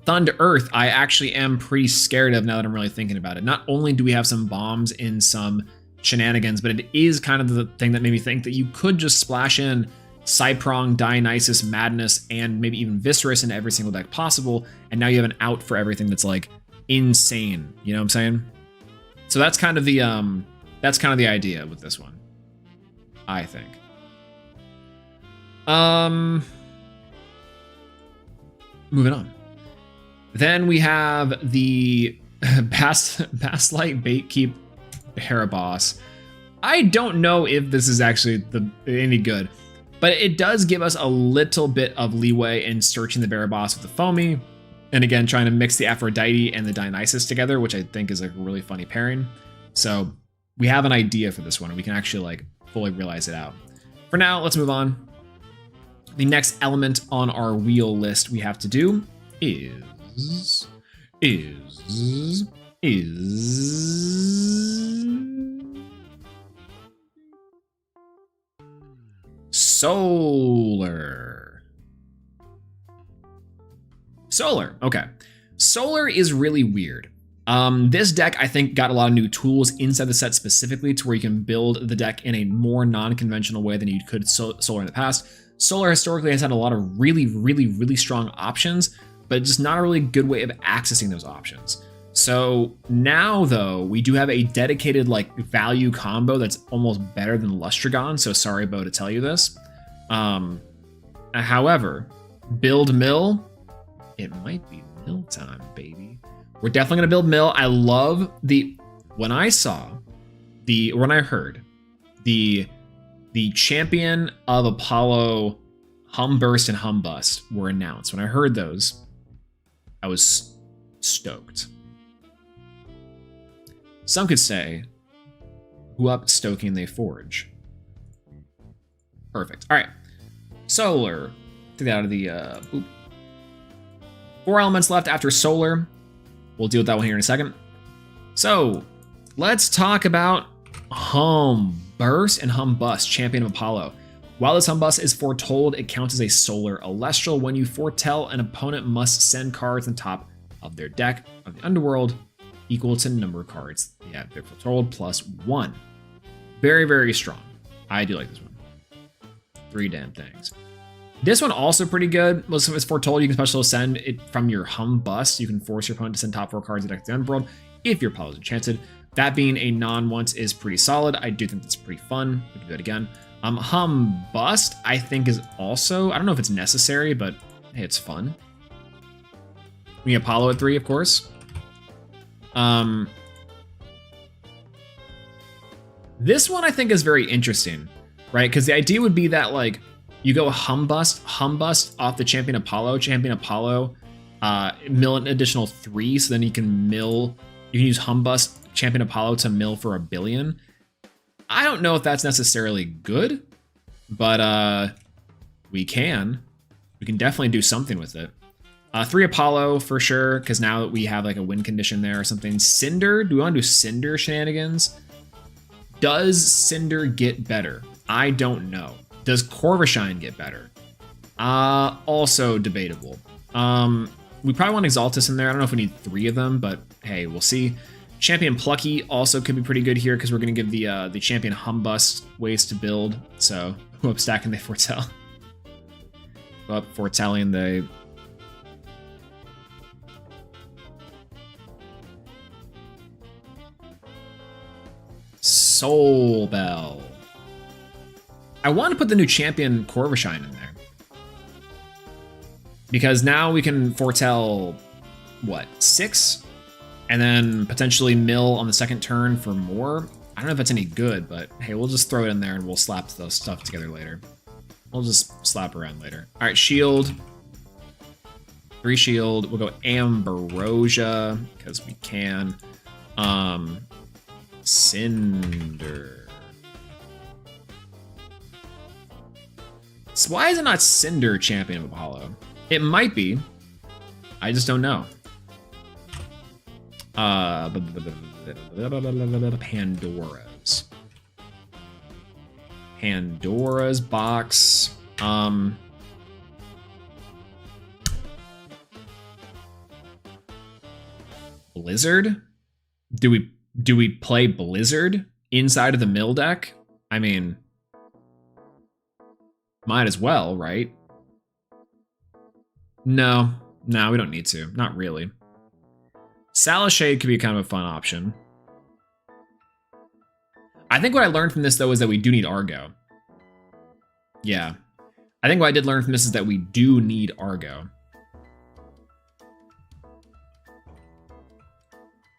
Thunder Earth, I actually am pretty scared of now that I'm really thinking about it. Not only do we have some bombs in some shenanigans, but it is kind of the thing that made me think that you could just splash in Cyprong, Dionysus, Madness, and maybe even Viscerus into every single deck possible, and now you have an out for everything that's like insane. You know what I'm saying? So that's kind of the idea with this one, I think. Moving on. Then we have the Pastlight Baitkeep Heraboss. I don't know if this is actually any good, but it does give us a little bit of leeway in searching the Baraboss with the Foamy, and again trying to mix the Aphrodite and the Dionysus together, which I think is a really funny pairing. So we have an idea for this one, and we can actually like fully realize it out. For now, let's move on. The next element on our wheel list we have to do is Solar. Okay. Solar is really weird. This deck, I think, got a lot of new tools inside the set specifically to where you can build the deck in a more non-conventional way than you could Solar in the past. Solar historically has had a lot of really strong options, but just not a really good way of accessing those options. So now, though, we do have a dedicated like value combo that's almost better than Lustragon. So sorry, Bo, to tell you this. However, build mill. It might be mill time, baby. We're definitely gonna build mill. I love when I heard the champion of Apollo Humburst and Humbust were announced. When I heard those, I was stoked. Some could say, who up stoking they forge. Perfect. All right. Solar. Take that out of the boop. 4 elements left after Solar. We'll deal with that one here in a second. So let's talk about Humburst and Humbust, Champion of Apollo. While this Humbust is foretold, it counts as a Solar Elestral. When you foretell, an opponent must send cards on top of their deck of the Underworld equal to number of cards they have been foretold plus 1. Very strong. I do like this one. 3 damn things. This one also pretty good. Most of it's foretold. You can special send it from your Humbust. You can force your opponent to send top 4 cards of the deck to the Underworld if your Apollo is enchanted. That being a non-once is pretty solid. I do think that's pretty fun. We can do it again. Humbust, I think, is also, I don't know if it's necessary, but hey, it's fun. We have Apollo at 3, of course. This one I think is very interesting, right? Because the idea would be that like you go Humbust off the Champion Apollo, mill an additional 3, so then you can use Humbust Champion Apollo to mill for 1 billion. I don't know if that's necessarily good, but we can definitely do something with it. 3 Apollo for sure, because now that we have like a win condition there or something. Cinder, do we want to do Cinder shenanigans? Does Cinder get better? I don't know. Does Corvashine get better? Also debatable. We probably want Exaltus in there. I don't know if we need 3 of them, but hey, we'll see. Champion Plucky also could be pretty good here because we're going to give the Champion Humbust ways to build. So, go up stacking the Fortell. Go up Fortelling the... Soul Bell. I want to put the new Champion Corvashine in there. Because now we can foretell, what, 6? And then potentially mill on the second turn for more. I don't know if that's any good, but hey, we'll just throw it in there and we'll slap those stuff together later. We'll just slap around later. All right, shield. 3 shield. We'll go Ambrosia, because we can. Cinder. So why is it not Cinder Champion of Apollo? It might be. I just don't know. Pandora's. Pandora's box. Blizzard? Do we play Blizzard inside of the mill deck? I mean, might as well, right? No, we don't need to. Not really. Salashade could be kind of a fun option. I think what I learned from this, though, is that we do need Argo. Yeah. I think what I did learn from this is that we do need Argo.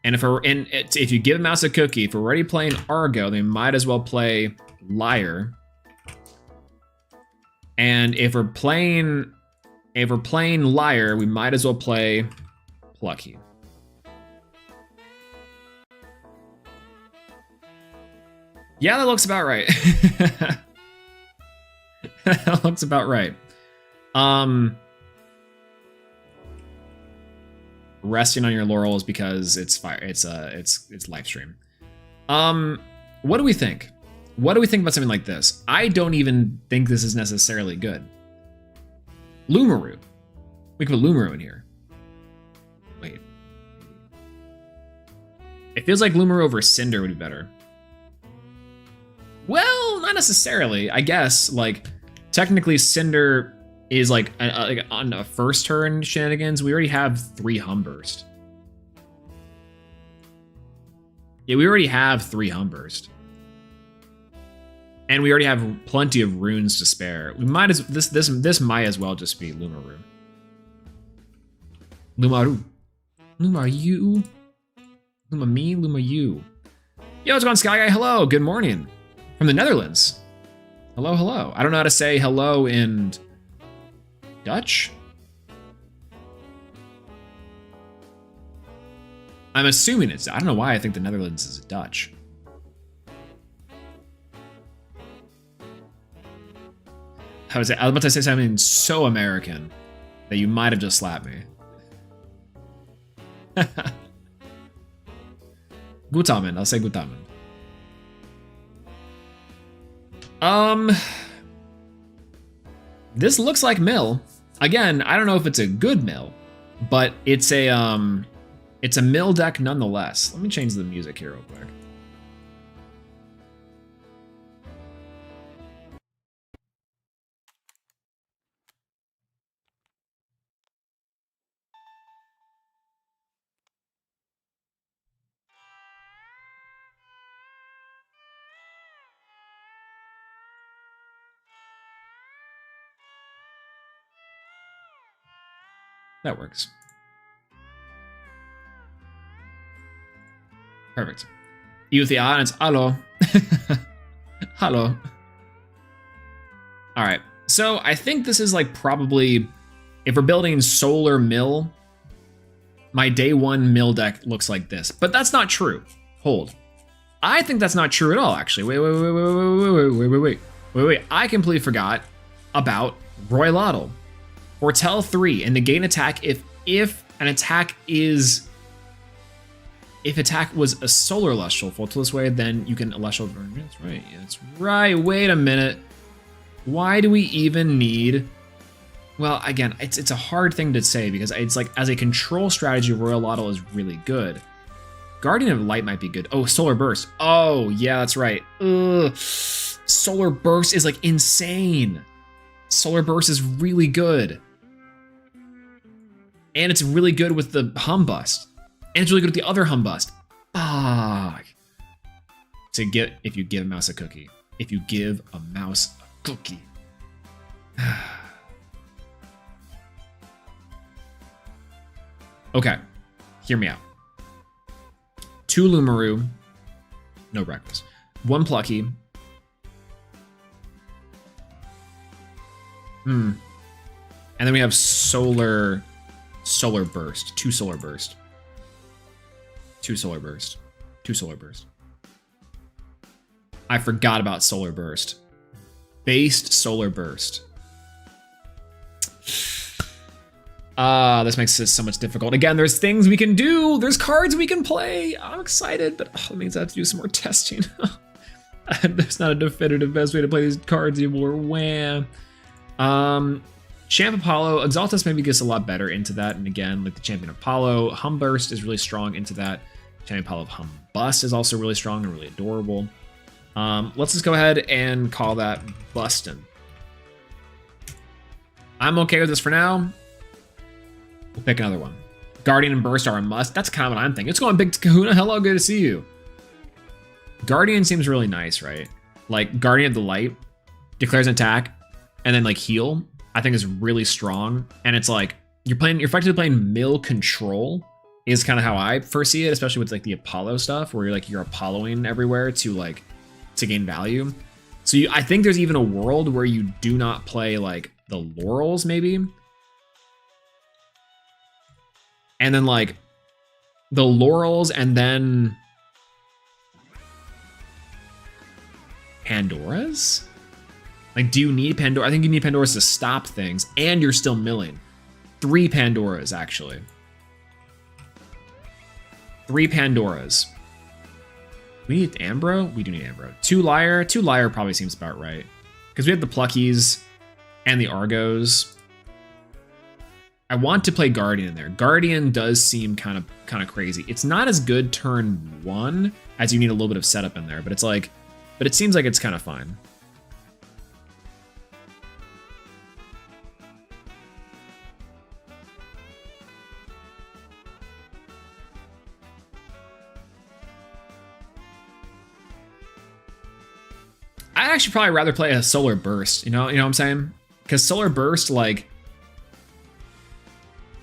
And if you give a mouse a cookie, if we're already playing Argo, they might as well play Liar. And if we're playing Liar, we might as well play Plucky. Yeah, that looks about right. That looks about right. Resting on your laurels because it's Lifestream. What do we think? What do we think about something like this? I don't even think this is necessarily good. Lumaru. We can put Lumaru in here. Wait. It feels like Lumaru over Cinder would be better. Well, not necessarily. I guess, like, technically Cinder is like on a first turn shenanigans. We already have 3 Humburst. Yeah, we already have 3 Humburst. And we already have plenty of runes to spare. We might as this might as well just be Lumaru. Lumaru. Lumaru. Luma me, Luma you. Yo, what's going on, Sky Guy? Hello, good morning. From the Netherlands. Hello, hello. I don't know how to say hello in Dutch? I'm assuming it's... I don't know why I think the Netherlands is Dutch. I was about to say something so American that you might have just slapped me. Gutamen, I'll say Gutamen. This looks like mill. Again, I don't know if it's a good mill, but it's a mill deck nonetheless. Let me change the music here real quick. That works. Perfect. You with the audience, hello. Hello. All right. So I think this is like probably, if we're building solar mill, my day 1 mill deck looks like this, but that's not true. Hold. I think that's not true at all, actually. Wait. I completely forgot about Roy Lottle. Foretell 3 and negate an attack if an attack is if attack was a solar Celestial full tilt this way, then you can Celestial. That's right. That's right. Wait a minute. Why do we even need? Well, again, it's a hard thing to say because it's like as a control strategy, Royal Lotto is really good. Guardian of Light might be good. Oh, Solar Burst. Oh, yeah, that's right. Ugh. Solar Burst is like insane. Solar Burst is really good. And it's really good with the Humbust. And it's really good with the other Humbust. Fuck. If you give a mouse a cookie. If you give a mouse a cookie. Okay. Hear me out. 2 Lumaru. No breakfast. 1 Plucky. And then we have Solar Burst. 2 Solar Burst. 2 Solar Burst. 2 Solar Burst. I forgot about Solar Burst. Based Solar Burst. This makes this so much difficult. Again, there's things we can do. There's cards we can play. I'm excited, but that means I have to do some more testing. There's not a definitive best way to play these cards anymore. Wham. Champ Apollo, Exaltus maybe gets a lot better into that. And again, like the Champion Apollo, Humburst is really strong into that. Champion Apollo Humbust is also really strong and really adorable. Let's just go ahead and call that Bustin'. I'm okay with this for now. We'll pick another one. Guardian and Burst are a must. That's kind of what I'm thinking. It's going big to Kahuna. Hello, good to see you. Guardian seems really nice, right? Like Guardian of the Light declares an attack and then like heal. I think is really strong. And it's like you're effectively playing mill control is kind of how I first see it, especially with like the Apollo stuff where you're Apolloing everywhere to gain value. So I think there's even a world where you do not play like the Laurels maybe. And then like the Laurels and then Pandoras? Like, do you need Pandora? I think you need Pandoras to stop things and you're still milling. 3 Pandoras, actually. 3 Pandoras. We need Ambro? We do need Ambro. 2 Lyre? 2 Lyre probably seems about right. Because we have the Pluckies and the Argos. I want to play Guardian in there. Guardian does seem kind of crazy. It's not as good turn 1 as you need a little bit of setup in there, but it seems like it's kind of fine. I'd actually probably rather play a Solar Burst, you know what I'm saying? Because Solar Burst, like,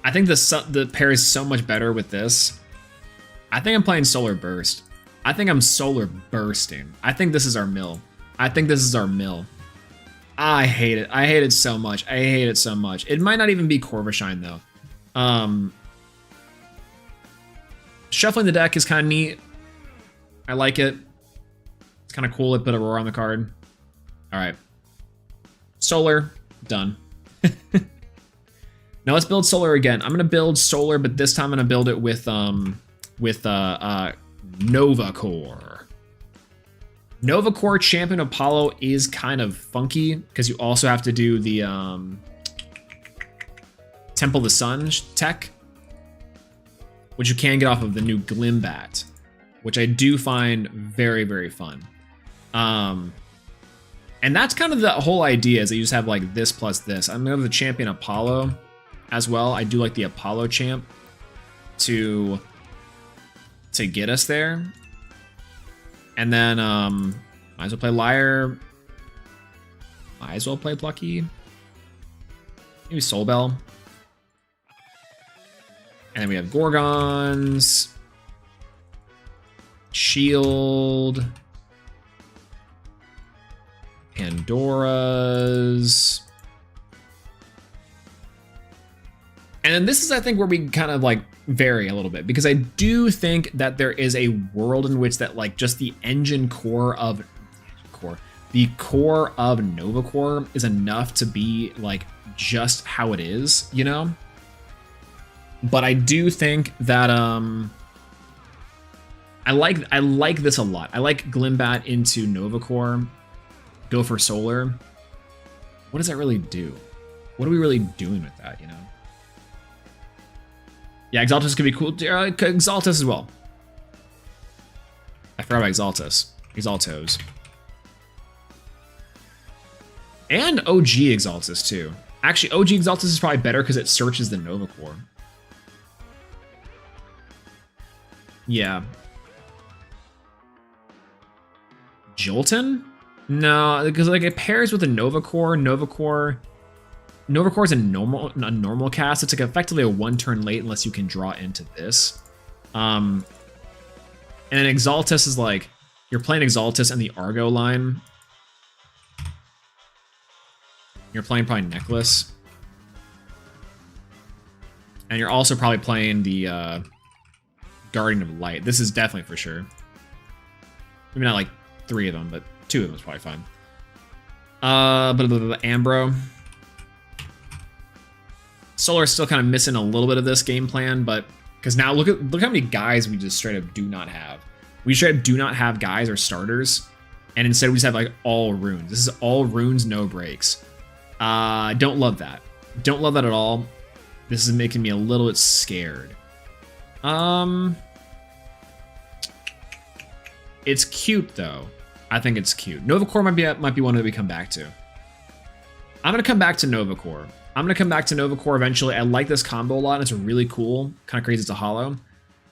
I think the pair is so much better with this. I think I'm playing Solar Burst. I think I'm Solar Bursting. I think this is our mill. I hate it. I hate it so much. It might not even be Corvishine, though. Shuffling the deck is kind of neat. I like it. It's kind of cool to put Aurora on the card. All right. Solar, done. Now let's build Solar again. I'm gonna build Solar, but this time I'm gonna build it with Nova Core. Nova Core Champion Apollo is kind of funky because you also have to do the Temple of the Sun tech, which you can get off of the new Glimbat, which I do find very, very fun. And that's kind of the whole idea is that you just have like this plus this. I'm gonna have the Champion Apollo as well. I do like the Apollo champ to get us there. And then might as well play Lyre. Might as well play Plucky. Maybe Soul Bell. And then we have Gorgons. Shield. Pandoras. And then this is, I think, where we kind of like vary a little bit because I do think that there is a world in which that like just the engine core of Nova Core is enough to be like just how it is, you know? But I do think that I like this a lot. I like Glimbat into Nova Core. Go for Solar. What does that really do? What are we really doing with that, you know? Yeah, Exaltus could be cool. Exaltus as well. I forgot about Exaltus. Exaltos. And OG Exaltus, too. Actually, OG Exaltus is probably better because it searches the Nova Core. Yeah. Jolton? No, because like it pairs with a Nova Core. Nova Core is a normal cast. It's like effectively a 1 turn late unless you can draw into this. And Exaltus is like you're playing Exaltus and the Argo line. You're playing probably Necklace. And you're also probably playing the Guardian of Light. This is definitely for sure. Maybe not like 3 of them, but 2 of them is probably fine. Ambro. Solar is still kind of missing a little bit of this game plan, but because now look how many guys we just straight up do not have. We straight up do not have guys or starters, and instead we just have like all runes. This is all runes, no breaks. Don't love that. Don't love that at all. This is making me a little bit scared. It's cute though. I think it's cute. Nova Core might be one that we come back to. I'm gonna come back to Nova Core. Eventually. I like this combo a lot. And it's really cool. Kind of crazy it's a hollow.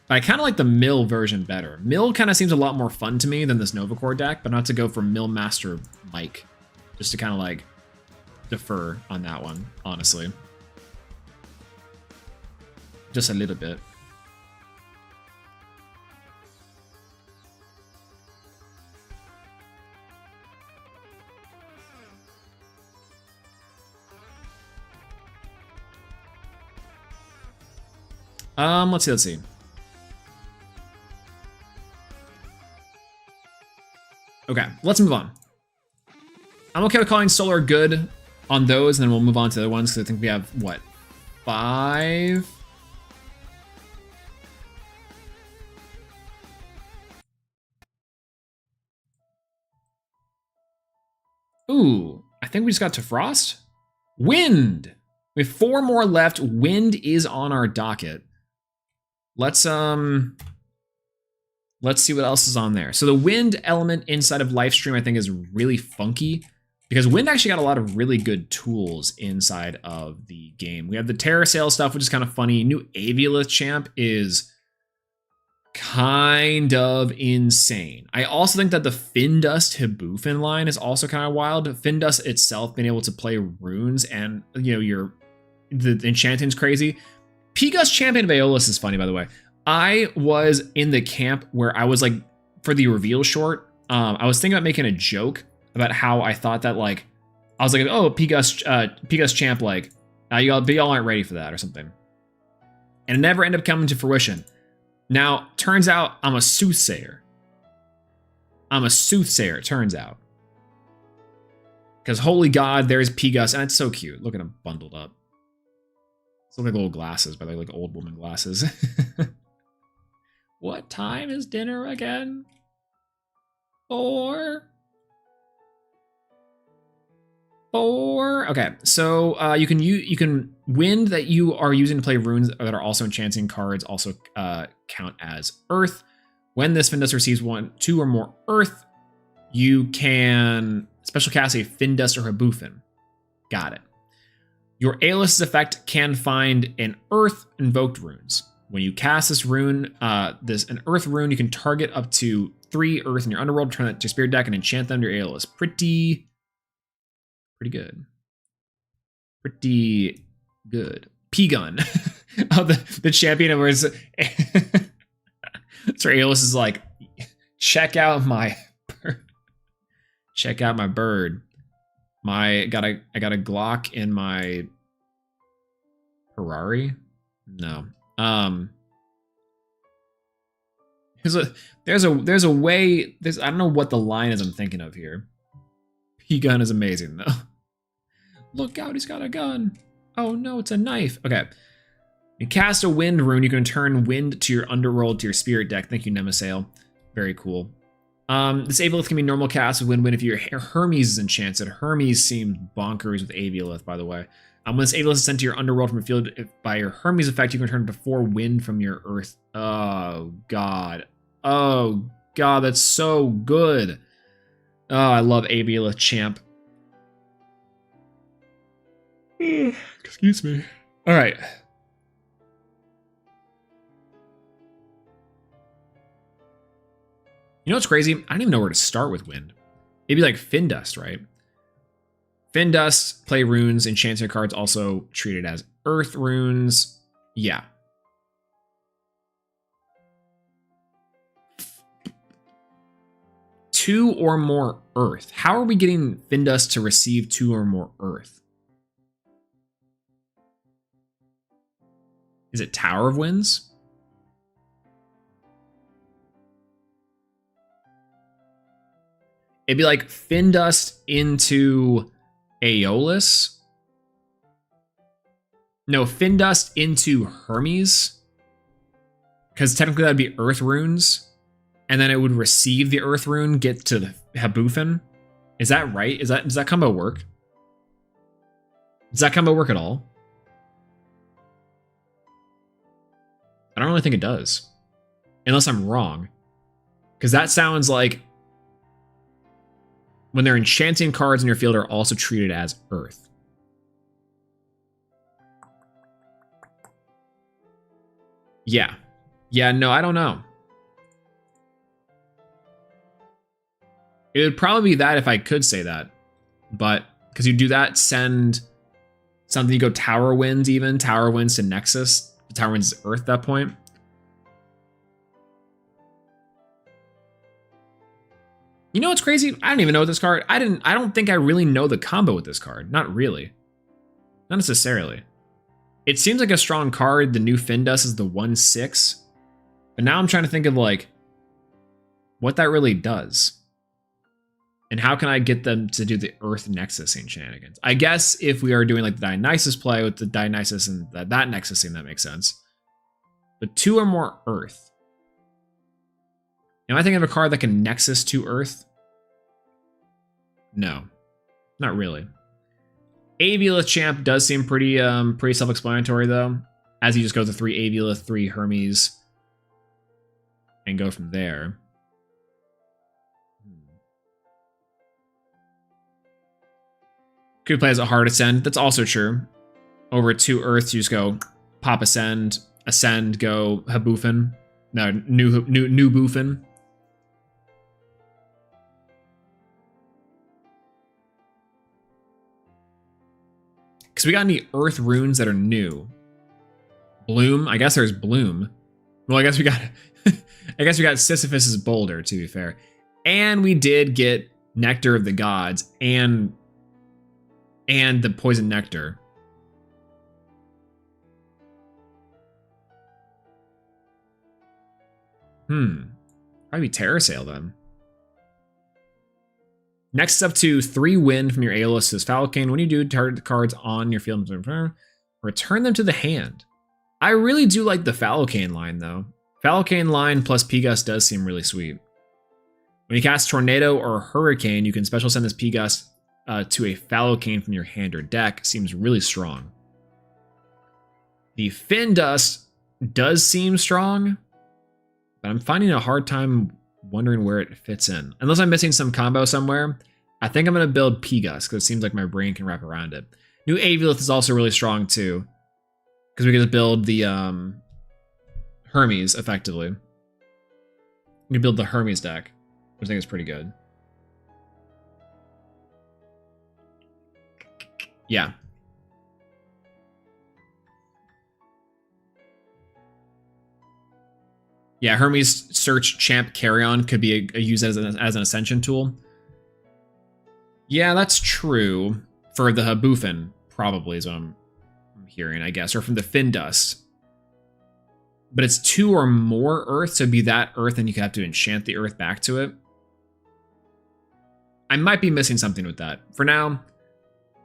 But I kind of like the Mill version better. Mill kind of seems a lot more fun to me than this Nova Core deck, but not to go for Mill Master Mike. Just to kind of like defer on that one, honestly. Just a little bit. Let's see. Okay, let's move on. I'm okay with calling Solar good on those, and then we'll move on to the other ones, because I think we have, what, 5? Ooh, I think we just got to Frost. Wind! We have 4 more left. Wind is on our docket. Let's see what else is on there. So the wind element inside of Lifestream I think is really funky because wind actually got a lot of really good tools inside of the game. We have the Terrasail stuff, which is kind of funny. New Aviolith champ is kind of insane. I also think that the Findust Hibufin line is also kind of wild. Findust itself being able to play runes and the enchanting's crazy. Pigus Champion of Aeolus is funny, by the way. I was in the camp where I was like, for the reveal short, I was thinking about making a joke about how I thought that like, I was like, oh, Pigus Champ, like, y'all aren't ready for that or something. And it never ended up coming to fruition. Now, turns out I'm a soothsayer. It turns out. Because holy God, there's Pigus, and it's so cute. Look at him bundled up. It's like little glasses, but they're like old woman glasses. What time is dinner again? 4? Okay, so you can wind that you are using to play runes that are also enchanting cards also count as earth. When this Findust receives 2 or more earth, you can special cast a Findust or Hibufin. Got it. Your Aeolus effect can find an earth invoked runes. When you cast this rune, an earth rune, you can target up to 3 earth in your underworld, turn that to your spirit deck, and enchant them to your Aeolus. Pretty good. Pretty good. P-Gun. Oh, the champion of words. So Aeolus is like, check out my bird. I got a Glock in my Ferrari? No. There's a way, I don't know what the line is I'm thinking of here. P-Gun is amazing though. Look out, he's got a gun. Oh no, it's a knife. Okay. You cast a wind rune, you can turn wind to your underworld to your spirit deck. Thank you, Nemasail. Very cool. This Aviolith can be normal cast with win-win if your Hermes is enchanted. Hermes seems bonkers with Aviolith, by the way. When this Aviolith is sent to your underworld from a field by your Hermes effect, you can return before wind from your earth. Oh, God. Oh, God, that's so good. Oh, I love Aviolith champ. Excuse me. All right. You know what's crazy? I don't even know where to start with wind. Maybe like Fin Dust, right? Fin Dust, play runes, enchanted cards also treated as earth runes. Yeah. Two or more earth. How are we getting Fin Dust to receive 2 or more earth? Is it Tower of Winds? It'd be like Fin Dust into Aeolus. No, Fin Dust into Hermes. Because technically that'd be Earth runes. And then it would receive the Earth rune, get to the Habufin. Is that right? Does that combo work? Does that combo work at all? I don't really think it does. Unless I'm wrong. Because that sounds like when they're enchanting cards in your field are also treated as earth. Yeah. Yeah, no, I don't know. It would probably be that if I could say that. But, because you do that, send something, you go Tower Winds even, Tower Winds to Nexus. Tower Winds is earth at that point. You know what's crazy? I don't even know this card. I don't think I really know the combo with this card. Not really. Not necessarily. It seems like a strong card. The new Fin Dust is the 1/6. But now I'm trying to think of like what that really does. And how can I get them to do the Earth Nexusing shenanigans? I guess if we are doing like the Dionysus play with the Dionysus and that Nexusing, that makes sense. But 2 or more Earth. Am I thinking of a card that can Nexus to Earth? No, not really. Aviolith champ does seem pretty self-explanatory though, as you just go to 3 Aviolith, 3 Hermes, and go from there. Could play as a hard ascend. That's also true. Over 2 Earths, you just go pop ascend, go Habufin. No, new Bufin. Because we got any Earth runes that are new. Bloom. I guess there's Bloom. Well, I guess we got Sisyphus's Boulder, to be fair. And we did get Nectar of the Gods and the Poison Nectar. Probably Terrasail then. Next up to 3 wind from your Aeolus is Falcon. When you do, target the cards on your field, return them to the hand. I really do like the Falcon line though. Falcon line plus P-Gust does seem really sweet. When you cast Tornado or Hurricane, you can special send this P-Gust to a Falcon from your hand or deck. Seems really strong. The Fin Dust does seem strong, but I'm finding a hard time wondering where it fits in. Unless I'm missing some combo somewhere, I think I'm going to build P-Gust because it seems like my brain can wrap around it. New Aviolith is also really strong too, because we can just build the Hermes effectively. We can build the Hermes deck, which I think is pretty good. Yeah. Yeah, Hermes Search Champ Carry-On could be used as an Ascension tool. Yeah, that's true. For the Habufin, probably is what I'm hearing, I guess. Or from the Fin Dust. But it's 2 or more Earth, so it'd be that Earth, and you could have to enchant the Earth back to it. I might be missing something with that. For now,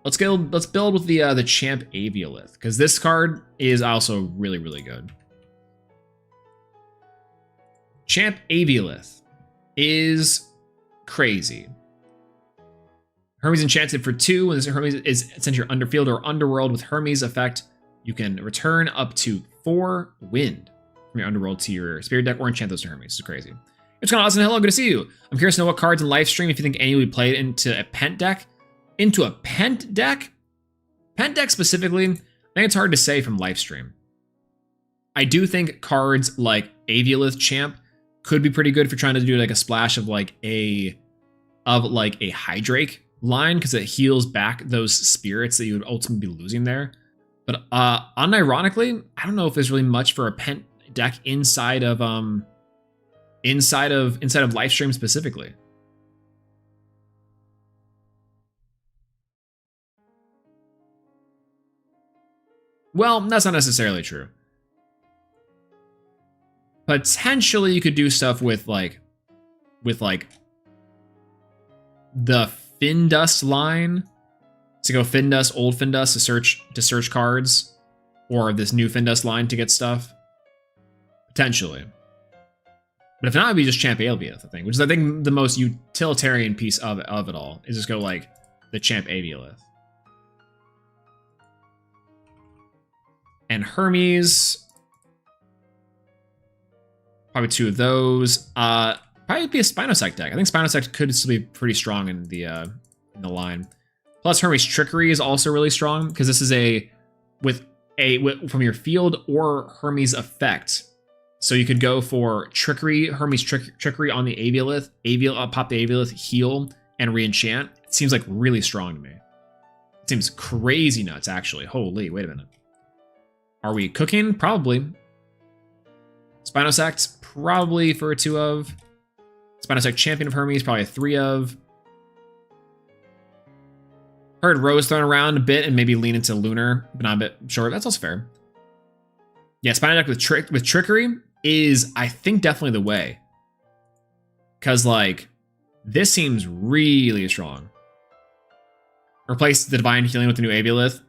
let's build with the Champ Aviolith, because this card is also really, really good. Champ Aviolith. is crazy. Hermes enchanted for 2. When this Hermes is sent to your underfield or underworld with Hermes effect, you can return up to 4 wind from your underworld to your spirit deck or enchant those to Hermes. This is crazy. What's going on, Austin? Hello, good to see you. I'm curious to know what cards in Lifestream, if you think any would be played into a Pent deck. Into a Pent deck? Pent deck specifically, I think it's hard to say from Lifestream. I do think cards like Aviolith Champ could be pretty good for trying to do like a splash of like a Hydrake line, because it heals back those spirits that you would ultimately be losing there. But unironically, I don't know if there's really much for a Pent deck inside of Lifestream specifically. Well, that's not necessarily true. Potentially, you could do stuff with like the Findust line, to go Findust, old Findust to search cards, or this new Findust line to get stuff. Potentially. But if not, it'd be just Champ Aviolith, I think, which is, I think, the most utilitarian piece of it all, is just go like the Champ Aviolith. And Hermes, probably 2 of those. Probably be a Spinosect deck. I think Spinosect could still be pretty strong in the line. Plus, Hermes Trickery is also really strong, because this is from your field or Hermes effect. So you could go for Trickery, Hermes Trickery on the Aviolith, pop the Aviolith, heal, and re-enchant. It seems like really strong to me. It seems crazy nuts, actually. Holy, wait a minute. Are we cooking? Probably. Spinosect, probably for a 2 of. Spinosect Champion of Hermes, probably a 3 of. Heard Rose thrown around a bit and maybe lean into Lunar, but not a bit sure. That's also fair. Yeah, Spinosect with Trickery is, I think, definitely the way. Because, like, this seems really strong. Replace the Divine Healing with the new Aviolith.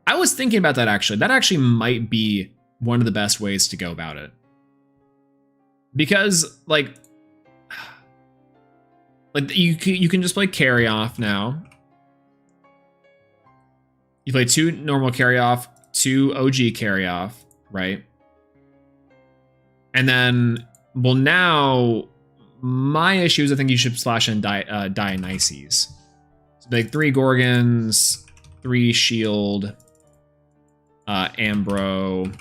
I was thinking about that, actually. That actually might be one of the best ways to go about it. Because, like you can just play Carry Off now. You play 2 normal Carry Off, 2 OG Carry Off, right? And then, well, now my issue is I think you should splash in Dionysus. So like 3 Gorgons, 3 Shield, Ambro,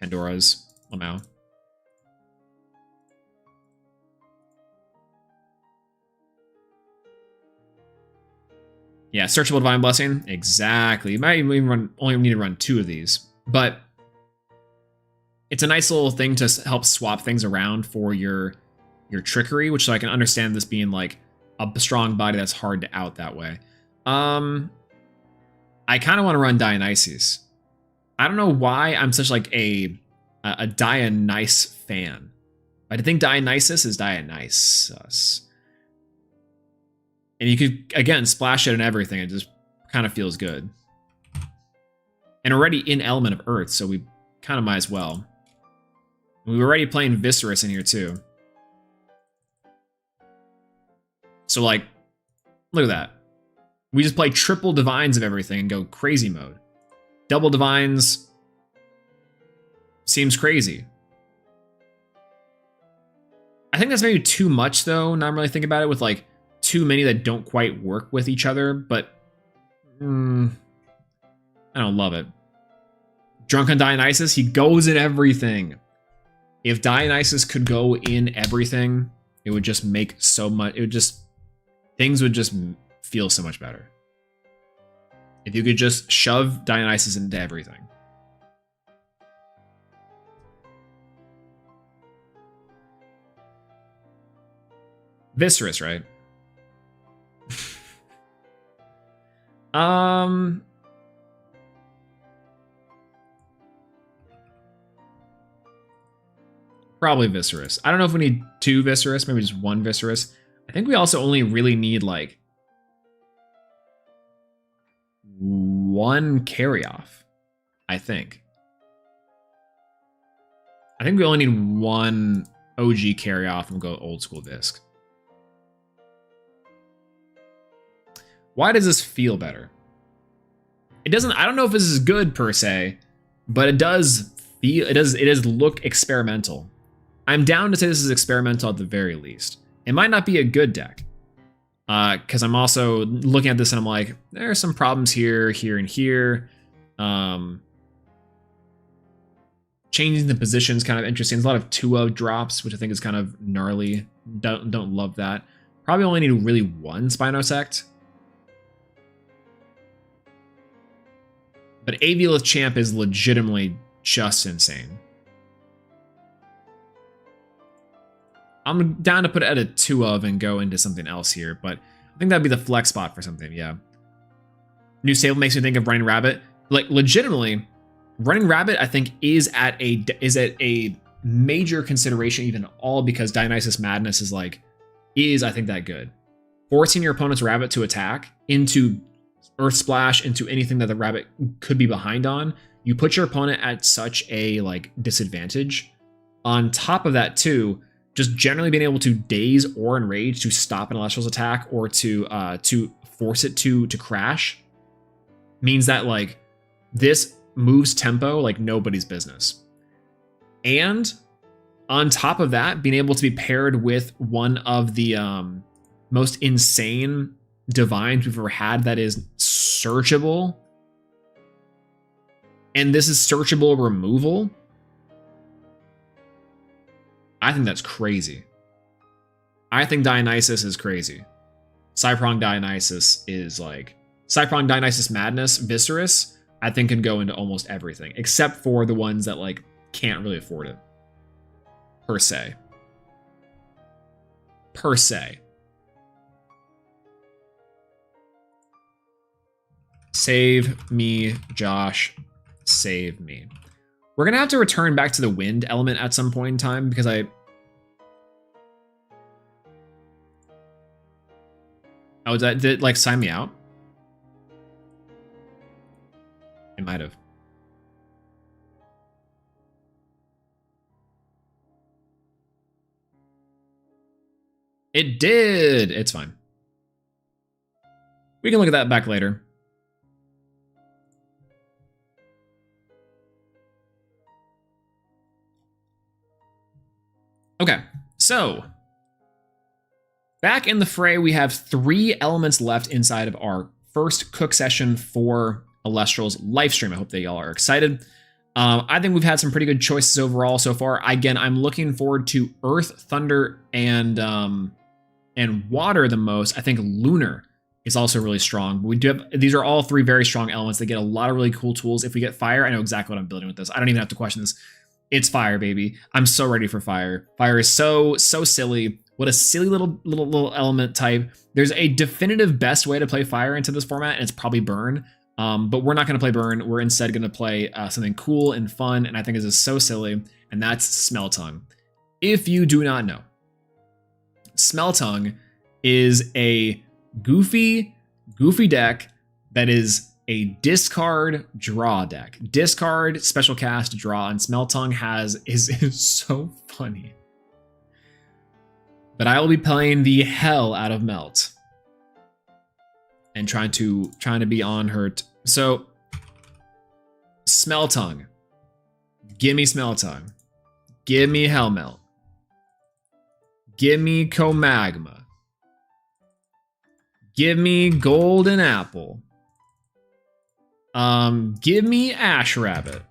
Pandora's, Lamau. Yeah, Searchable Divine Blessing. Exactly. You might even only need to run 2 of these. But it's a nice little thing to help swap things around for your Trickery, which I can understand this being like a strong body that's hard to out that way. I kind of want to run Dionysus. I don't know why I'm such like a Dionysus fan. But I think Dionysus is Dionysus. And you could, again, splash it and everything. It just kind of feels good. And already in Element of Earth, so we kind of might as well. We were already playing Viscerus in here, too. So, like, look at that. We just play triple Divines of everything and go crazy mode. Double Divines seems crazy. I think that's maybe too much, though, now I'm really thinking about it, with, like, too many that don't quite work with each other, but I don't love it. Drunken Dionysus, he goes in everything. If Dionysus could go in everything, it would just make so much, things would just feel so much better. If you could just shove Dionysus into everything. Viscerus, right? Probably Viscerus. I don't know if we need 2 Viscerus, maybe just 1 Viscerus. I think we also only really need like 1 Carry Off, I think. I think we only need one OG carry off and go old school disc. Why does this feel better? It doesn't, I don't know if this is good per se, but it does feel, it does look experimental. I'm down to say this is experimental at the very least. It might not be a good deck. Because I'm also looking at this and I'm like, there are some problems here, here, and here. Changing the positions kind of interesting. There's a lot of 2-of drops, which I think is kind of gnarly. Don't love that. Probably only need really one Spinosect. But Aviolith Champ is legitimately just insane. I'm down to put it at a 2-of and go into something else here, but I think that'd be the flex spot for something, yeah. New Sable makes me think of Running Rabbit. Like, legitimately, Running Rabbit, I think, is at a major consideration even all because Dionysus Madness is, I think, that good. Forcing your opponent's rabbit to attack into Earth Splash, into anything that the rabbit could be behind on, you put your opponent at such a, disadvantage. On top of that, too, just generally being able to daze or enrage to stop an Elestral's attack or to force it to crash means that this moves tempo like nobody's business. And on top of that, being able to be paired with one of the most insane divines we've ever had that is searchable. And this is searchable removal. I think that's crazy. I think Dionysus is crazy. Cyprong Dionysus is Cyprong Dionysus Madness, Viscerus, I think can go into almost everything, except for the ones that can't really afford it. Per se. Per se. Save me, Josh. Save me. We're going to have to return back to the wind element at some point in time because Oh, did it sign me out? It might have. It did! It's fine. We can look at that back later. Okay, so back in the fray, we have 3 elements left inside of our first cook session for Elestrals Lifestream. I hope that y'all are excited. I think we've had some pretty good choices overall so far. Again, I'm looking forward to Earth, Thunder, and Water the most. I think Lunar is also really strong. We do have, these are all 3 very strong elements. They get a lot of really cool tools. If we get Fire, I know exactly what I'm building with this. I don't even have to question this. It's Fire, baby. I'm so ready for Fire. Fire is so silly. What a silly little element type. There's a definitive best way to play Fire into this format, and it's probably Burn. But we're not going to play Burn. We're instead going to play something cool and fun, and I think this is so silly, and that's Smell Tongue. If you do not know, Smell Tongue is a goofy deck that is a discard draw deck. Discard, special cast, draw, and Smell Tongue is so funny. But I will be playing the hell out of Melt and trying to be on her. So Smell Tongue. Give me Smell Tongue. Give me Hellmelt. Give me Comagma. Give me Golden Apple. Give me Ash Rabbit.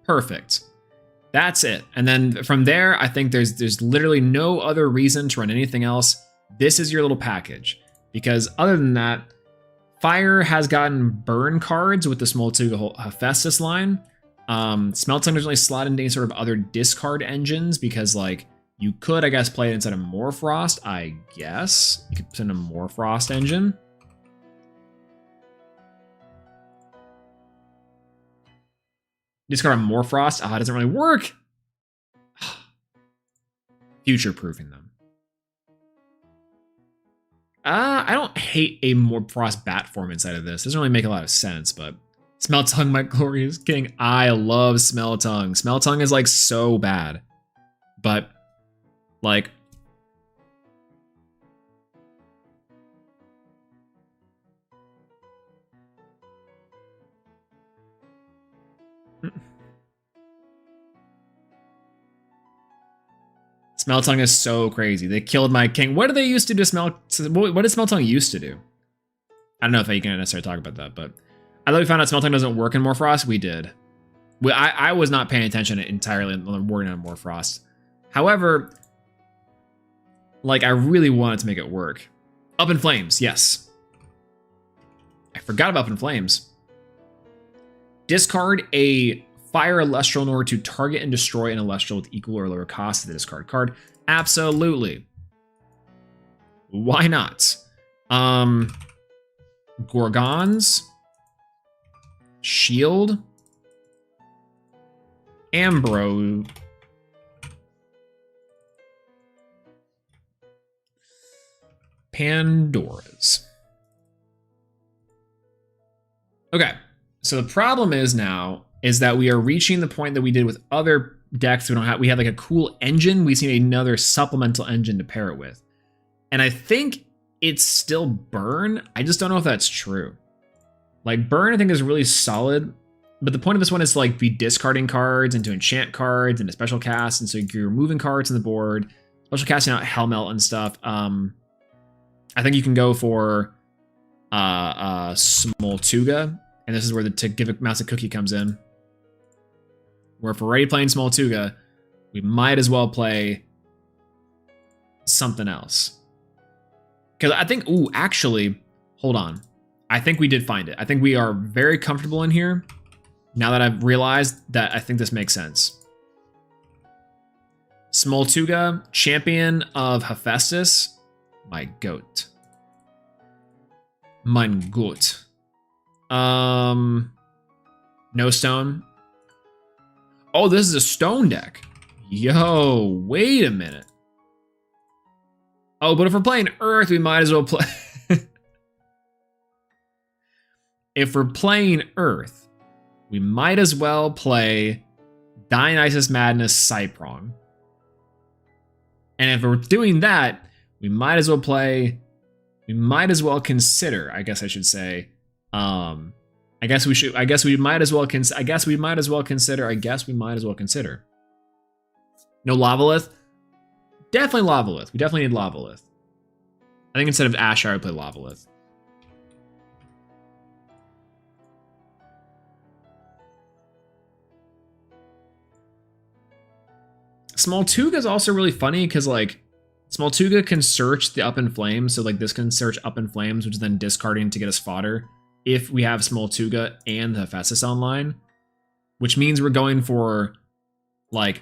Perfect. That's it. And then from there, I think there's literally no other reason to run anything else. This is your little package. Because other than that, Fire has gotten burn cards with the Smoltug Hephaestus line. Smell Tongue doesn't really slot into any sort of other discard engines because you could, I guess, play it instead of Morfrost. I guess you could put in a Morfrost engine. Discard a Morfrost. It doesn't really work. Future-proofing them. I don't hate a more frost bat form inside of this. Doesn't really make a lot of sense, but Smell Tongue, my glorious king. I love Smell Tongue. Smell Tongue is like so bad, but like. Smell Tongue is so crazy. They killed my king. What did they used to do? What did Smell Tongue used to do? I don't know if I can necessarily talk about that, but I thought we found out Smell Tongue doesn't work in Morfrost. We did. I was not paying attention entirely on working on Morfrost. However, like I really wanted to make it work. Up in Flames, yes. I forgot about Up in Flames. Discard a fire Elestral in order to target and destroy an Elestral with equal or lower cost to the discard card. Absolutely. Why not? Gorgons. Shield. Ambro. Pandoras. Okay, so the problem is now is that we are reaching the point that we did with other decks. We have like a cool engine. We see another supplemental engine to pair it with. And I think it's still Burn. I just don't know if that's true. Like Burn, I think is really solid. But the point of this one is to like be discarding cards and to enchant cards and to special cast. And so you're removing cards on the board, special casting out Hellmelt and stuff. I think you can go for Smoltuga. And this is where the To Give a Mouse a Cookie comes in. Where if we're already playing Smoltuga, we might as well play something else. Because I think, ooh, actually, hold on. I think we did find it. I think we are very comfortable in here. Now that I've realized that I think this makes sense. Smoltuga, champion of Hephaestus. My goat. Mein Gott. No stone. Oh, this is a stone deck. Yo, wait a minute. Oh, but if we're playing Earth, we might as well play. If we're playing Earth, we might as well play Dionysus Madness Cyprong. And if we're doing that, we might as well play. We might as well consider, I guess I should say. I guess we might as well consider. No Lavalith? Definitely Lavalith. We definitely need Lavalith. I think instead of Asher, I would play Lavalith. Smoltuga is also really funny because like Smoltuga can search the Up in Flames, so like this can search Up in Flames, which is then discarding to get us fodder if we have Smoltuga and the Hephaestus online, which means we're going for like,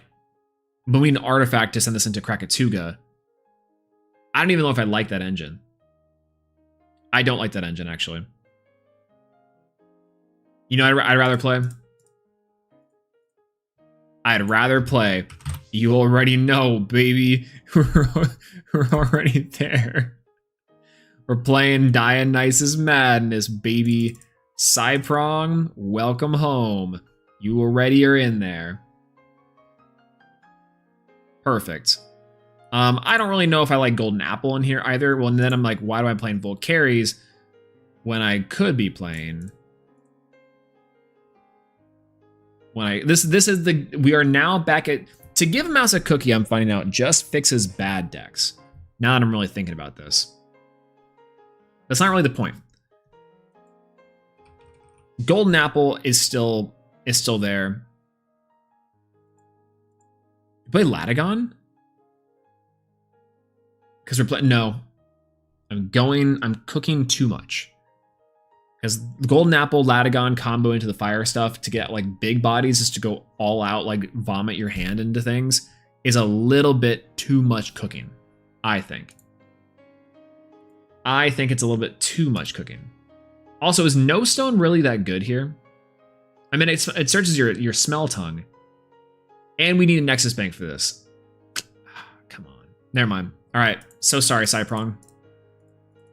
but we need an artifact to send this into Krakatuga. I don't even know if I like that engine. I don't like that engine actually. You know, I'd rather play. You already know, baby. We're already there. We're playing Dionysus Madness, baby. Cyprong, welcome home. You already are in there. Perfect. I don't really know if I like Golden Apple in here either. Well, and then I'm like, why do I play Volcaries when I could be playing? We are now back at To Give a Mouse a Cookie. I'm finding out just fixes bad decks. Now that I'm really thinking about this, that's not really the point. Golden Apple is still there. You play Latagon? Because we're playing. No, I'm cooking too much. Because the Golden Apple, Latagon combo into the fire stuff to get like big bodies, just to go all out, like vomit your hand into things, is a little bit too much cooking, I think. I think it's a little bit too much cooking. Also, is No Stone really that good here? I mean, it searches your Smell Tongue. And we need a Nexus Bank for this. Come on. Never mind. All right. So sorry, Cyprong.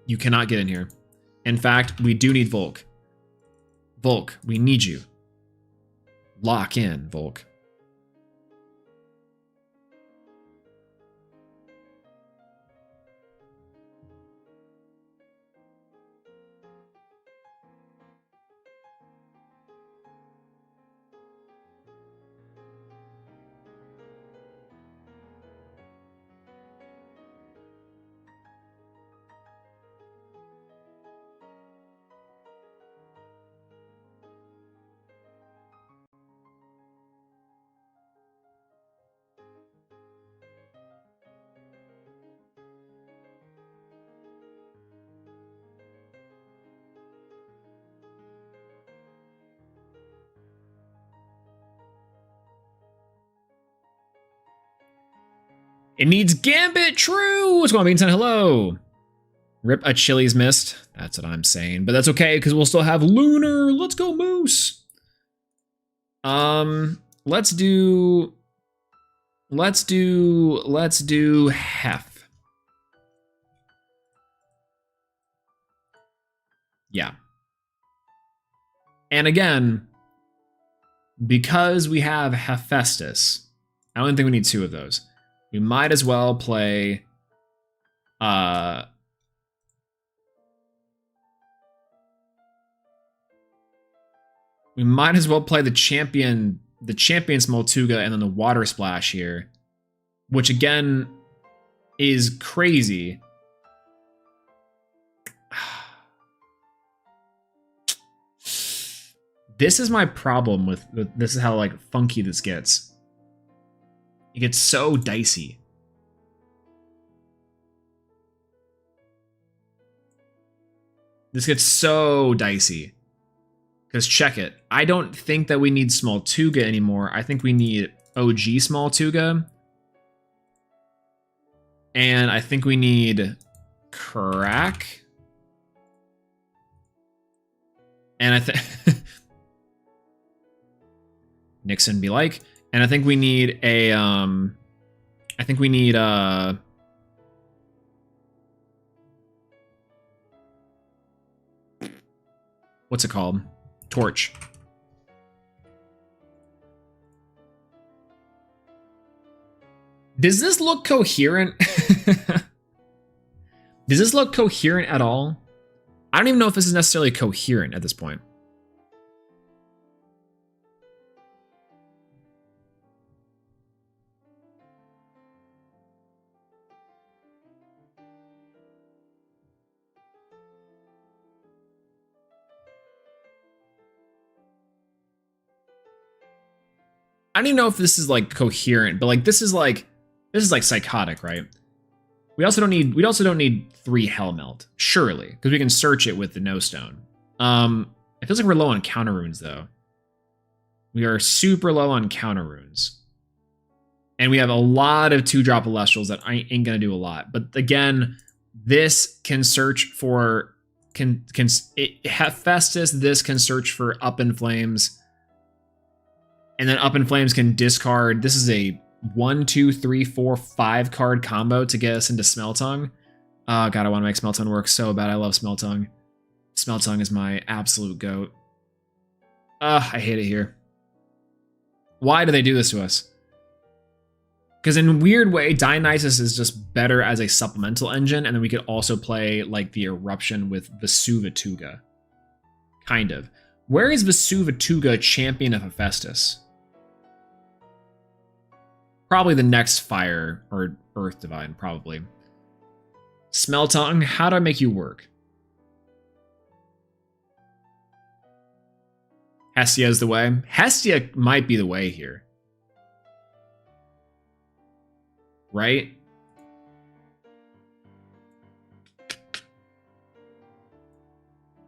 You cannot get in here. In fact, we do need Volk. Volk, we need you. Lock in, Volk. It needs Gambit, true! What's going on, Beanson? Hello! Rip a Chili's missed. That's what I'm saying. But that's okay, because we'll still have Lunar. Let's go, Moose! Let's do Hef. Yeah. And again, because we have Hephaestus, I don't think we need two of those. We might as well play we might as well play the champion Smoltuga and then the water splash here, which again is crazy. This is my problem with this is how like funky this gets. It gets so dicey. This gets so dicey. Because check it. I don't think that we need Smoltuga anymore. I think we need OG Smoltuga. And I think we need Crack. And I think Nixon be like. And I think we need a what's it called? Torch. Does this look coherent? Does this look coherent at all? I don't even know if this is necessarily coherent at this point. I don't even know if this is like coherent, but like this is like psychotic, right? We also don't need 3 Hellmelt, surely, because we can search it with the no stone. It feels like we're low on counter runes though. We are super low on counter runes. And we have a lot of 2-drop Elestrals that ain't gonna do a lot. But again, this can search for Hephaestus, this can search for Up in Flames. And then Up in Flames can discard. This is a 1, 2, 3, 4, 5 card combo to get us into Smeltung. Oh god, I want to make Smeltung work so bad. I love Smeltung. Smeltung is my absolute goat. I hate it here. Why do they do this to us? Because in a weird way, Dionysus is just better as a supplemental engine, and then we could also play like the Eruption with Vesuvatuga. Kind of. Where is Vesuvatuga champion of Hephaestus? Probably the next Fire or Earth Divine, probably. Smeltung, how do I make you work? Hestia is the way. Hestia might be the way here. Right?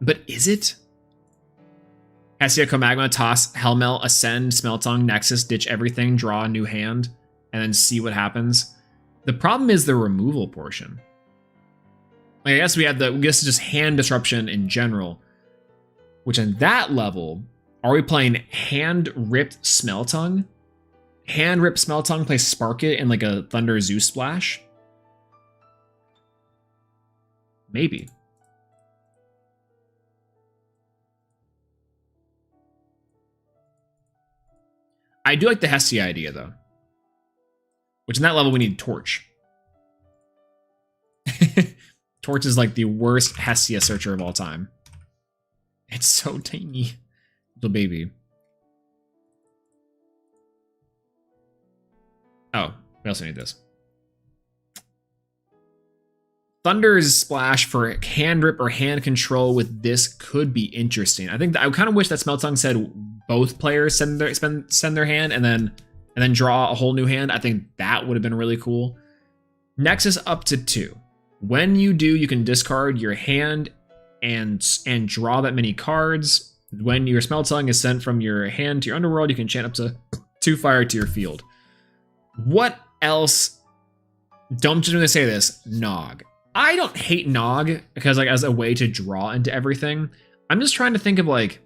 But is it? Hestia, Comagma, toss, Hellmelt, Ascend, Smeltung, Nexus, ditch everything, draw a new hand, and then see what happens. The problem is the removal portion. Like, I guess we have just hand disruption in general, which on that level, are we playing hand-ripped Smeltung? Hand-ripped Smeltung, play Spark It in like a Thunder Zeus Splash? Maybe. I do like the Hestia idea, though. Which in that level, we need Torch. Torch is like the worst Hestia searcher of all time. It's so tiny. Little baby. Oh, we also need this. Thunder's Splash for hand rip or hand control with this could be interesting. I think I kind of wish that Smeltung said both players send their hand and then draw a whole new hand. I think that would have been really cool. Nexus up to 2. When you do, you can discard your hand and draw that many cards. When your Smeltung is sent from your hand to your underworld, you can chant up to 2 fire to your field. What else? Don't just gonna say this. Nog. I don't hate Nog because like as a way to draw into everything. I'm just trying to think of like,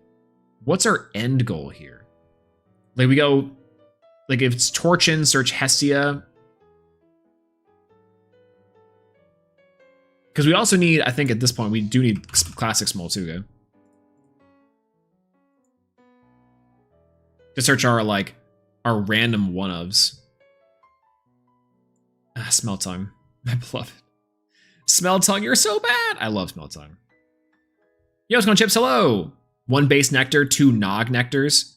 what's our end goal here? Like we go, like if it's Torchin, search Hestia. Because we also need, I think at this point, we do need Classic Smoltuga. To search our random one-ofs. Ah, Smeltung, my beloved. Smeltung, you're so bad! I love Smeltung. Yo, what's going on, Chips? Hello! 1 base nectar, 2 Nog nectars.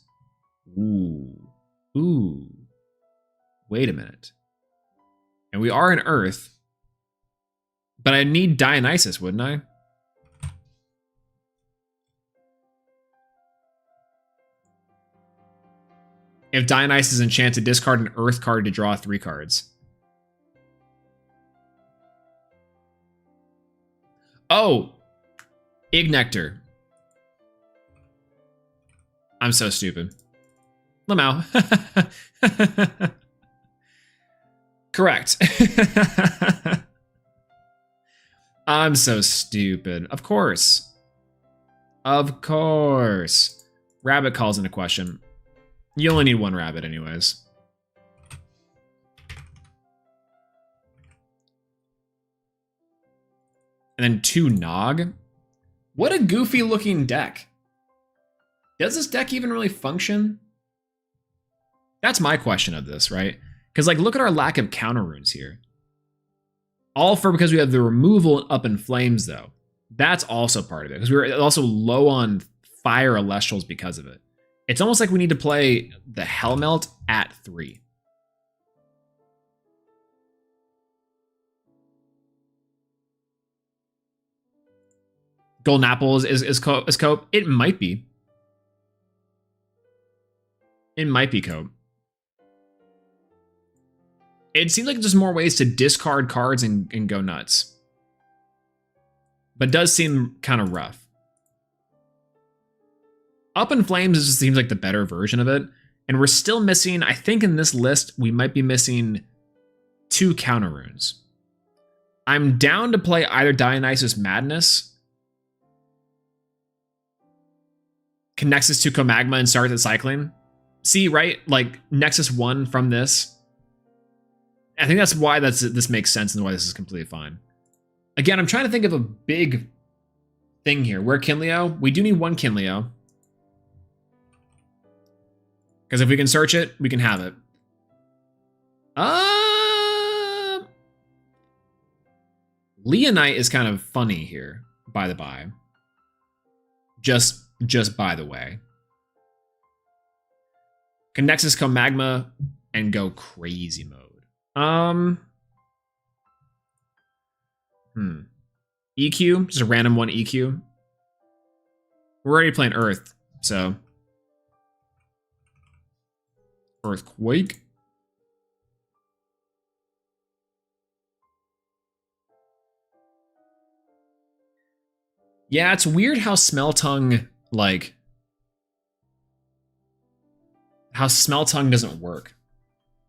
Ooh. Ooh. Wait a minute. And we are in Earth. But I'd need Dionysus, wouldn't I? If Dionysus is enchanted, discard an Earth card to draw 3 cards. Oh! Ignectar. I'm so stupid. Lamau. Correct. I'm so stupid. Of course. Of course. Rabbit calls into question. You only need 1 rabbit anyways. And then 2 Nog. What a goofy looking deck. Does this deck even really function? That's my question of this, right? Because like, look at our lack of counter runes here. All because we have the removal up in flames, though. That's also part of it. Because we were also low on fire Elestrals because of it. It's almost like we need to play the Hellmelt at 3. Golden Apple is cope. It might be. It might be cope. It seems like there's more ways to discard cards and go nuts. But it does seem kind of rough. Up in Flames just seems like the better version of it. And we're still missing, I think in this list, we might be missing 2 counter runes. I'm down to play either Dionysus Madness, can Nexus 2 Comagma and start the cycling. See, right? Like Nexus 1 from this. I think that's why this makes sense and why this is completely fine. Again, I'm trying to think of a big thing here. Where Kinleo? We do need 1 Kinleo. Because if we can search it, we can have it. Leonite is kind of funny here, by the by. Just by the way. Can Nexus come Magma and go crazy mode? EQ, just a random 1 EQ. We're already playing Earth, so Earthquake. Yeah, it's weird how Smeltung, like, how Smeltung doesn't work.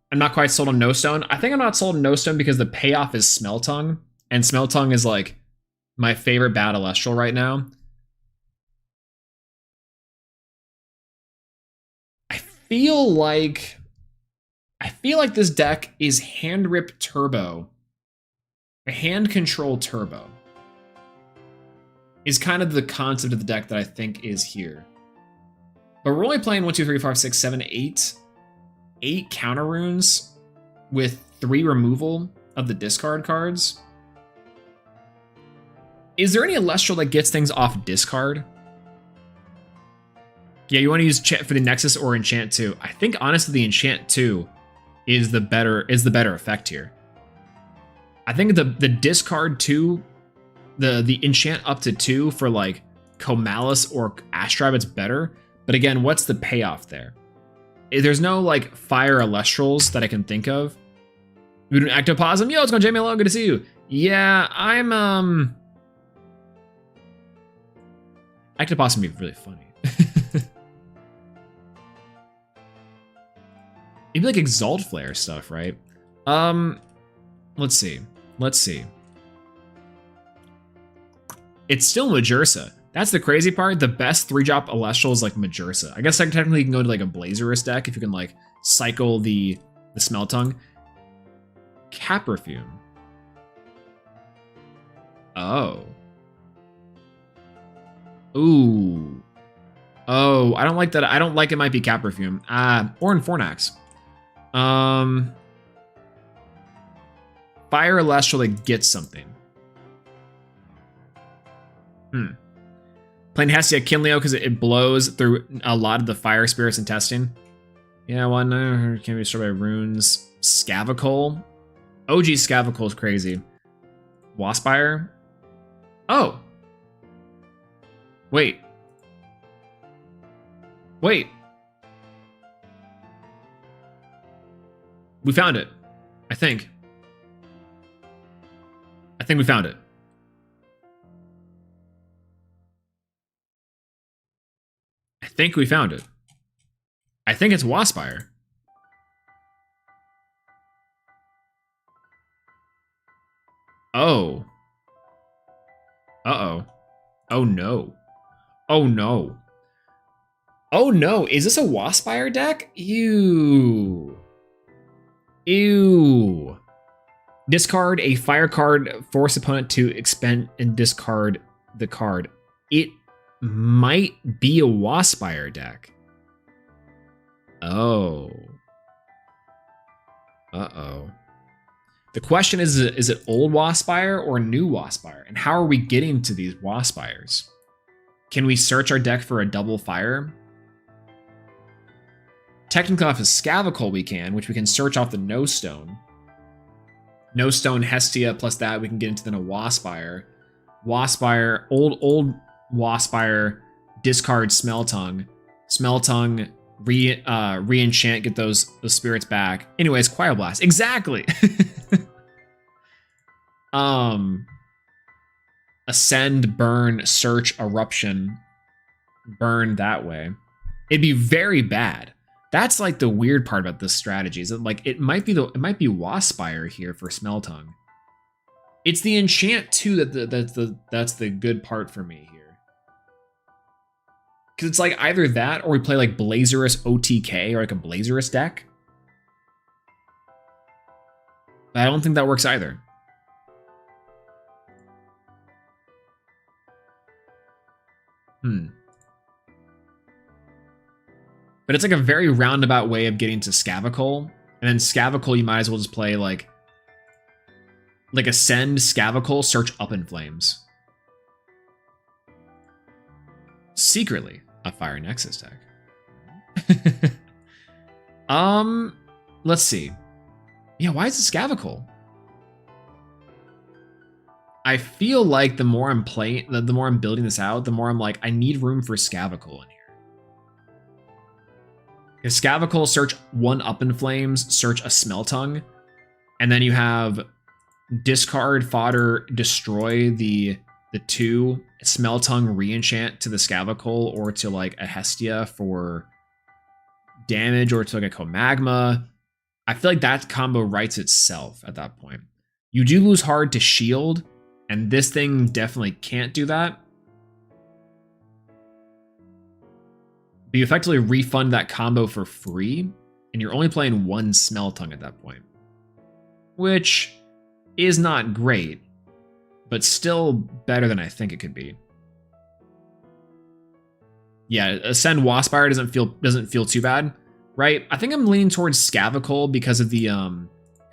I'm not quite sold on No Stone. I think I'm not sold on No Stone because the payoff is Smeltung, and Smeltung is, like, my favorite bad Celestial right now. I feel like this deck is Hand Rip Turbo. A Hand Control Turbo is kind of the concept of the deck that I think is here. But we're only playing 1, 2, 3, 4, 5, 6, 7, 8. 8 counter runes with 3 removal of the discard cards. Is there any Elestral that gets things off discard? Yeah, you want to use for the Nexus or Enchant 2. I think honestly the Enchant 2 is the better effect here. I think the discard 2, the enchant up to 2 for like Comalis or Astrab, it's better. But again, what's the payoff there? There's no like fire Elestrals that I can think of. We do an Ectoplasm. Yo, it's going Jamie. Hello, good to see you. Yeah, I'm Ectoplasm would be really funny. Maybe like Exalt Flare stuff, right? Let's see. It's still Majursa. That's the crazy part. The best 3-drop Elestral is like Majursa. I guess like technically you can go to like a Blazerous deck if you can like cycle the Smeltung. Caperfume. Oh. Ooh. Oh, I don't like that. I don't like it might be Caperfume. Orin Fornax. Fire Elestral that gets something. Playing Hestia Kinleo because it blows through a lot of the fire spirits and testing. Yeah, one can be destroyed by runes. Scavacole. OG Scavacole is crazy. Waspire. Oh. Wait. We found it. I think we found it. I think we found it. I think it's Waspire. Oh. Uh-oh. Oh no. Oh no. Oh no, is this a Waspire deck? Ew. Ew. Discard a fire card, force opponent to expend and discard the card. It might be a Waspire deck. Oh. Uh-oh. The question is it old Waspire or new Waspire? And how are we getting to these Waspires? Can we search our deck for a double fire? Technically off of Scavacole we can, which we can search off the No Stone. No Stone, Hestia, plus that we can get into then a Waspire. Waspire, old Waspire, discard Smeltung. Smeltung, re-enchant, get those spirits back. Anyways, Cryoblast. Exactly! Ascend, burn, search, eruption. Burn that way. It'd be very bad. That's like the weird part about this strategy is that like it might be Waspire here for Smeltung. It's the enchant too that's the good part for me here. Because it's like either that or we play like Blazerous OTK or like a Blazerous deck. But I don't think that works either. But it's like a very roundabout way of getting to Scavacole. And then Scavacole, you might as well just play like Ascend, Scavacole, search Up in Flames. Secretly a Fire Nexus deck. Let's see. Yeah, why is it Scavacole? I feel like the more I'm playing, the more I'm building this out, the more I'm like, I need room for Scavacole in here. Because Scavacole, search 1 Up in Flames, search a Smeltung, and then you have discard fodder, destroy the 2 Smeltung re-enchant to the Scavacole or to like a Hestia for damage or to like a Comagma. I feel like that combo writes itself at that point. You do lose hard to shield, and this thing definitely can't do that. But you effectively refund that combo for free, and you're only playing 1 Smeltung at that point. Which is not great, but still better than I think it could be. Yeah, Ascend Waspire doesn't feel too bad. right? I think I'm leaning towards Scavicle because of the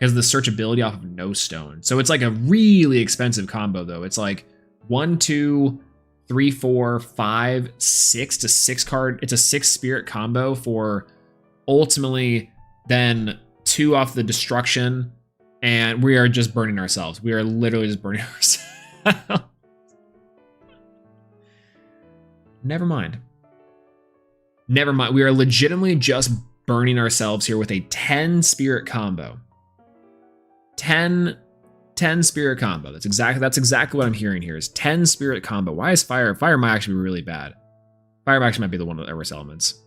searchability off of No Stone. So it's like a really expensive combo though. It's like 1, 2, 3, 4, 5, 6 to 6 card. It's a 6 spirit combo for ultimately then 2 off the destruction, and we are just burning ourselves. We are literally just burning ourselves. Never mind. Never mind. We are legitimately just burning ourselves here with a 10 spirit combo. 10 spirit combo. That's exactly what I'm hearing here is 10 spirit combo. Why is fire? Fire might actually be really bad. Fire actually might be the one of the Everest elements.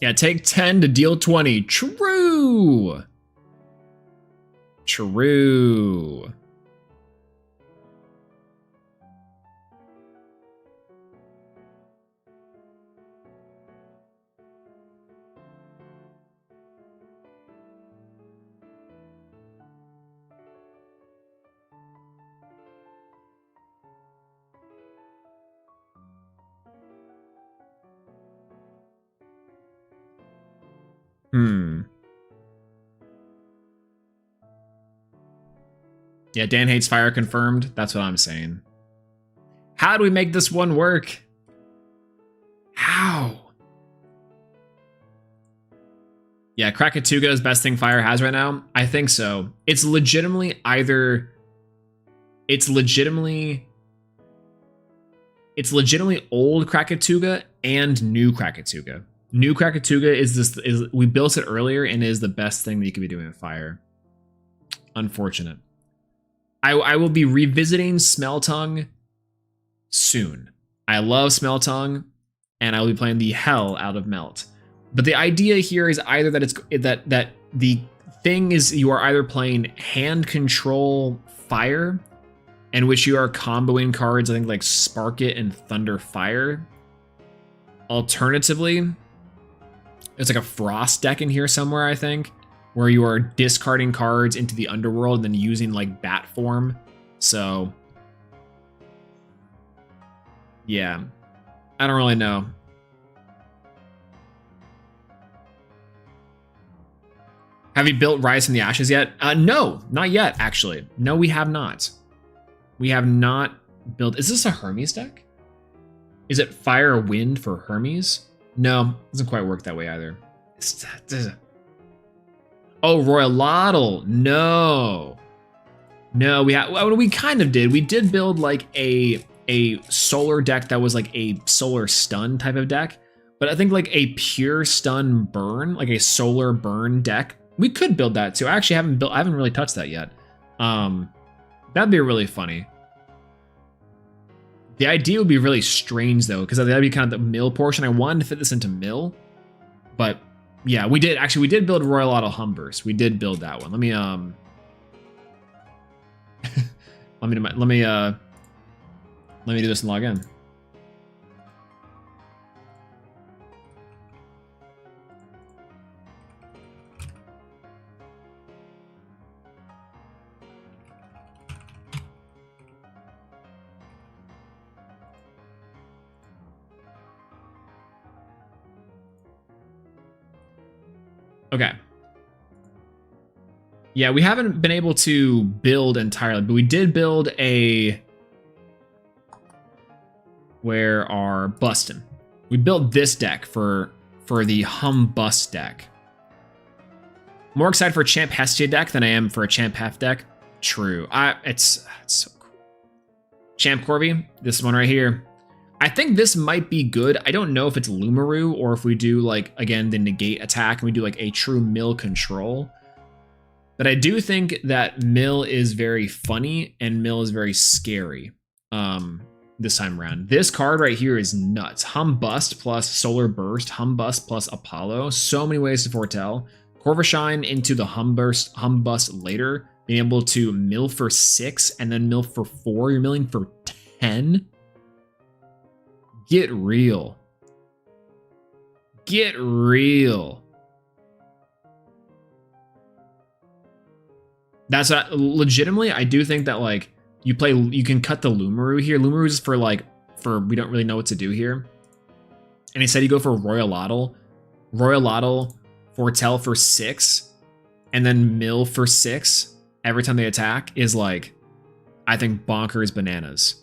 Yeah, take 10 to deal 20. True. True. Yeah, Dan hates fire confirmed. That's what I'm saying. How do we make this one work? How? Yeah, Krakatuga is best thing fire has right now. I think so. It's legitimately either. It's legitimately old Krakatuga and new Krakatuga. New Krakatuga is we built it earlier and is the best thing that you could be doing with fire. Unfortunate. I will be revisiting Smeltongue soon. I love Smeltongue, and I will be playing the hell out of Melt. But the idea here is either that that the thing is you are either playing hand control fire, in which you are comboing cards, I think like Spark It and Thunder Fire. Alternatively, there's like a Frost deck in here somewhere, I think, where you are discarding cards into the underworld and then using like bat form. So yeah, I don't really know. Have you built Rise from the Ashes yet? No, not yet, actually. No, we have not. We have not built. Is this a Hermes deck? Is it Fire or Wind for Hermes? No, doesn't quite work that way either. Oh, Royalotl. No. No, we kind of did. We did build like a solar deck that was like a solar stun type of deck. But I think like a pure stun burn, like a solar burn deck, we could build that too. I actually haven't really touched that yet. That'd be really funny. The idea would be really strange though, because that'd be kind of the mill portion. I wanted to fit this into mill, but yeah, we did build Royalotl Humbers. We did build that one. Let me let me do this and log in. Okay. Yeah, we haven't been able to build entirely, but we did build a... Where are Bustin? We built this deck for the Humbust deck. More excited for a Champ Hestia deck than I am for a Champ Hef deck. True. It's so cool. Champ Corvi, this one right here. I think this might be good. I don't know if it's Lumaru or if we do like, again, the negate attack and we do like a true mill control. But I do think that mill is very funny and mill is very scary. this time around. This card right here is nuts. Humbust plus Solar Burst, Humbust plus Apollo. So many ways to foretell. Corvashine into the Humbust later. Being able to mill for 6 and then mill for 4. You're milling for 10. Get real. Get real. That's legitimately, I do think that like you can cut the Lumaru here. Lumaru is for we don't really know what to do here. And instead you go for Royal Ottle, foretell for 6, and then mill for 6 every time they attack is like, I think bonkers bananas.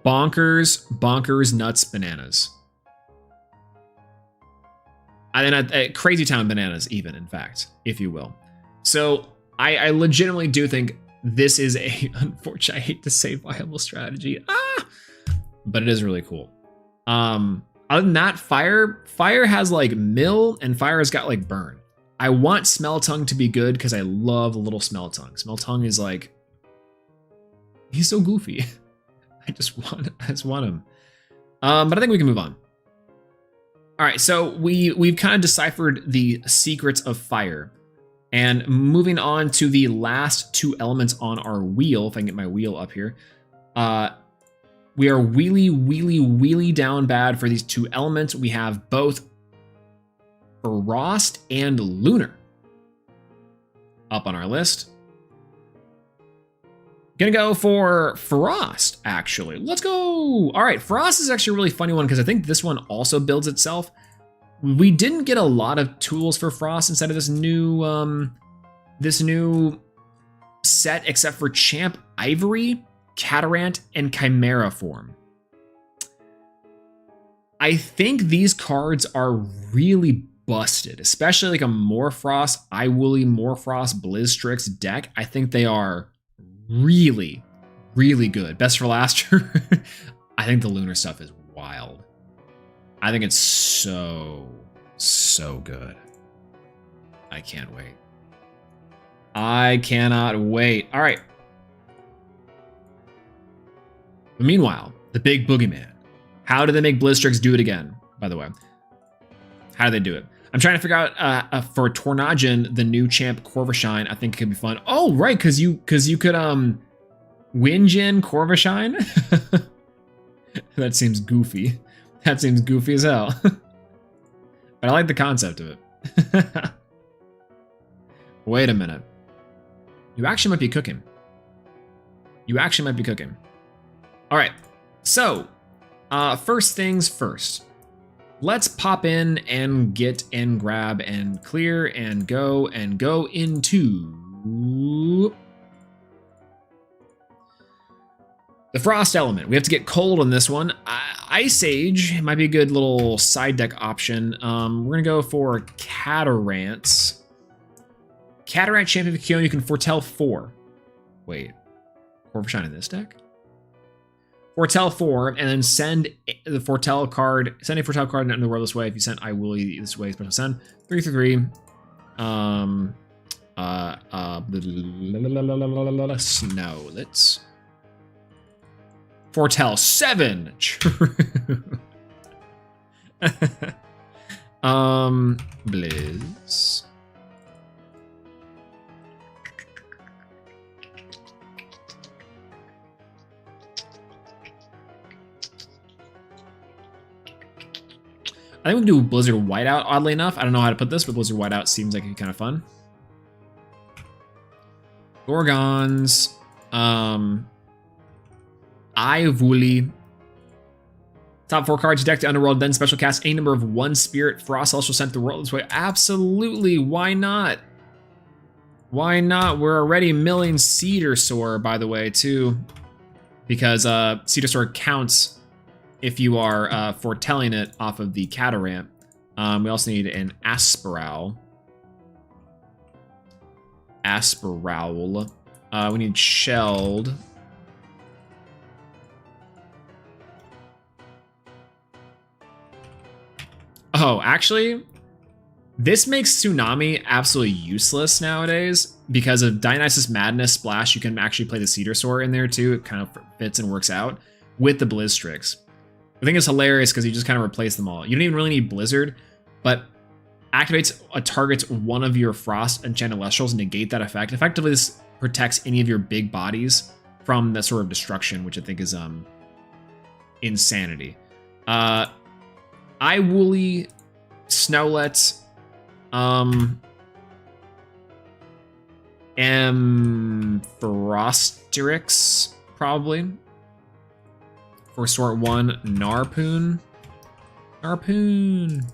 Bonkers nuts bananas. And crazy town bananas even, in fact, if you will. So I legitimately do think this is a, unfortunately, I hate to say viable strategy, but it is really cool. Other than that, fire has like mill and fire has got like burn. I want Smeltongue to be good because I love a little Smeltongue. Smeltongue is like, he's so goofy. I just want him. But I think we can move on. All right, so we've kind of deciphered the secrets of fire. And moving on to the last 2 elements on our wheel, if I can get my wheel up here. We are wheelie down bad for these 2 elements. We have both Frost and Lunar up on our list. Gonna go for Frost, actually. Let's go. All right, Frost is actually a really funny one because I think this one also builds itself. We didn't get a lot of tools for Frost inside of this new set, except for Champ Ivory, Catarant, and Chimera form. I think these cards are really busted, especially like a Morphrost, Iwoolly, Morphrost, Blizzstrix deck. I think they are really good. Best for last. I think the lunar stuff is wild. I think it's so good. I can't wait. I cannot wait. All right. But meanwhile, the big boogeyman. How do they make Blizzstrix do it again, by the way? How do they do it? I'm trying to figure out for Tornadgen, the new champ Corvashine. I think it could be fun. Oh, right, because you could Winjin Corvashine. That seems goofy. That seems goofy as hell. But I like the concept of it. Wait a minute. You actually might be cooking. All right. So, first things first. Let's pop in and get and grab and clear and go into the Frost element. We have to get cold on this one. Ice Age might be a good little side deck option. We're gonna go for Catarants. Catarant Champion of Kion, you can foretell 4. Wait, Corvashine in this deck? Foretell 4, and then send the foretell card. Send a foretell card into the world this way. If you send Iwoolly this way, special send 3/3. Snowlets. Foretell 7. True. Blizz. I think we can do Blizzard Whiteout, oddly enough. I don't know how to put this, but Blizzard Whiteout seems like it'd be kind of fun. Gorgons. Iwoolly. Top 4 cards, deck to Underworld, then special cast a number of 1 Spirit. Frost Celestial sent the world this way. Absolutely, why not? Why not? We're already milling Cedar Soar, by the way, too. Because Cedar Soar counts if you are foretelling it off of the Catarant. We also need an Asperowl. We need Shelled. Oh, actually, this makes Tsunami absolutely useless nowadays. because of Dionysus Madness Splash, you can actually play the Cedarsaur in there too. It kind of fits and works out with the Blizzstrix. I think it's hilarious because you just kind of replace them all. You don't even really need Blizzard, but activates a target's one of your Frost Enchanted Elestrals, negate that effect. Effectively, this protects any of your big bodies from that sort of destruction, which I think is insanity. Iwooly, Snowlet, Ampharosterix, probably. For sort 1, Narpoon. Narpoon.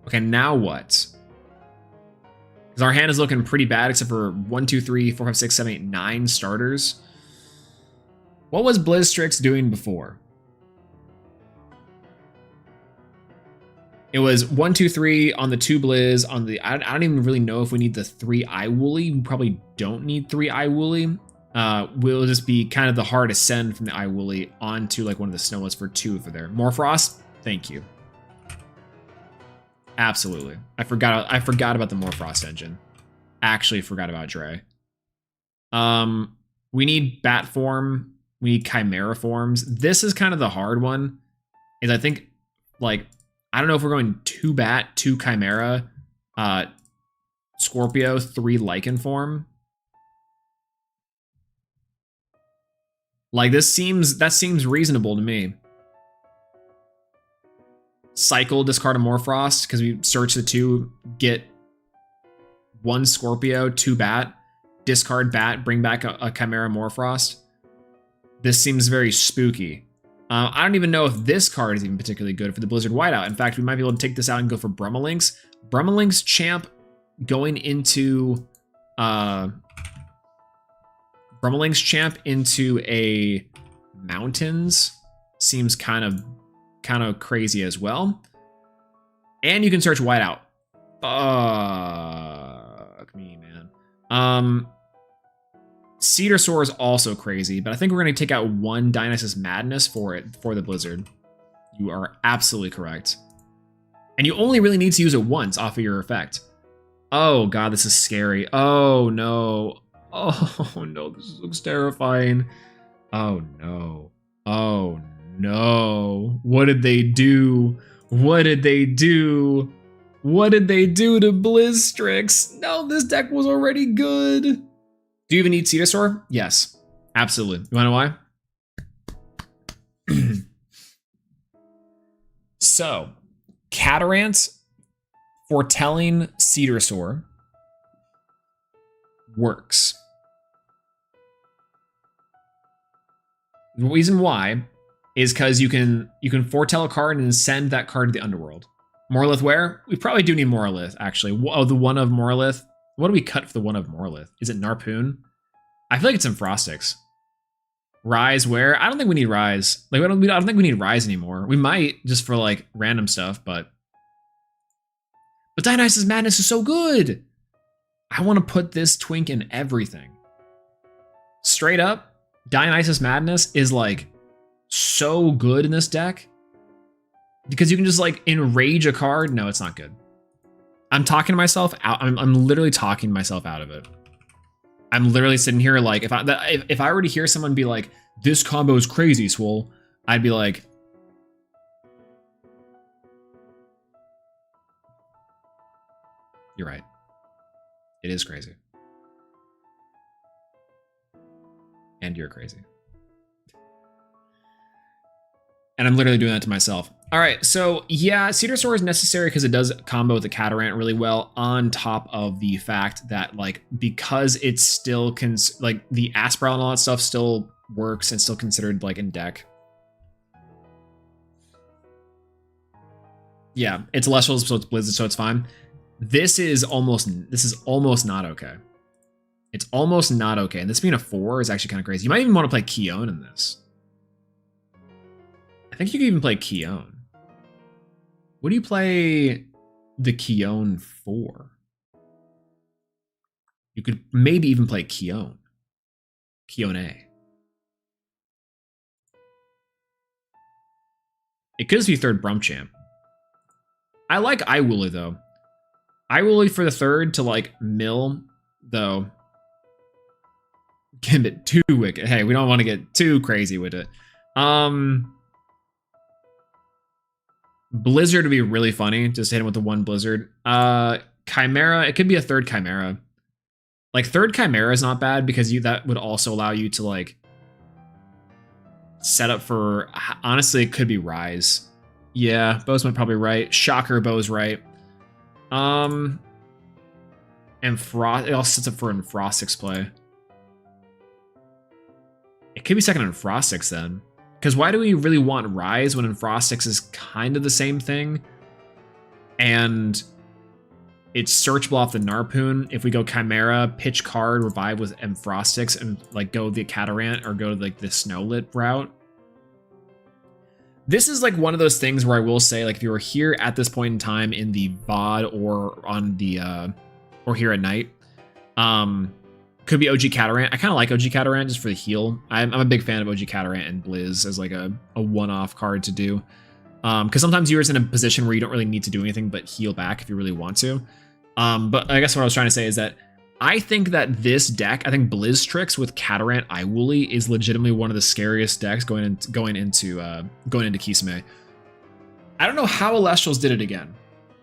Okay, now what? Because our hand is looking pretty bad, except for 1, 2, 3, 4, 5, 6, 7, 8, 9 starters. What was Blizzstrix doing before? It was 1, 2, 3 on the 2 Blizz. On the I don't even really know if we need the 3 Iwooly. We probably don't need 3 Iwooly. Will just be kind of the hard ascend from the Iwooly onto like one of the Snowlets for 2 over there. Morfrost, thank you. Absolutely. I forgot about the Morfrost engine. Actually forgot about Dre. We need Bat form. We need Chimera forms. This is kind of the hard one. Is I think like I don't know if we're going 2 Bat, 2 Chimera, Scorpio, 3 Lichen form. Like that seems reasonable to me. Cycle, discard a Morfrost, because we search the 2, get 1 Scorpio, 2 Bat, discard Bat, bring back a Chimera Morfrost. This seems very spooky. I don't even know if this card is even particularly good for the Blizzard Whiteout. In fact, we might be able to take this out and go for Brummelinks. Brummelinks champ going into Brummelinks champ into a Mountains seems kind of crazy as well. And you can search Whiteout. Fuck me, man. Cedarsaur is also crazy, but I think we're going to take out 1 Dionysus Madness for the Blizzard. You are absolutely correct. And you only really need to use it once off of your effect. Oh god, this is scary. Oh no. Oh no, this looks terrifying. Oh no. Oh no. What did they do? What did they do? What did they do to Blizzstrix? No, this deck was already good. Do you even need Cedarsaur? Yes, absolutely. You wanna know why? So, Catarant foretelling Cedarsaur works. The reason why is because you can foretell a card and send that card to the underworld. Morlith where? We probably do need Morlith, actually. Oh, the 1 of Morlith. What do we cut for the 1 of Morlith? Is it Narpoon? I feel like it's in Frostix. Rise where? I don't think we need Rise. Like I don't think we need Rise anymore. We might just for like random stuff, but Dionysus Madness is so good. I want to put this twink in everything. Straight up, Dionysus Madness is like so good in this deck because you can just like enrage a card. No, it's not good. I'm talking myself out. I'm literally talking myself out of it. I'm literally sitting here like if I were to hear someone be like, "This combo is crazy, Swole," I'd be like, "You're right. It is crazy, and you're crazy." And I'm literally doing that to myself. All right, so yeah, Cedarsaur is necessary because it does combo with the Catarant really well, on top of the fact that, like, because it's still, like, the Aspral and all that stuff still works and still considered, like, in deck. Yeah, it's Elestrals, so it's Blizzard, so it's fine. This is almost not okay. It's almost not okay. And this being a 4 is actually kind of crazy. You might even want to play Keone in this. I think you can even play Keone. What do you play the Keone for? You could maybe even play Keone. Keone. It could just be 3rd Brumchamp. I like Iwooly though. I will leave for the third to like mill, though. Gambit too wicked. Hey, we don't want to get too crazy with it. Blizzard would be really funny. Just hit him with the one Blizzard. Chimera. It could be a third Chimera. Like third Chimera is not bad because that would also allow you to like set up for. Honestly, it could be Rise. Yeah, Bo's might probably right. Shocker, Bo's right. And Frost. It also sets up for Enfrostix play. It could be second Enfrostix then. Because why do we really want Rise when Enfrostix is kind of the same thing? And it's searchable off the Narpoon. If we go Chimera, pitch card, revive with Enfrostix, and like go the Catarant or go like the Snowlit route. This is like one of those things where I will say, like, if you were here at this point in time in the VOD or on the or here at night, could be OG Catarant. I kind of like OG Catarant just for the heal. I'm a big fan of OG Catarant and Blizz as like a one-off card to do. Because sometimes you're in a position where you don't really need to do anything but heal back if you really want to. But I guess what I was trying to say is that I think that this deck, I think Blizztrix with Catarant Iwooly is legitimately one of the scariest decks going into Kisame. I don't know how Elestrals did it again,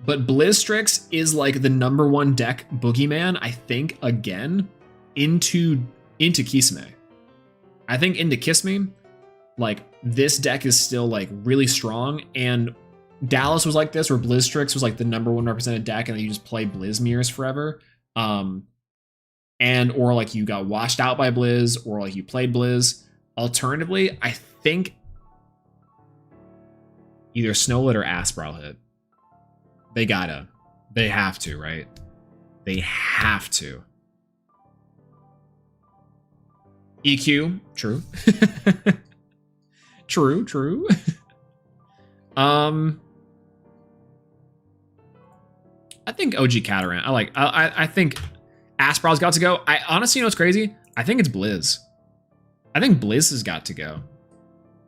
but Blizztrix is like the #1 deck boogeyman, I think, again, into Kisame. I think into Kisame, like, this deck is still like really strong, and Dallas was like this, where Blizztrix was like the #1 represented deck, and then you just play Blizz mirrors forever. And or like you got washed out by Blizz, or like you played Blizz. Alternatively, I think either Snowlit or Aspral hit. They have to, right? They have to. EQ, true. True. I think OG Catarant. I think Aspral's got to go. I honestly, you know what's crazy? I think it's Blizz. I think Blizz has got to go.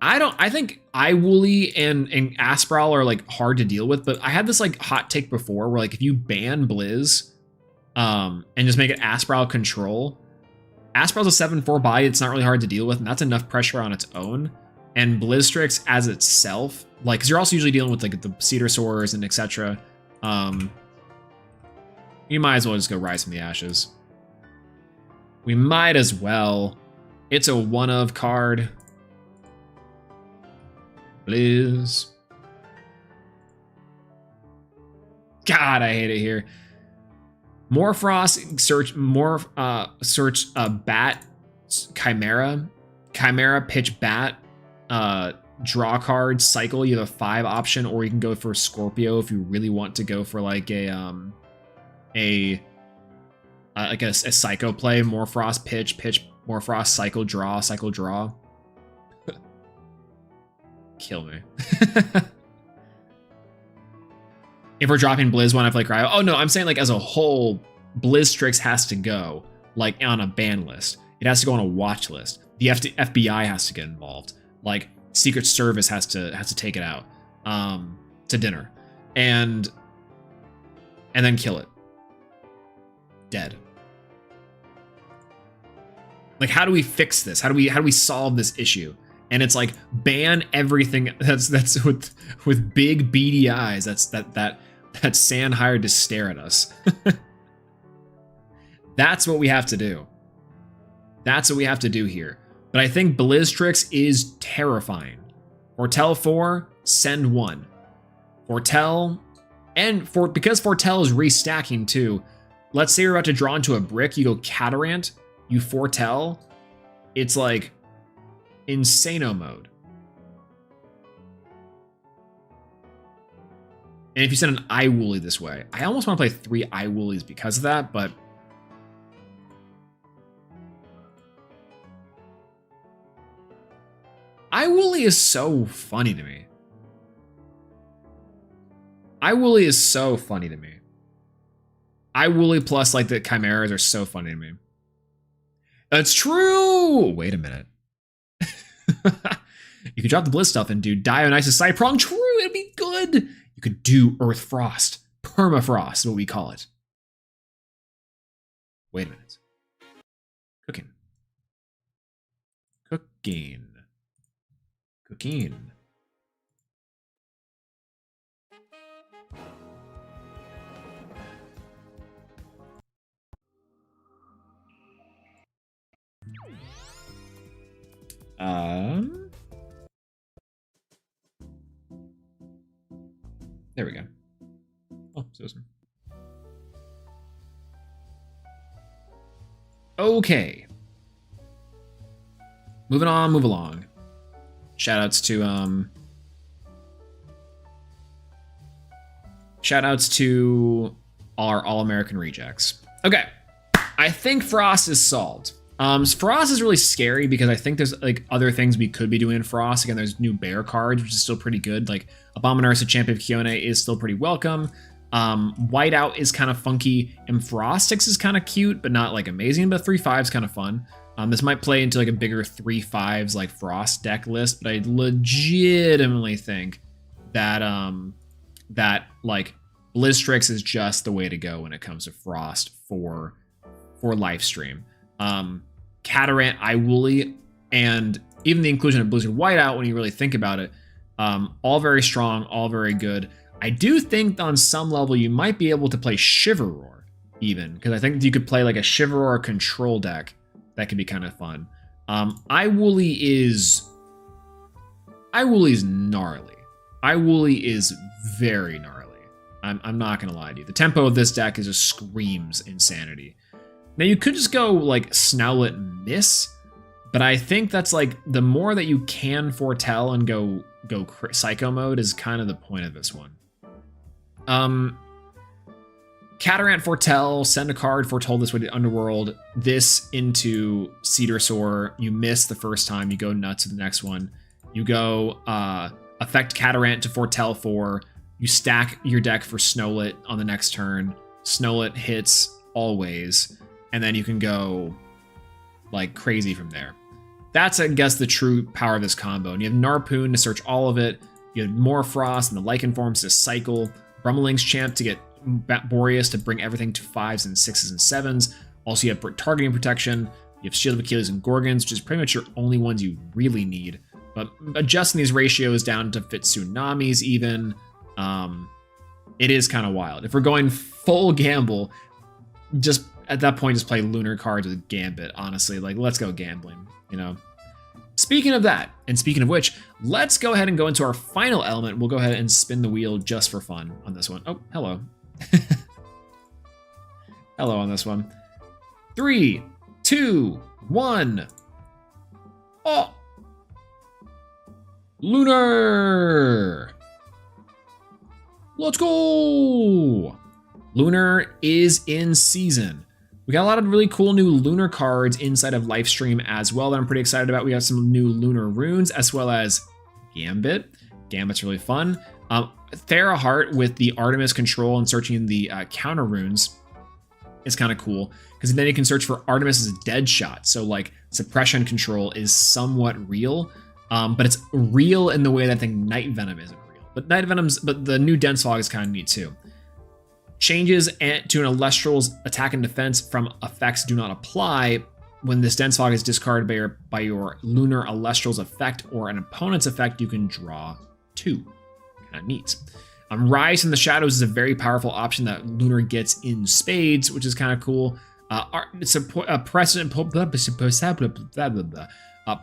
I think Iwooly and Aspral are like hard to deal with, but I had this like hot take before where like if you ban Blizz and just make it Aspral control, Aspral's a 7/4 buy, it's not really hard to deal with, and that's enough pressure on its own. And Blizztrix as itself, like, because you're also usually dealing with like the Cedar Soars and etc. You might as well just go Rise from the Ashes. We might as well. It's a one of card. Blizz. God, I hate it here. More Frost, search Bat, Chimera, pitch Bat, draw card, cycle. You have a 5 option, or you can go for Scorpio if you really want to go for like a psycho play. More Frost, pitch, more Frost, cycle, draw. Kill me. If we're dropping Blizz one, I play Cryo. Oh no, I'm saying like as a whole, Blizztrix has to go like on a ban list. It has to go on a watch list. The FBI has to get involved. Like Secret Service has to take it out to dinner, and then kill it. Dead. Like, how do we fix this? How do we solve this issue? And it's like ban everything that's with big beady eyes. That Sand hired to stare at us. That's what we have to do. That's what we have to do here. But I think Blizztrix is terrifying. Foretell 4, send 1. Foretell, because Foretell is restacking too. Let's say you're about to draw into a brick, you go Catarant, you Foretell. It's like Insano mode. And if you send an Iwooly this way, I almost want to play 3 Iwoolies because of that, but Iwooly is so funny to me. Iwooly is so funny to me. Iwooly plus like the Chimeras are so funny to me. That's true! Wait a minute. You could drop the Blizz stuff and do Dionysus Cyprong. True, it'd be good. You could do Earth Frost. Permafrost is what we call it. Wait a minute. Cooking. Cooking. Cooking. There we go. Oh, Susan. Okay. Moving on, move along. Shoutouts to our All-American rejects. Okay. I think Frost is solved. Frost is really scary because I think there's like other things we could be doing in Frost. Again, there's new bear cards, which is still pretty good. Like Abominarsa Champion of Kione is still pretty welcome. Whiteout is kind of funky, and Frostix is kind of cute, but not like amazing. But 3/5 is kind of fun. This might play into like a bigger 3/5s like Frost deck list, but I legitimately think that that like Blistrix is just the way to go when it comes to Frost for Lifestream. Catarant, Iwooly, and even the inclusion of Blizzard Whiteout, when you really think about it, all very strong, all very good. I do think on some level you might be able to play Shiveroar even, because I think you could play like a Shiveroar control deck that could be kind of fun. Iwooly is gnarly. Iwooly is very gnarly. I'm not gonna lie to you. The tempo of this deck just screams insanity. Now you could just go like Snowlet Miss, but I think that's like the more that you can foretell and go Psycho mode is kind of the point of this one. Catarant Foretell, send a card, foretold this way to Underworld, this into Cedarsaur, you miss the first time, you go nuts to the next one. You go affect Catarant to foretell 4, you stack your deck for Snowlet on the next turn, Snowlet hits always, and then you can go like crazy from there. That's, I guess, the true power of this combo. And you have Narpoon to search all of it, you have more Frost and the Lycan forms to cycle, Brummeling's Champ to get Boreas to bring everything to 5s and 6s and 7s. Also, you have targeting protection. You have Shield of Achilles and Gorgons, which is pretty much your only ones you really need. But adjusting these ratios down to fit Tsunamis even, it is kind of wild. If we're going full gamble, just at that point, just play lunar cards with Gambit, honestly. Like, let's go gambling, you know? Speaking of that, and speaking of which, let's go ahead and go into our final element. We'll go ahead and spin the wheel just for fun on this one. Oh, hello. Hello on this one. 3, 2, 1. Oh! Lunar! Let's go! Lunar is in season. We got a lot of really cool new lunar cards inside of Lifestream as well that I'm pretty excited about. We got some new lunar runes as well as Gambit. Gambit's really fun. Thera Heart with the Artemis control and searching the counter runes is kind of cool because then you can search for Artemis's dead shot. So like suppression control is somewhat real, but it's real in the way that I think Night Venom isn't real. But the new Dense Fog is kind of neat too. Changes to an Elestrals attack and defense from effects do not apply when this Dense Fog is discarded by your Lunar Elestrals effect or an opponent's effect. You can draw 2. Kind of neat. Rise in the Shadows is a very powerful option that Lunar gets in spades, which is kind of cool. It's a precedent.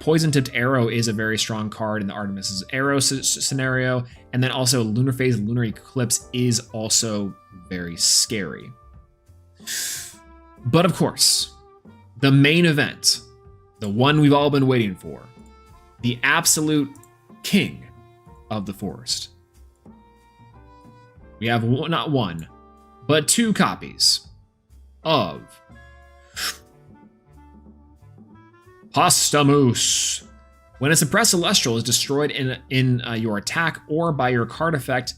Poison Tipped Arrow is a very strong card in the Artemis's Arrow scenario, and then also Lunar Phase Lunar Eclipse is also very scary. But of course, the main event, the one we've all been waiting for, the absolute king of the forest. We have not one, but 2 copies of Postamus. When a suppressed Celestial is destroyed in your attack or by your card effect,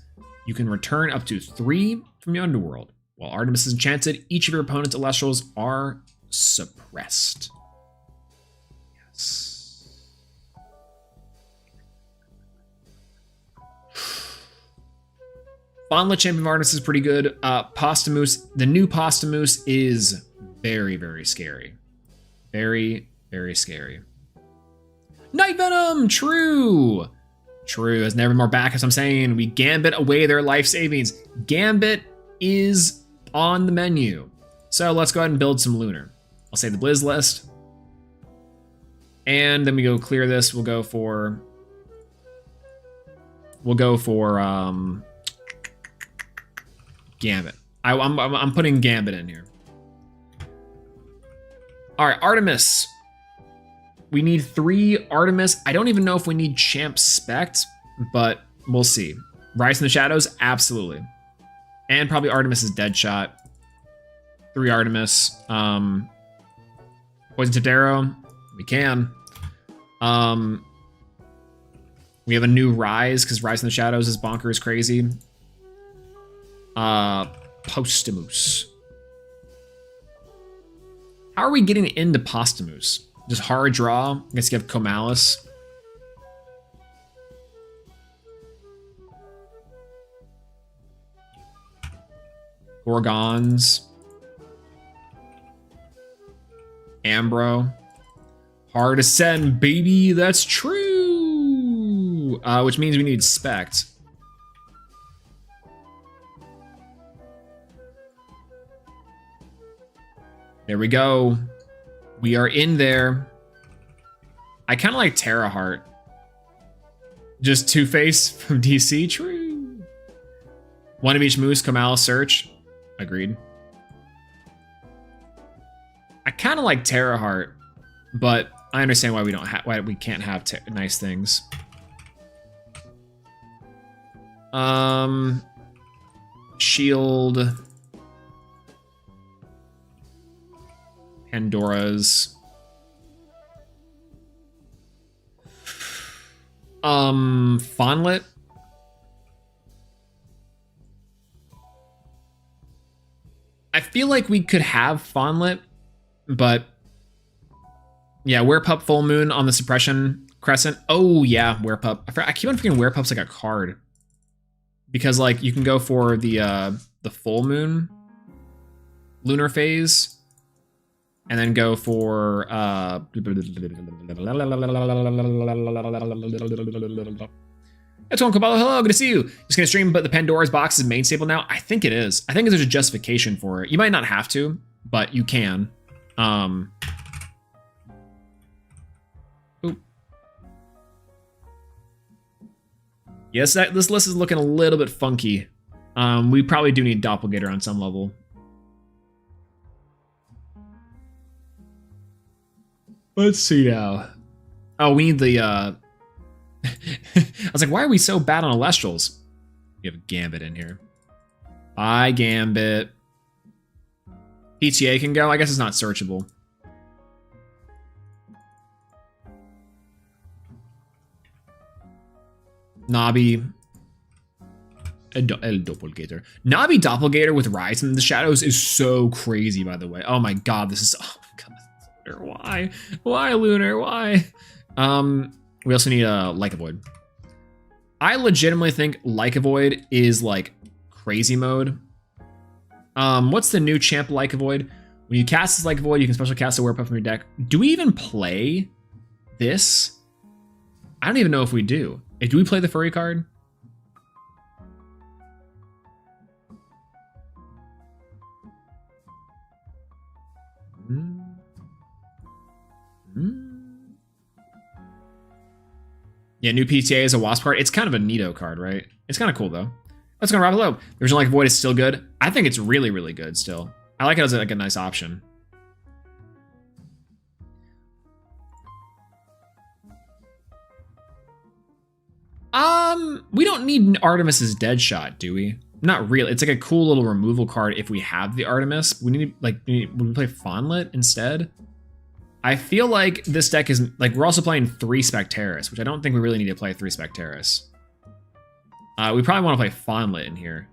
you can return up to 3 from your underworld. While Artemis is enchanted, each of your opponent's Celestials are suppressed. Yes. Fawnlet Champion of Artemis is pretty good. Posthumous, the new Posthumous is very, very scary. Very, very scary. Night Venom, true. True, has never more back, as I'm saying. We Gambit away their life savings. Gambit is on the menu. So let's go ahead and build some lunar. I'll save the Blizz list. And then we go clear this. We'll go for Gambit. I'm putting Gambit in here. All right, Artemis. We need 3 Artemis. I don't even know if we need Champ Spect, but we'll see. Rise in the Shadows, absolutely. And probably Artemis's Deadshot. 3 Artemis. Poison Tadero, we can. We have a new Rise, because Rise in the Shadows is bonkers crazy. Posthumous. How are we getting into Posthumous? Just hard draw. I guess you have Comalis. Gorgons. Ambro. Hard Ascend, baby. That's true. Which means we need Spect. There we go. We are in there. I kind of like Terra Heart. Just Two-Face from DC. True. One of each Moose, Kamala Search. Agreed. I kind of like Terra Heart, but I understand why we can't have nice things. Shield. Pandora's. Fawnlet. I feel like we could have Fawnlet, but yeah, Werepup Full Moon on the Suppression Crescent. Oh yeah, Werepup. I keep on forgetting Werepup's like a card because like you can go for the Full Moon lunar phase. And then go for it's one Cabalo. Hello, good to see you. Just gonna stream, but the Pandora's box is main staple now. I think it is. I think there's a justification for it. You might not have to, but you can. Oop. Yes, this list is looking a little bit funky. We probably do need Doppelganger on some level. Let's see now. Oh, we need the, I was like, why are we so bad on Elestrals? We have Gambit in here. Bye, Gambit. PTA can go? I guess it's not searchable. Nabi. El Doppelganger. Nabi Doppelganger with Rise in the Shadows is so crazy, by the way. Oh my god, this is... Oh my god. Why? Why, Lunar? Why? We also need a Lycovoid. I legitimately think Lycovoid is like crazy mode. What's the new champ Lycovoid? When you cast this Lycovoid, you can special cast a Werepup from your deck. Do we even play this? I don't even know if we do. Do we play the furry card? Yeah, new PTA is a Wasp card. It's kind of a neato card, right? It's kind of cool, though. Let's go wrap it up. The original Void is still good. I think it's really, really good still. I like it as like a nice option. We don't need Artemis's Deadshot, do we? Not really. It's like a cool little removal card if we have the Artemis. We need, like, would we play Fawnlet instead? I feel like this deck is, like, we're also playing 3 Spectaris, which I don't think we really need to play 3 Spectaris. We probably want to play Fawnlet in here.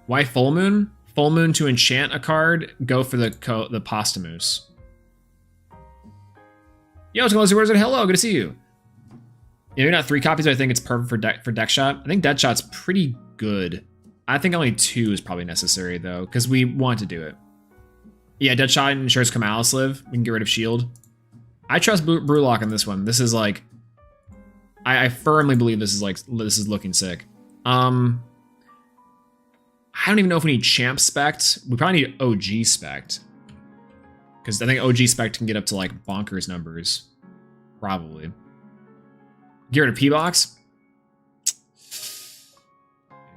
Why Full Moon? Full Moon to enchant a card, go for the Posthumous. Yo, what's going on? Where's it? Hello, good to see you. Yeah, maybe not 3 copies, but I think it's perfect for deck shot. I think Deadshot's pretty good. I think only 2 is probably necessary, though, because we want to do it. Yeah, Deadshot ensures Comalis live. We can get rid of shield. I trust Brewlock on this one. This is like... I firmly believe this is looking sick. I don't even know if we need champ spect. We probably need OG spect. Because I think OG spect can get up to like bonkers numbers. Probably. Get rid of P-Box.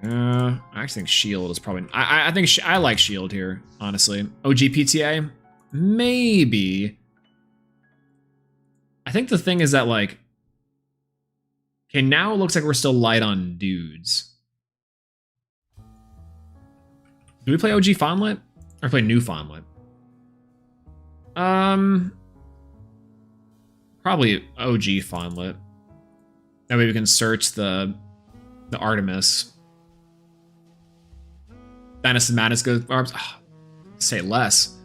I actually think shield is probably... I think I like shield here, honestly. OG PTA? Maybe. I think the thing is that like... Okay, now it looks like we're still light on dudes. Do we play OG Fondlet? Or play new Fondlet? Probably OG Fondlet. That way we can search the Artemis. Madness and Madness goes... say less.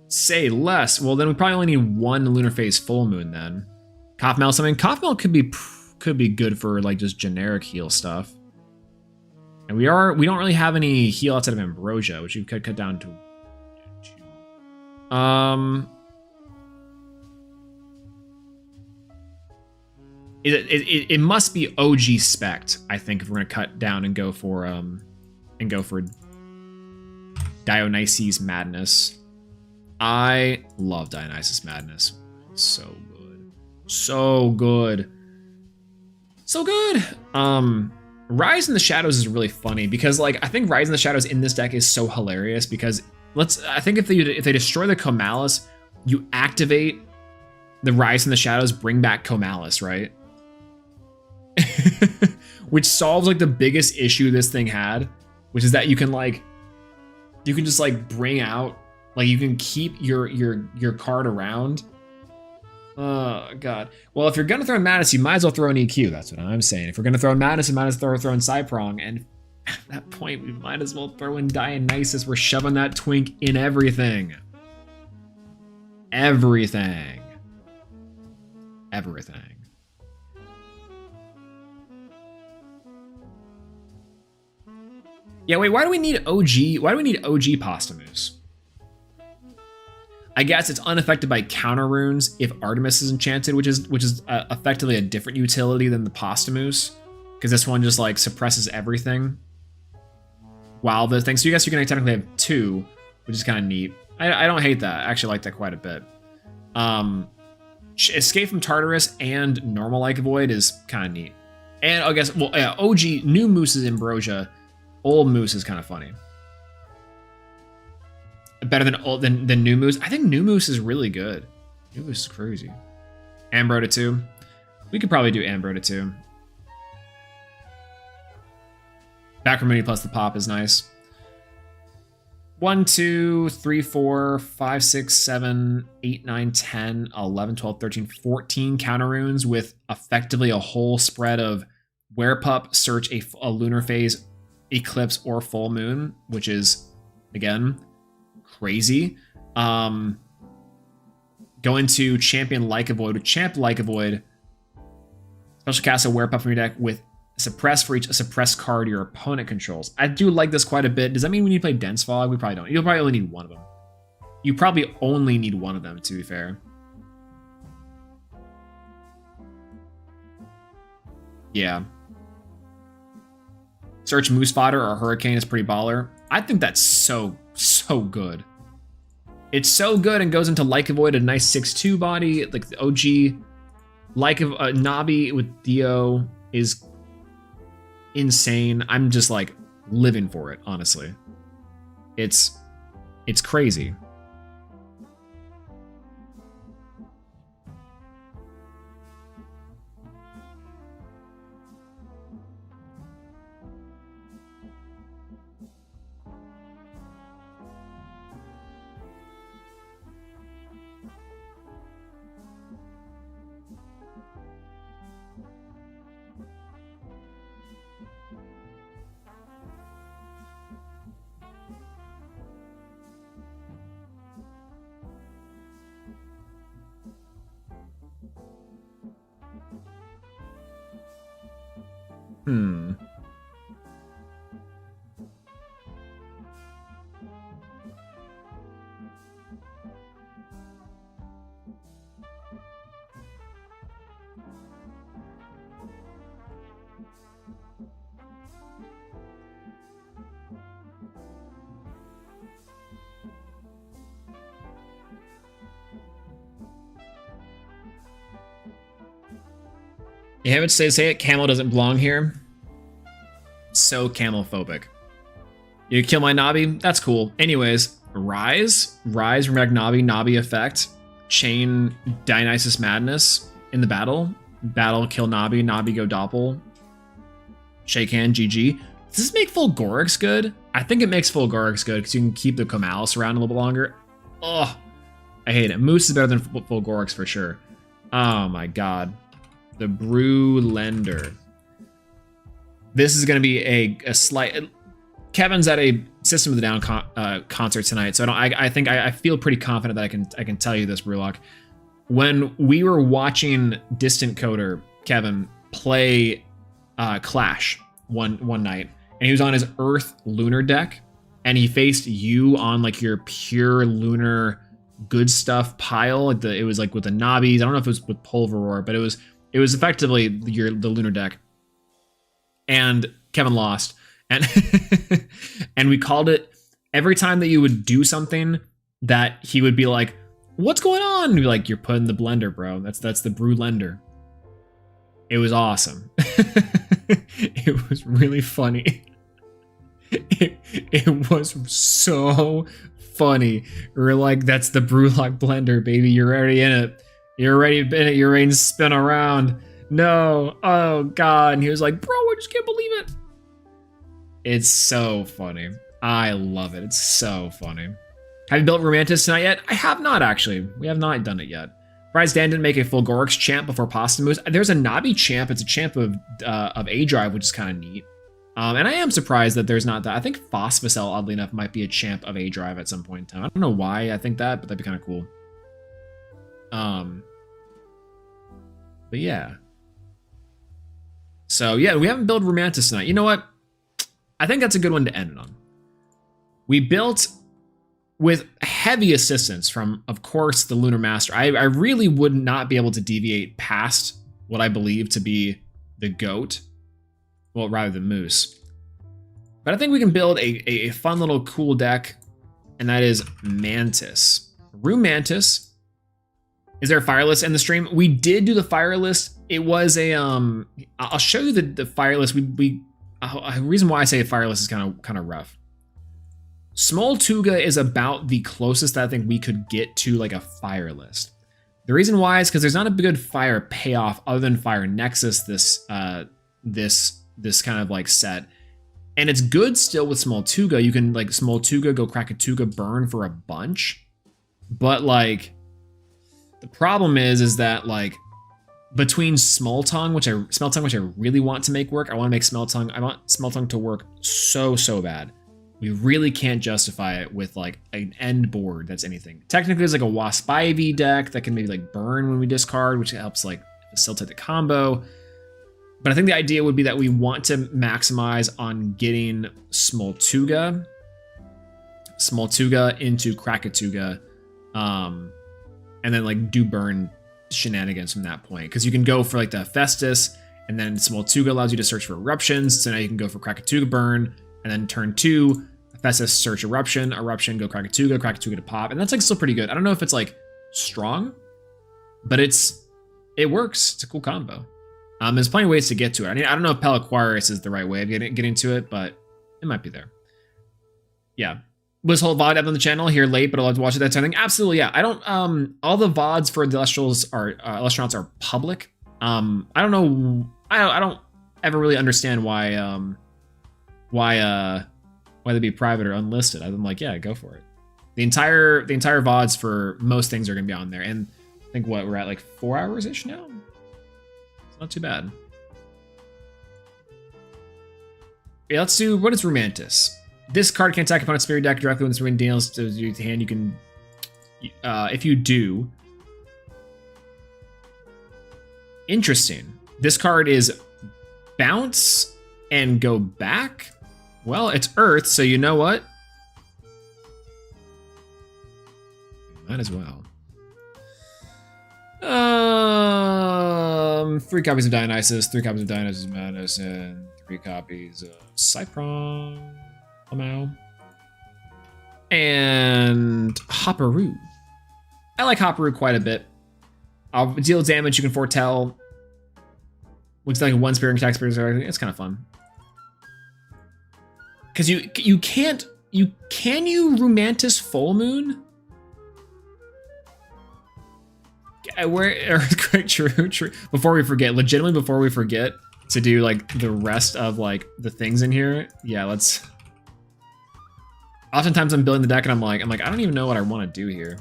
Say less. Well, then we probably only need 1 lunar phase full moon then. Cough something. Cough could be good for like just generic heal stuff. And we don't really have any heal outside of Ambrosia, which we could cut down to 2. It must be OG spect, I think, if we're gonna cut down and go for Dionysus Madness. I love Dionysus Madness. So good. So good. So good. Rise in the Shadows is really funny because like I think Rise in the Shadows in this deck is so hilarious because I think if they destroy the Comalis, you activate the Rise in the Shadows, bring back Comalis, right? Which solves like the biggest issue this thing had, which is that you can just like bring out, like you can keep your card around. Oh god. Well, if you're gonna throw in Madness, you might as well throw in EQ. That's what I'm saying. If we're gonna throw in Madness, we might as well throw in Cyprong, and at that point, we might as well throw in Dionysus. We're shoving that twink in everything. Everything. Everything. Yeah, wait, why do we need OG? Why do we need OG Posthumous? I guess it's unaffected by counter runes if Artemis is enchanted, which is effectively a different utility than the Posthumous, because this one just like suppresses everything. While the thing, so you guess you can technically have 2, which is kind of neat. I don't hate that. I actually like that quite a bit. Escape from Tartarus and normal Like Void is kind of neat. And I guess, well, yeah, OG new Moose is Ambrosia, old Moose is kind of funny. Better than New Moose. I think New Moose is really good. New Moose is crazy. Ambro to 2. We could probably do Ambro to 2. Backroom plus the pop is nice. 1, 2, 3, 4, 5, 6, 7, 8, 9, 10, 11, 12, 13, 14 counter runes with effectively a whole spread of Werepup, search a lunar phase, eclipse, or full moon, which is, again, crazy. Go into Champion Like a Void. With Champ Like a Void, special cast a Werepup from your deck with suppress for each suppressed card your opponent controls. I do like this quite a bit. Does that mean we need to play Dense Fog? We probably don't. You'll probably only need 1 of them. You probably only need 1 of them, to be fair. Yeah. Search Moose Fodder or Hurricane is pretty baller. I think that's so good. It's so good and goes into Like a Void, a nice 6/2 body. Like the OG Like a Nabi with Dio is insane. I'm just like living for it, honestly. It's crazy. You have it say it. Camel doesn't belong here. So camel-phobic. You kill my Nabi? That's cool. Anyways, Rise from Nabi, Nabi effect. Chain Dionysus Madness in the battle. Battle, kill Nabi, Nabi go Doppel. Shake hand, GG. Does this make Fulgorix good? I think it makes Fulgorix good because you can keep the Comalis around a little bit longer. Ugh. I hate it. Moose is better than Fulgorix for sure. Oh my god. The Brew Lender. This is going to be a slight... Kevin's at a System of the Down concert tonight, so I feel pretty confident that I can tell you this, Brewlock. When we were watching Distant Coder, Kevin, play Clash one night, and he was on his Earth Lunar deck, and he faced you on like your pure Lunar good stuff pile. It was like with the Nobbies. I don't know if it was with Pulveror, but it was effectively the Lunar deck. And Kevin lost. And and we called it every time that you would do something that he would be like, what's going on? And we'd be like, you're putting the blender, bro. That's the Brew Lender. It was awesome. It was really funny. It was so funny. We were like, that's the Brewlock blender, baby. You're already in it. You're already in it. You're ready to spin around. No. Oh, God. And he was like, bro, I just can't believe it. It's so funny. I love it. It's so funny. Have you built Romantis tonight yet? I have not, actually. We have not done it yet. Surprised Dan didn't make a Fulgorix champ before Postamoose. There's a Nabi champ. It's a champ of A Drive, which is kind of neat. And I am surprised that there's not that. I think Phosphocell, oddly enough, might be a champ of A Drive at some point in time. I don't know why I think that, but that'd be kind of cool. But yeah. So yeah, we haven't built Romantis tonight. You know what? I think that's a good one to end it on. We built with heavy assistance from, of course, the Lunar Master. I really would not be able to deviate past what I believe to be the GOAT. Well, rather than Moose. But I think we can build a fun little cool deck, and that is Mantis. Room Mantis. Is there a fire list in the stream? We did do the fire list. It was a I'll show you the fire list. A reason why I say a fire list is kind of rough. Small Tuga is about the closest that I think we could get to like a fire list. The reason why is because there's not a good fire payoff other than Fire Nexus this kind of like set. And it's good still with Small Tuga. You can like Small Tuga, go Krakatuga, burn for a bunch. But like the problem is that like between Small Tongue, which I really want to make work. I want to make Small Tongue. I want Small Tongue to work so bad. We really can't justify it with like an end board that's anything. Technically, there's like a Wasp Ivy deck that can maybe like burn when we discard, which helps like facilitate the combo. But I think the idea would be that we want to maximize on getting Small Tuga into Krakatuga, and then like do burn shenanigans from that point, because you can go for like the Festus, and then Small Tuga allows you to search for eruptions, so now you can go for Krakatuga burn, and then turn 2 Festus search eruption, go Krakatuga to pop, and that's like still pretty good. I don't know if it's like strong, but it works. It's a cool combo. There's plenty of ways to get to it. I mean, I don't know if Peliquarius is the right way of getting to it, but it might be there. Yeah. Was whole VOD up on the channel here late, but I'll have to watch it that time. Absolutely, yeah. I don't all the VODs for the Elestrals are Elestronauts are public. I don't know. I don't ever really understand why they'd be private or unlisted. I'm like, yeah, go for it. The entire VODs for most things are gonna be on there. And I think we're at like 4 hours-ish now. It's not too bad. Yeah, let's do what is Romantis. This card can attack opponent's spirit deck directly when this ring deals to your hand. You can, if you do. Interesting. This card is bounce and go back. Well, it's Earth, so you know what? Might as well. 3 copies of Dionysus, 3 copies of Dionysus Madness, and 3 copies of Cypron. And Hopperoo. I like Hopperoo quite a bit. I'll deal damage you can foretell. Looks like one spirit attack spirit. It's kind of fun. Because you can't can you Rumantis Full Moon? Where earthquake? True. Before we forget, legitimately, before we forget to do like the rest of like the things in here. Yeah, let's. Oftentimes I'm building the deck and I'm like I don't even know what I want to do here.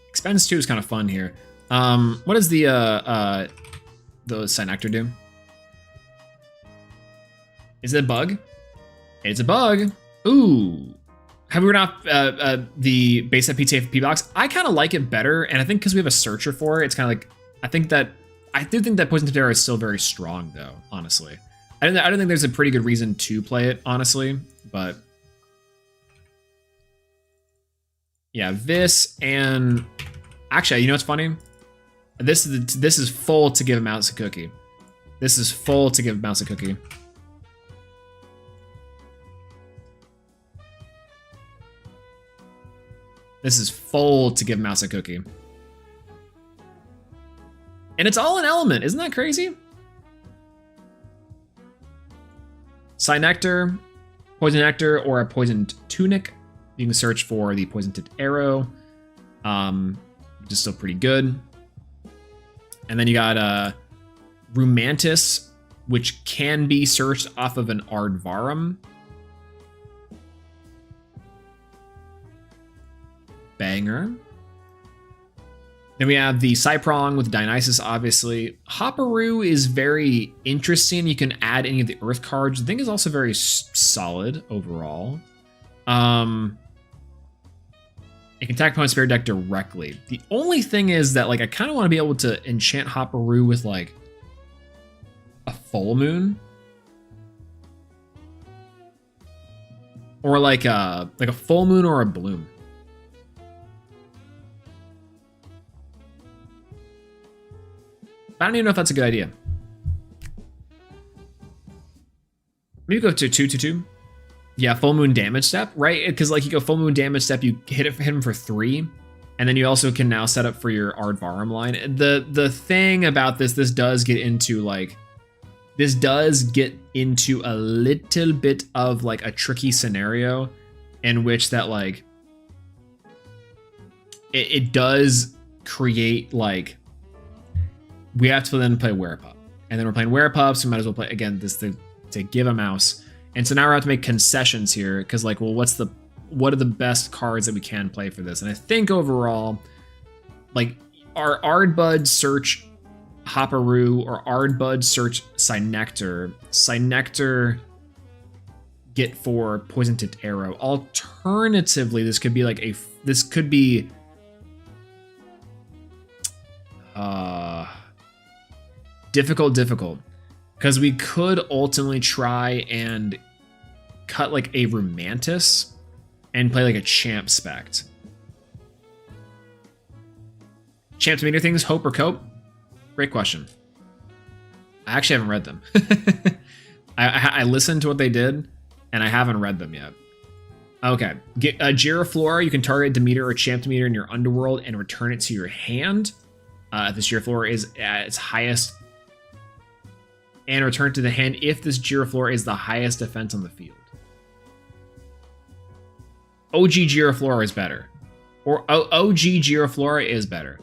Expense 2 is kind of fun here. What does the Synector do? Is it a bug? It's a bug. Ooh. Have we run off the base set PTA for P-Box? I kind of like it better, and I think because we have a searcher for it, it's kind of like, I do think that Poison Tipped Arrow is still very strong, though, honestly. I don't think there's a pretty good reason to play it, honestly, but yeah, this and actually, you know what's funny? This is full to give a mouse a cookie. This is full to give a mouse a cookie. This is full to give mouse a cookie. And it's all an element, isn't that crazy? Synector, Poison Nectar, or a Poisoned Tunic. You can search for the Poison Tipped Arrow, which is still pretty good. And then you got Rumantis, which can be searched off of an Ardvarum. Banger. Then we have the Cyprong with Dionysus, obviously. Hopperoo is very interesting. You can add any of the Earth cards. I think is also very solid overall. It can attack opponent's spirit deck directly. The only thing is that like I kind of want to be able to enchant Hopperoo with like a full moon. Or like a full moon or a bloom. I don't even know if that's a good idea. Maybe go to 2/2. Yeah, full moon damage step, right? Because like you go full moon damage step, you hit him for 3, and then you also can now set up for your Ardvarum line. The thing about this does get into like, this does get into a little bit of like a tricky scenario, in which that like it does create like. We have to then play Werepup. And then we're playing Werepup, so we might as well play, again, this to give a mouse. And so now we have to make concessions here, because like, well, what are the best cards that we can play for this? And I think overall, like, our Ardbud search Hopperoo or Ardbud search Synector. Synector get for Poison Tipped Arrow. Alternatively, this could be like difficult, because we could ultimately try and cut like a Rumantis and play like a Champ Spect. Champ Meter things, Hope or Cope? Great question. I actually haven't read them. I listened to what they did, and I haven't read them yet. Okay, get a Giraflora. You can target Demeter or Champ Demeter in your underworld and return it to your hand. This Giraflora is at its highest. And return to the hand if this Giraflora is the highest defense on the field. OG Giraflora is better. Or OG Giraflora is better.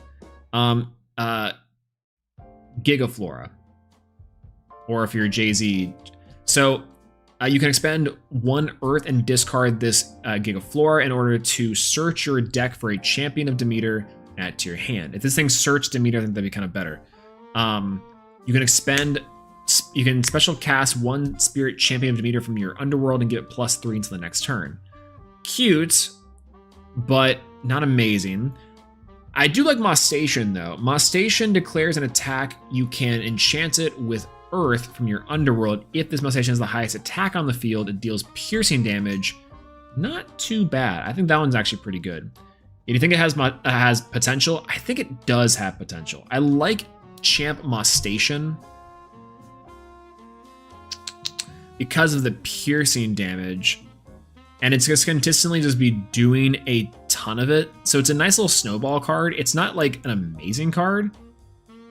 Gigaflora. Or if you're Jay-Z. So you can expend 1 Earth and discard this Gigaflora in order to search your deck for a Champion of Demeter and add it to your hand. If this thing searched Demeter, I think that'd be kind of better. You can special cast 1 Spirit Champion of Demeter from your underworld and give it +3 until the next turn. Cute, but not amazing. I do like Moss Station though. Moss Station declares an attack. You can enchant it with Earth from your underworld. If this Moss Station is the highest attack on the field, it deals piercing damage. Not too bad. I think that one's actually pretty good. Do you think it has potential? I think it does have potential. I like Champ Moss Station because of the piercing damage, and it's just consistently just be doing a ton of it. So it's a nice little snowball card. It's not like an amazing card,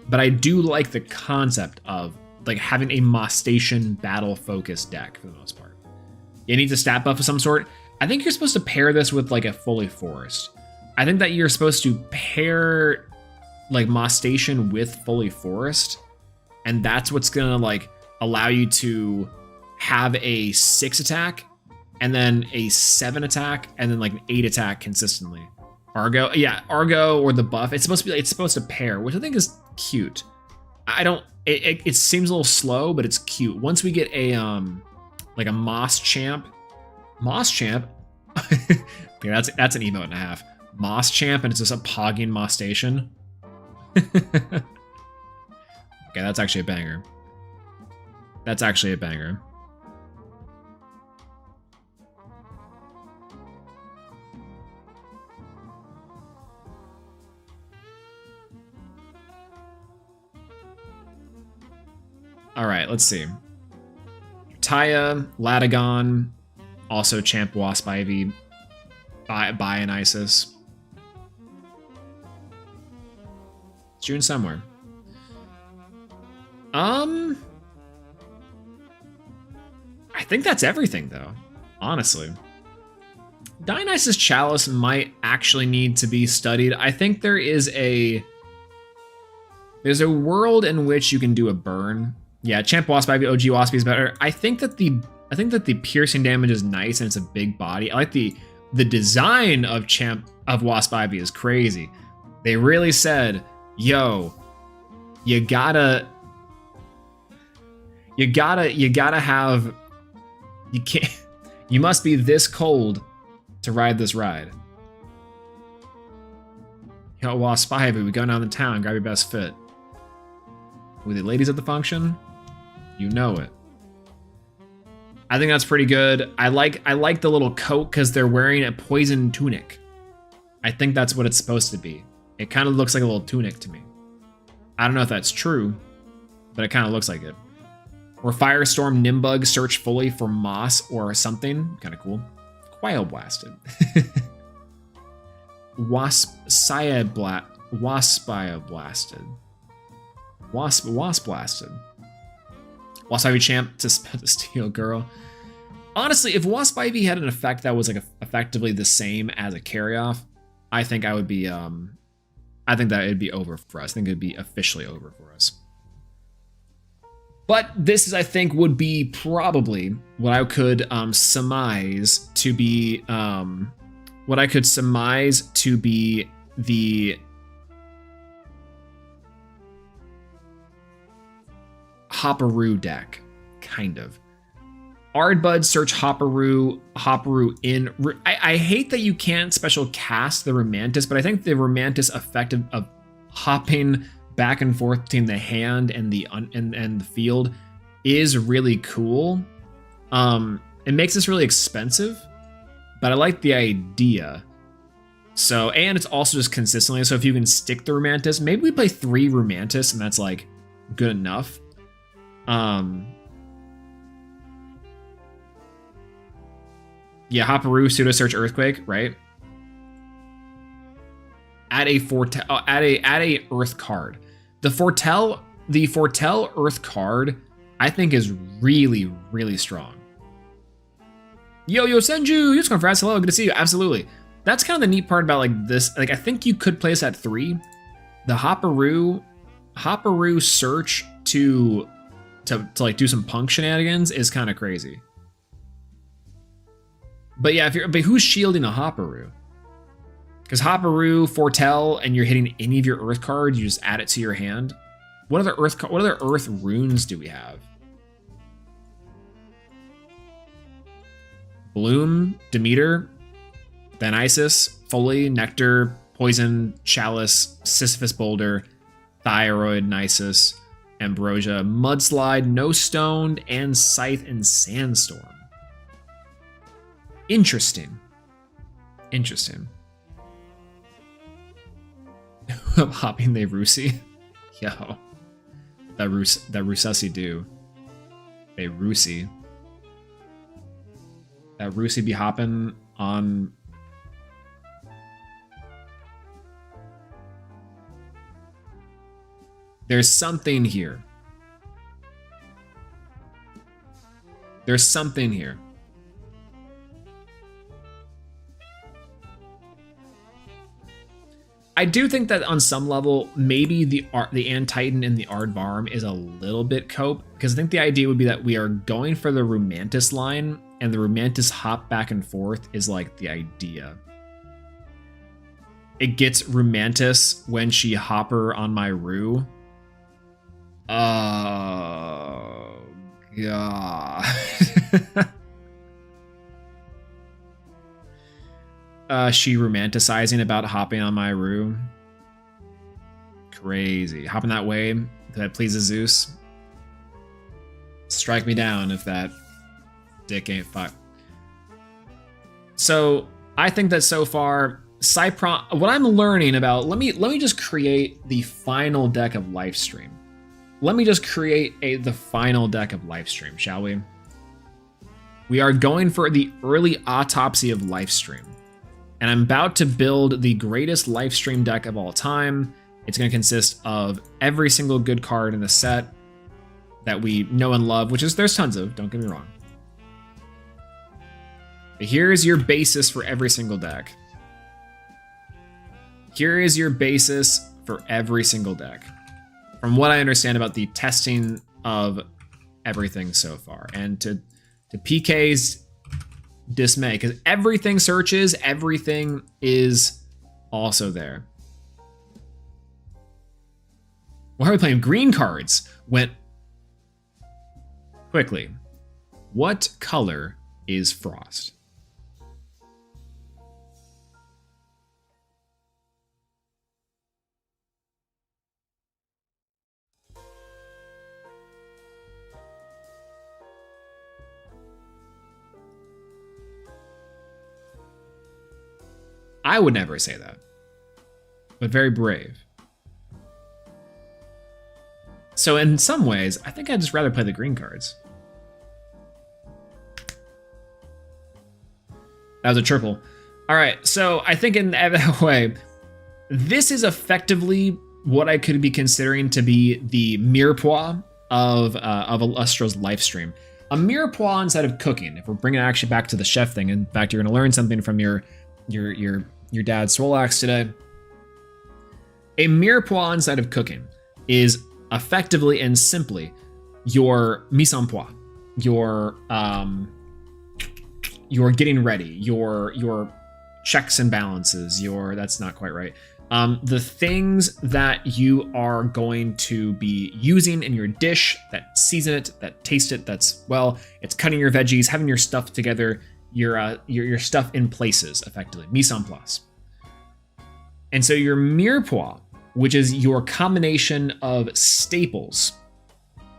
but I do like the concept of like having a Moss Station battle focused deck for the most part. You need a stat buff of some sort. I think you're supposed to pair this with like a Fully Forest. I think that you're supposed to pair like Moss Station with Fully Forest, and that's what's gonna like allow you to have a 6 attack and then a 7 attack and then like an 8 attack consistently. Argo, yeah, Argo or the buff. It's supposed to pair, which I think is cute. It seems a little slow, but it's cute. Once we get a like a Moss Champ. Okay, that's an emote and a half. Moss Champ, and it's just a pogging Moss Station. Okay, that's actually a banger. That's actually a banger. All right, let's see. Taya, Latagon, also Champ Wasp Ivy, Bionisis. June somewhere. I think that's everything though, honestly. Dionysus Chalice might actually need to be studied. I think there's a world in which you can do a burn. Yeah, Champ Wasp Ivy, OG Waspy is better. I think that the piercing damage is nice and it's a big body. I like the design of Wasp Ivy is crazy. They really said, yo, you gotta have, you must be this cold to ride this ride. Yo, Wasp Ivy, we go down the town, grab your best fit. With the ladies at the function, you know it. I think that's pretty good. I like the little coat because they're wearing a poison tunic. I think that's what it's supposed to be. It kind of looks like a little tunic to me. I don't know if that's true, but it kind of looks like it. Or Firestorm Nimbug search fully for moss or something. Kind of cool. Quail Blasted. Wasp Blasted. Wasp Ivy Champ to Steel Girl. Honestly, if Wasp Ivy had an effect that was like effectively the same as a carry-off, I think I would be I think that it'd be over for us. I think it'd be officially over for us. But this is, I think, would be probably what I could surmise to be the Hopperoo deck, kind of. Ardbud search Hopperoo in. I hate that you can't special cast the Romantis, but I think the Romantis effect of hopping back and forth between the hand and the field is really cool. It makes this really expensive, but I like the idea. So, and it's also just consistently. So if you can stick the Romantis, maybe we play 3 Romantis, and that's like good enough. Yeah, Hopperoo, Pseudo Search Earthquake, right? Add a Earth card. The Foretell Earth card, I think, is really, really strong. Yo Senju, just congrats, hello, good to see you. Absolutely. That's kind of the neat part about like this. Like, I think you could place at 3. The Hopperoo search to like do some punk shenanigans is kind of crazy. But yeah, but who's shielding a Hopperoo? Because Hopperoo, Foretell, and you're hitting any of your Earth cards, you just add it to your hand. What other Earth runes do we have? Bloom, Demeter, Dionysus, Foley, Nectar, Poison, Chalice, Sisyphus Boulder, Thyroid, Nisus, Ambrosia, Mudslide, No Stoned, and Scythe and Sandstorm. Interesting. Hopping they Rusi. Yo. That Rusessi do. They Rusi. That Rusi be hopping on. There's something here. There's something here. I do think that on some level, maybe the Antitan and the Aardvarm is a little bit cope, because I think the idea would be that we are going for the Rumantis line, and the Rumantis hop back and forth is like the idea. It gets Rumantis when she hopper on my Ru. Oh, God. She romanticizing about hopping on my Ru. Crazy. Hopping that way that pleases Zeus. Strike me down if that dick ain't fucked. So I think that so far, Cypron. What I'm learning about. Let me just create the final deck of Lifestream. Let me just create the final deck of Lifestream, shall we? We are going for the early autopsy of Lifestream. And I'm about to build the greatest Lifestream deck of all time. It's going to consist of every single good card in the set that we know and love, which is there's tons of, don't get me wrong. But here is your basis for every single deck. Here is your basis for every single deck. From what I understand about the testing of everything so far. And to PK's dismay, because everything searches, everything is also there. Why are we playing green cards? Went quickly. What color is Frost? I would never say that, but very brave. So in some ways, I think I'd just rather play the green cards. That was a triple. All right, so I think in that way, this is effectively what I could be considering to be the mirepoix of Elestrals Lifestream. A mirepoix instead of cooking. If we're bringing it actually back to the chef thing, in fact, you're going to learn something from your dad's Swolax today. A mirepoix instead of cooking is effectively and simply your mise en poix, your getting ready, your checks and balances, that's not quite right. The things that you are going to be using in your dish that season it, that taste it, it's cutting your veggies, having your stuff together, your stuff in places, effectively, mise en place. And so your mirepoix, which is your combination of staples,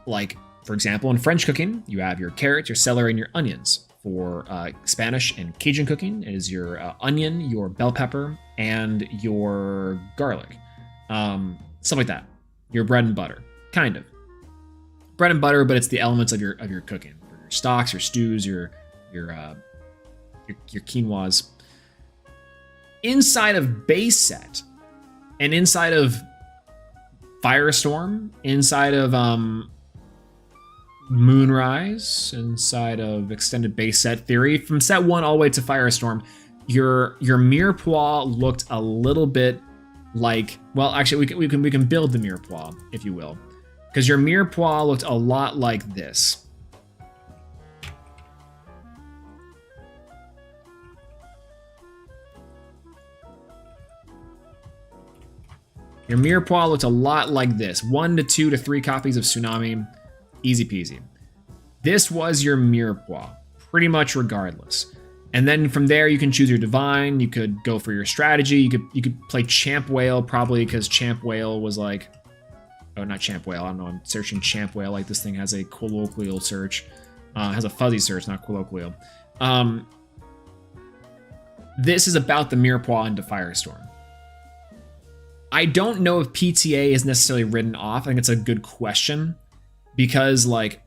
like, for example, in French cooking, you have your carrots, your celery, and your onions. For Spanish and Cajun cooking, it is your onion, your bell pepper, and your garlic. Stuff like that. Your bread and butter, kind of. Bread and butter, but it's the elements of your cooking. Your stocks, your stews, your quinoas. Inside of base set, and inside of Firestorm, inside of Moonrise, inside of extended base set theory, from set 1 all the way to Firestorm, your mirepoix looked a little bit like, well, actually we can build the mirepoix, if you will, because your mirepoix looked a lot like this. Your mirepoix looked a lot like this. 1 to 2 to 3 copies of Tsunami. Easy peasy. This was your mirepoix, pretty much regardless. And then from there, you can choose your divine. You could go for your strategy. You could play Champ Whale, probably, because Champ Whale was like... Oh, not Champ Whale. I don't know. I'm searching Champ Whale like this thing has a colloquial search. Has a fuzzy search, not colloquial. This is about the mirepoix into Firestorm. I don't know if PTA is necessarily written off. I think it's a good question because, like,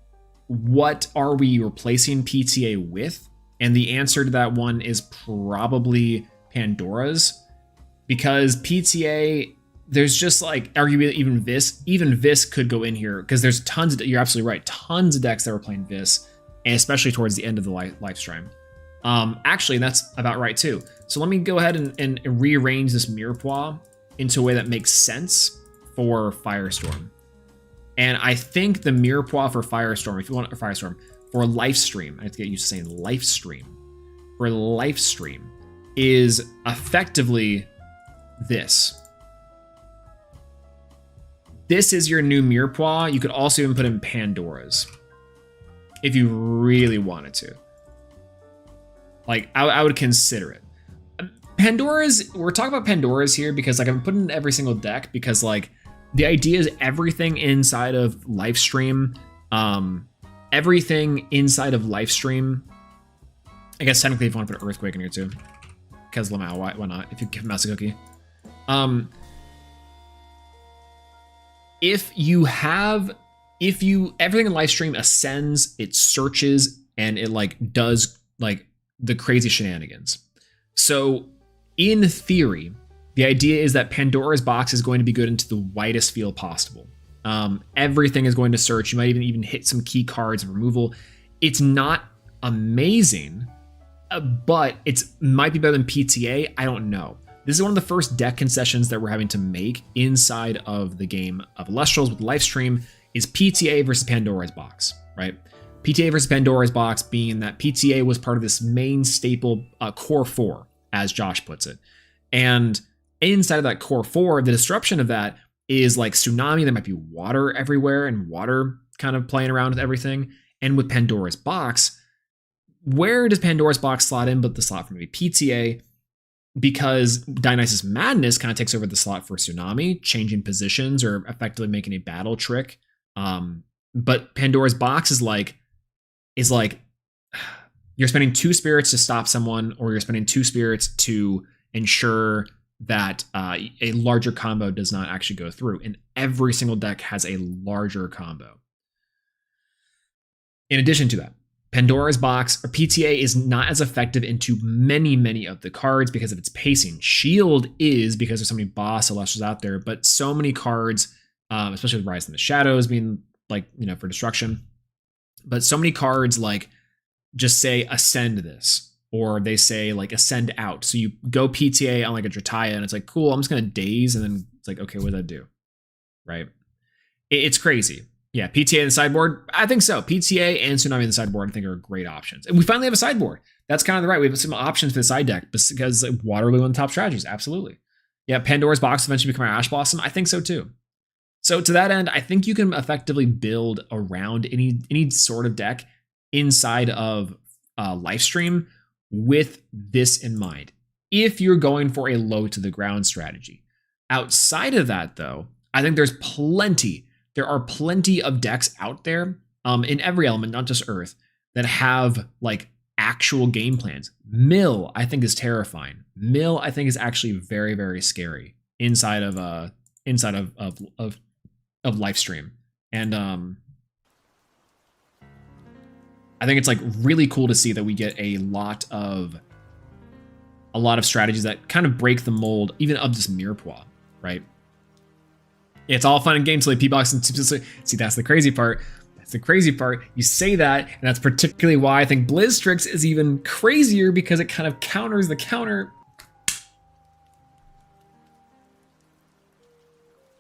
what are we replacing PTA with? And the answer to that one is probably Pandora's, because PTA, there's just like arguably even Vis could go in here because there's tons of, you're absolutely right, tons of decks that were playing Vis, and especially towards the end of the live stream. Actually, that's about right too. So let me go ahead and rearrange this Mirepoix into a way that makes sense for Firestorm. And I think the Mirepoix for Firestorm, if you want a Firestorm, for Lifestream, I have to get used to saying Lifestream. For Lifestream is effectively this. This is your new Mirepoix. You could also even put in Pandora's if you really wanted to. Like, I would consider it. Pandora's, we're talking about Pandora's here because, like, I've put in every single deck because, like, the idea is everything inside of Lifestream, everything inside of Lifestream. I guess technically if you want to put an Earthquake in here too. Because Lamau, why not? If you give Mouse a cookie. Everything in Lifestream ascends, it searches, and it like does like the crazy shenanigans. So in theory, the idea is that Pandora's box is going to be good into the widest field possible. Everything is going to search. You might even hit some key cards of removal. It's not amazing, but it might be better than PTA. I don't know. This is one of the first deck concessions that we're having to make inside of the game of Elestrals with Lifestream is PTA versus Pandora's box, right? PTA versus Pandora's box being that PTA was part of this main staple core 4, as Josh puts it. And inside of that core 4, the disruption of that is like Tsunami. There might be water everywhere and water kind of playing around with everything. And with Pandora's box, where does Pandora's box slot in but the slot for maybe PTA? Because Dionysus Madness kind of takes over the slot for Tsunami, changing positions or effectively making a battle trick. But Pandora's box is like you're spending 2 spirits to stop someone, or you're spending 2 spirits to ensure that a larger combo does not actually go through. And every single deck has a larger combo. In addition to that, Pandora's box, or PTA, is not as effective into many of the cards because of its pacing. Shield is, because there's so many boss Elestrals out there, but so many cards, especially with Rise in the Shadows being like, you know, for destruction. But so many cards like just say ascend this, or they say like ascend out. So you go PTA on like a Drataya and it's like, cool, I'm just going to daze. And then it's like, okay, what did that do? Right? It's crazy. Yeah, PTA in the sideboard, I think so. PTA and Tsunami in the sideboard, I think, are great options. And we finally have a sideboard. That's kind of the right. We have some options for the side deck because water will be one of the top strategies. Absolutely. Yeah, Pandora's box eventually become our Ash Blossom. I think so too. So to that end, I think you can effectively build around any sort of deck inside of Lifestream with this in mind, if you're going for a low to the ground strategy. Outside of that, though, I think there are plenty of decks out there in every element, not just Earth, that have like actual game plans. Mill, I think, is terrifying. Mill, I think, is actually very scary inside of Lifestream. And I think it's like really cool to see that we get a lot of strategies that kind of break the mold, even of this Mirepoix, right? It's all fun and games till P-Box and see, that's the crazy part. That's the crazy part. You say that, and that's particularly why I think Blizzstrix is even crazier, because it kind of counters the counter.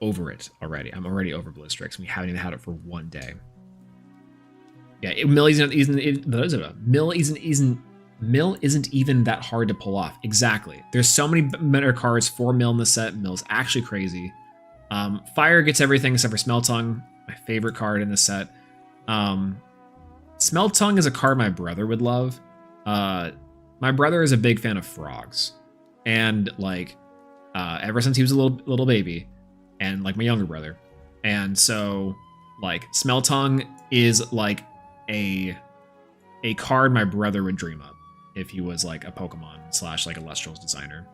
Over it already. I'm already over Blizzstrix. We haven't even had it for one day. Yeah, Mill isn't even that hard to pull off. Exactly. There's so many better cards for Mill in the set. Mill's actually crazy. Fire gets everything except for Smeltung, my favorite card in the set. Smeltung is a card my brother would love. My brother is a big fan of frogs, and like ever since he was a little baby, and like my younger brother, and so like Smeltung is like a card my brother would dream up if he was like a Pokemon / like a Elestrals designer.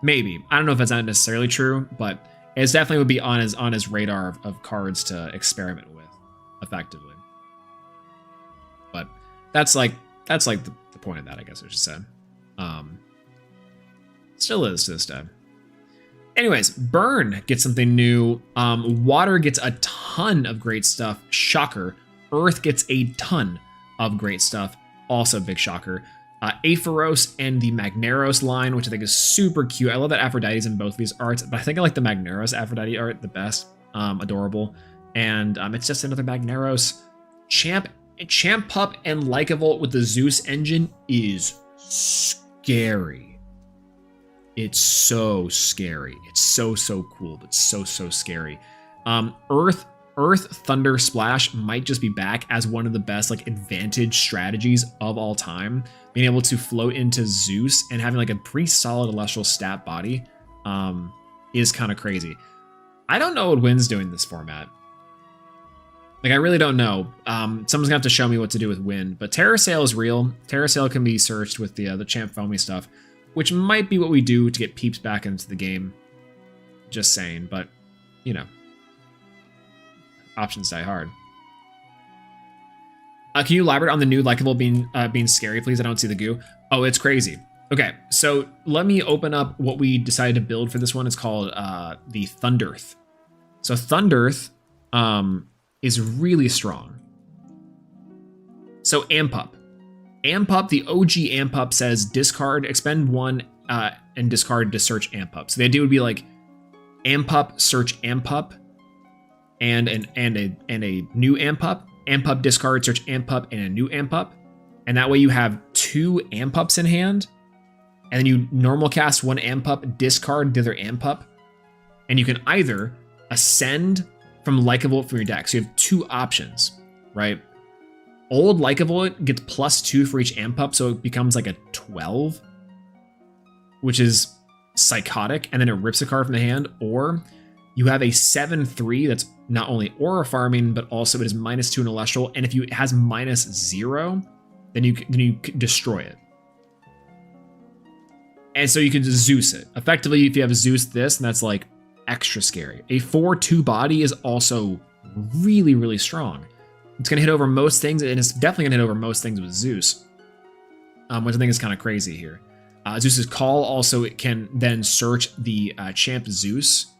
Maybe. I don't know if that's not necessarily true, but it definitely would be on his radar of cards to experiment with effectively. But that's like the point of that, I guess I should say. Still is to this day. Anyways, Burn gets something new. Water gets a ton of great stuff. Shocker. Earth gets a ton of great stuff. Also big shocker. Aphoros and the Magneros line, which I think is super cute. I love that Aphrodite's in both of these arts, but I think I like the Magneros Aphrodite art the best. Adorable. And it's just another Magneros. Champ Pup and Lycavolt with the Zeus engine is scary. It's so scary. It's so cool, but so scary. Earth Thunder Splash might just be back as one of the best like advantage strategies of all time. Being able to float into Zeus and having like a pretty solid Elestral stat body is kind of crazy. I don't know what Wynn's doing this format. Like I really don't know. Someone's gonna have to show me what to do with Wynn. But Terrasail is real. Terrasail can be searched with the Champ Foamy stuff, which might be what we do to get peeps back into the game. Just saying, but you know, options die hard. Can you elaborate on the new Likeable being scary, please? I don't see the goo. Oh, it's crazy. Okay, so let me open up what we decided to build for this one. It's called the Thunderth. So Thunderth is really strong. So Ampup. Ampup, the OG Ampup says discard, expend 1 and discard to search Ampup. So the idea would be like Ampup, search Ampup, and a new Ampup. Ampup, discard, search Ampup, and a new Ampup. And that way you have 2 Ampups in hand. And then you normal cast 1 Ampup, discard the other Ampup. And you can either ascend from Lycavolt from your deck. So you have 2 options, right? Old Lycavolt gets +2 for each Ampup, so it becomes like a 12, which is psychotic, and then it rips a card from the hand. Or you have a 7/3 that's not only aura farming, but also it is -2 in Elestral, and if it has -0, then you destroy it. And so you can just Zeus it. Effectively, if you have Zeus this, and that's like extra scary. A 4/2 body is also really strong. It's going to hit over most things, and it's definitely going to hit over most things with Zeus, which I think is kind of crazy here. Zeus's Call also can then search the Champ Zeus,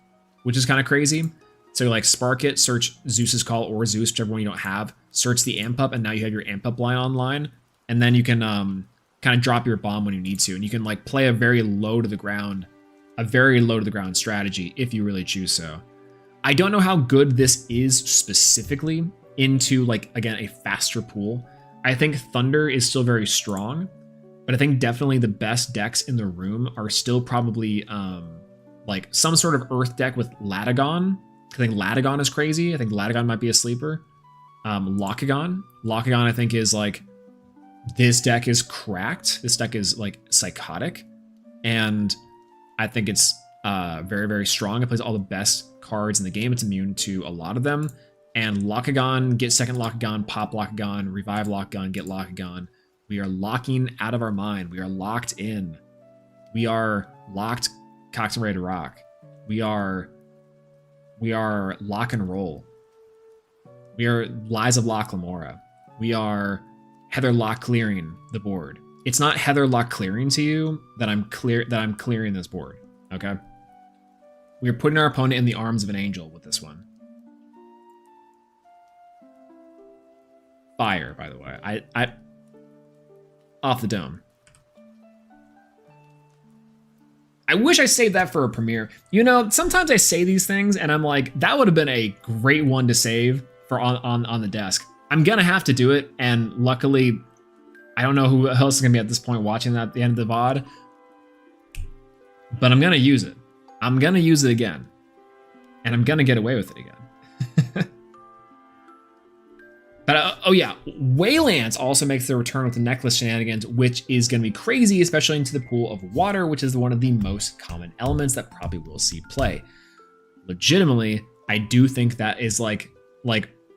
which is kind of crazy. So like Spark it, search Zeus's Call or Zeus, whichever one you don't have, search the Ampup, and now you have your Ampup line online, and then you can kind of drop your bomb when you need to, and you can like play a very low to the ground strategy if you really choose so. I don't know how good this is specifically into like, again, a faster pool. I think Thunder is still very strong, but I think definitely the best decks in the room are still probably like some sort of Earth deck with Latagon. I think Latagon is crazy. I think Latagon might be a sleeper. Locagon I think is like, this deck is cracked. This deck is like psychotic, and I think it's very strong. It plays all the best cards in the game. It's immune to a lot of them. And Locagon, get second Locagon, pop Locagon, revive Locagon, get Locagon. We are locking out of our mind. We are locked in. We are locked, cocked and ready to rock. We are lock and roll. We are Lies of Loch Lamora. We are Heather Lock clearing the board. It's not Heather Lock clearing to you that I'm clearing this board. Okay. We are putting our opponent in the arms of an angel with this one. Fire, by the way. I off the dome. I wish I saved that for a premiere. You know, sometimes I say these things and I'm like, that would have been a great one to save for on the desk. I'm gonna have to do it, and luckily, I don't know who else is gonna be at this point watching that at the end of the VOD, but I'm gonna use it. I'm gonna use it again, and I'm gonna get away with it again. But oh yeah, Waylance also makes their return with the necklace shenanigans, which is going to be crazy, especially into the pool of water, which is one of the most common elements that probably will see play. Legitimately, I do think that is like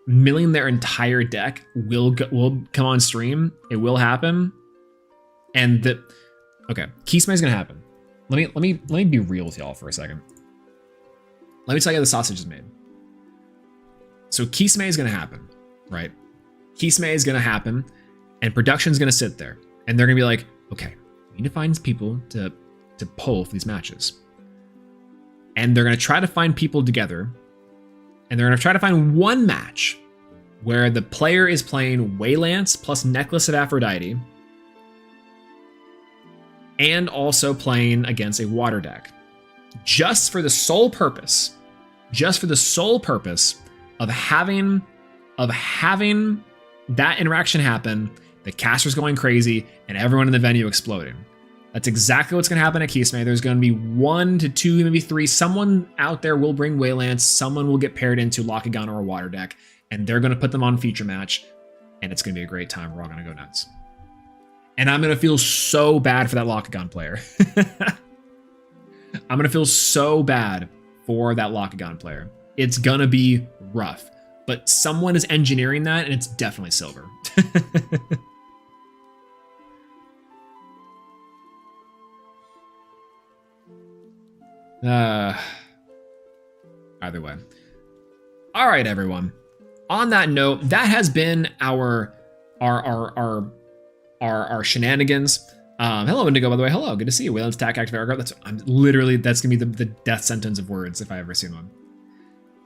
milling their entire deck will come on stream. It will happen, and okay, Key Smite is going to happen. let me be real with y'all for a second. Let me tell you how the sausage is made. So Kisame is gonna happen, right? Kisame is gonna happen, and production's gonna sit there, and they're gonna be like, okay, we need to find people to pull for these matches. And they're gonna try to find people together, and they're gonna try to find one match where the player is playing Waylance plus Necklace of Aphrodite, and also playing against a water deck. Just for the sole purpose of having that interaction happen, the caster's going crazy, and everyone in the venue exploding. That's exactly what's going to happen at Kisame. There's going to be 1 to 2, maybe 3. Someone out there will bring Waylance. Someone will get paired into Lokagon or a water deck, and they're going to put them on feature match, and it's going to be a great time. We're all going to go nuts. And I'm going to feel so bad for that Lokagon player. I'm going to feel so bad for that Lokagon player. It's going to be rough. But someone is engineering that, and it's definitely Silver. Either way. All right, everyone. On that note, that has been our shenanigans. Hello, Indigo, by the way. Hello, good to see you. Wayland's attack, activate aircraft. That's gonna be the death sentence of words if I ever seen one.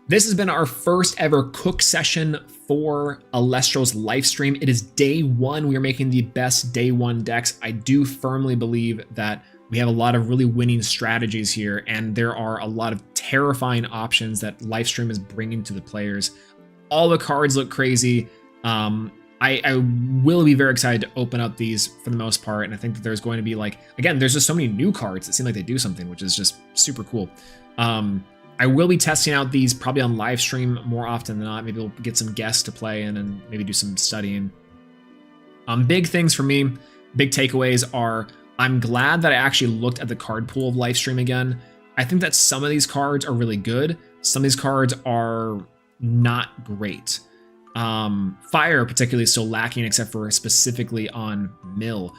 This has been our first ever cook session for Elestrals Lifestream. It is day 1. We are making the best day 1 decks. I do firmly believe that we have a lot of really winning strategies here, and there are a lot of terrifying options that Lifestream is bringing to the players. All the cards look crazy. I will be very excited to open up these for the most part, and I think that there's going to be again, there's just so many new cards that seem like they do something, which is just super cool. I will be testing out these probably on live stream more often than not. Maybe we'll get some guests to play in and maybe do some studying. Big things for me, big takeaways are, I'm glad that I actually looked at the card pool of Lifestream again. I think that some of these cards are really good. Some of these cards are not great. Fire particularly is still lacking, except for specifically on Mill.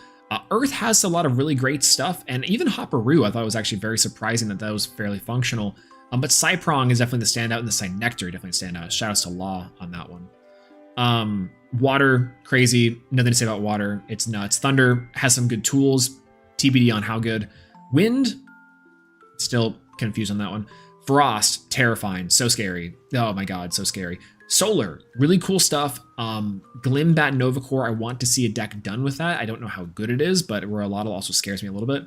Earth has a lot of really great stuff, and even Hopperoo I thought was actually very surprising that was fairly functional. But Cyprong is definitely the standout, and the Cynector definitely stand out. Shout outs to Law on that one. Water, crazy. Nothing to say about water. It's nuts. Thunder has some good tools. TBD on how good. Wind, still confused on that one. Frost, terrifying. So scary. Oh my god, so scary. Solar, really cool stuff. Glimbat Novacore, I want to see a deck done with that. I don't know how good it is, but Roralotl also scares me a little bit.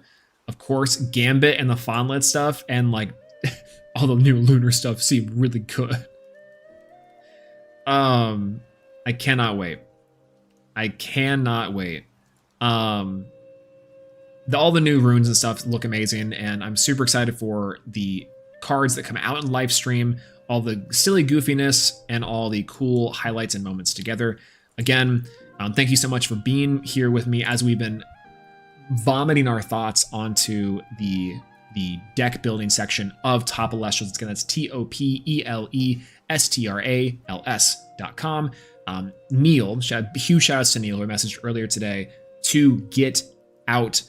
Of course, Gambit and the Fawnlet stuff, and all the new lunar stuff seem really good. I cannot wait. I cannot wait. All the new runes and stuff look amazing, and I'm super excited for the cards that come out in Lifestream, all the silly goofiness, and all the cool highlights and moments together. Again, thank you so much for being here with me as we've been vomiting our thoughts onto the deck building section of Top Elestrals. Again, that's TOPELESTRALS.com. Neil, huge shout outs to Neil, who I messaged earlier today to get out,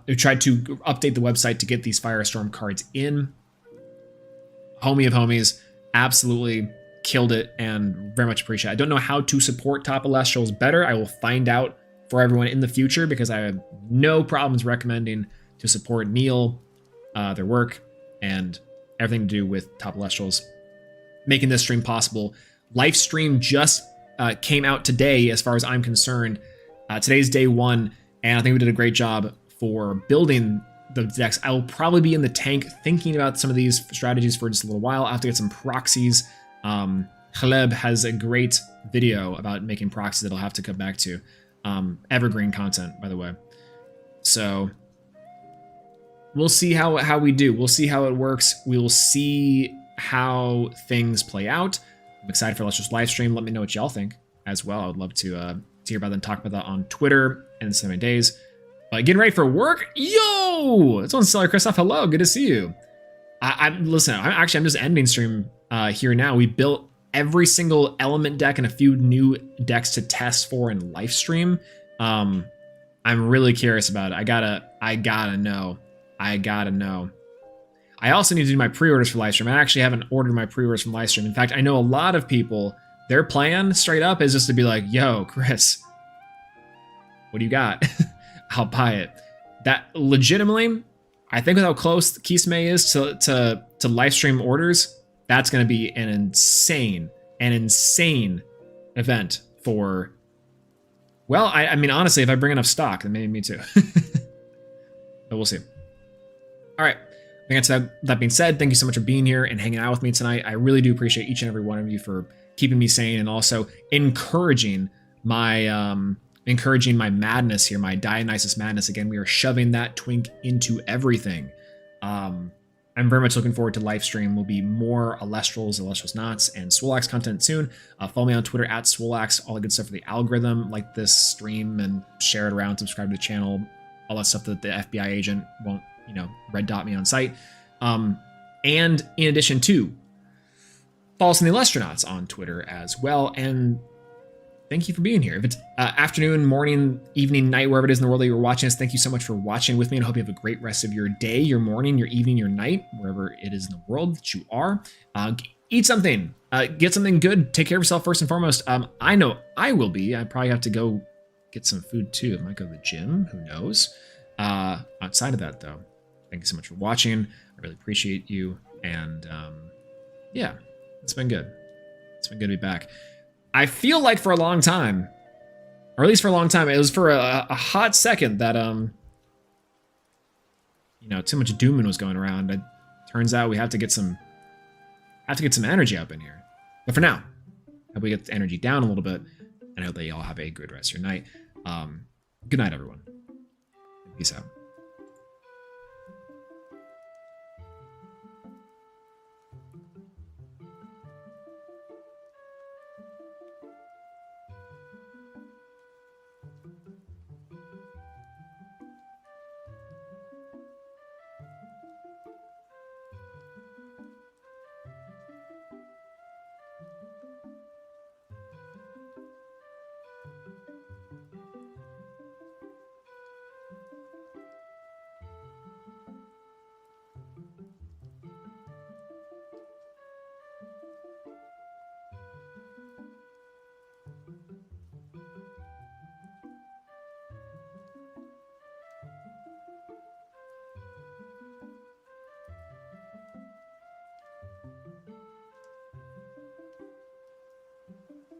who tried to update the website to get these Firestorm cards in. Homie of homies, absolutely killed it and very much appreciate it. I don't know how to support Top Elestrals better. I will find out for everyone in the future, because I have no problems recommending to support Neil, their work, and everything to do with Top Elestrals making this stream possible. Lifestream just came out today, as far as I'm concerned. Today's day 1, and I think we did a great job for building the decks. I will probably be in the tank thinking about some of these strategies for just a little while. I have to get some proxies. Khaleb has a great video about making proxies that I'll have to come back to. Evergreen content, by the way. So we'll see how we do. We'll see how it works. We will see how things play out. I'm excited for Lester's live stream. Let me know what y'all think as well. I would love to hear about that and talk about that on Twitter in the 7 days. But getting ready for work. Yo! It's on Stellar Christoph. Hello, good to see you. Listen, I'm just ending stream here now. We built every single element deck and a few new decks to test for in Lifestream. I'm really curious about it. I gotta know. I gotta know. I also need to do my pre-orders for Lifestream. I actually haven't ordered my pre-orders from Lifestream. In fact, I know a lot of people, their plan straight up is just to be like, yo, Chris, what do you got? I'll buy it. That legitimately, I think with how close Kisame is to Lifestream orders, that's going to be an insane event for, well, I mean, honestly, if I bring enough stock, then maybe me too. But we'll see. All right. I think that being said, thank you so much for being here and hanging out with me tonight. I really do appreciate each and every one of you for keeping me sane and also encouraging my madness here, my Dionysus madness. Again, we are shoving that twink into everything. I'm very much looking forward to Lifestream. Will be more Elestrals Knots, and Swolax content soon. Follow me on Twitter at Swolax, all the good stuff for the algorithm, like this stream and share it around, subscribe to the channel, all that stuff that the FBI agent won't, red dot me on site. And in addition to, follow us in the Elestronauts on Twitter as well. And thank you for being here. If it's afternoon, morning, evening, night, wherever it is in the world that you're watching us, thank you so much for watching with me, and I hope you have a great rest of your day, your morning, your evening, your night, wherever it is in the world that you are. Eat something, get something good, take care of yourself first and foremost. I know I will be. I probably have to go get some food too. I might go to the gym, who knows? Outside of that though, thank you so much for watching. I really appreciate you. And yeah, it's been good. It's been good to be back. I feel like for a long time, or at least for a long time, it was for a hot second that, too much dooming was going around. It turns out we have to get some energy up in here. But for now, I hope we get the energy down a little bit, and I hope that you all have a good rest of your night. Good night, everyone. Peace out.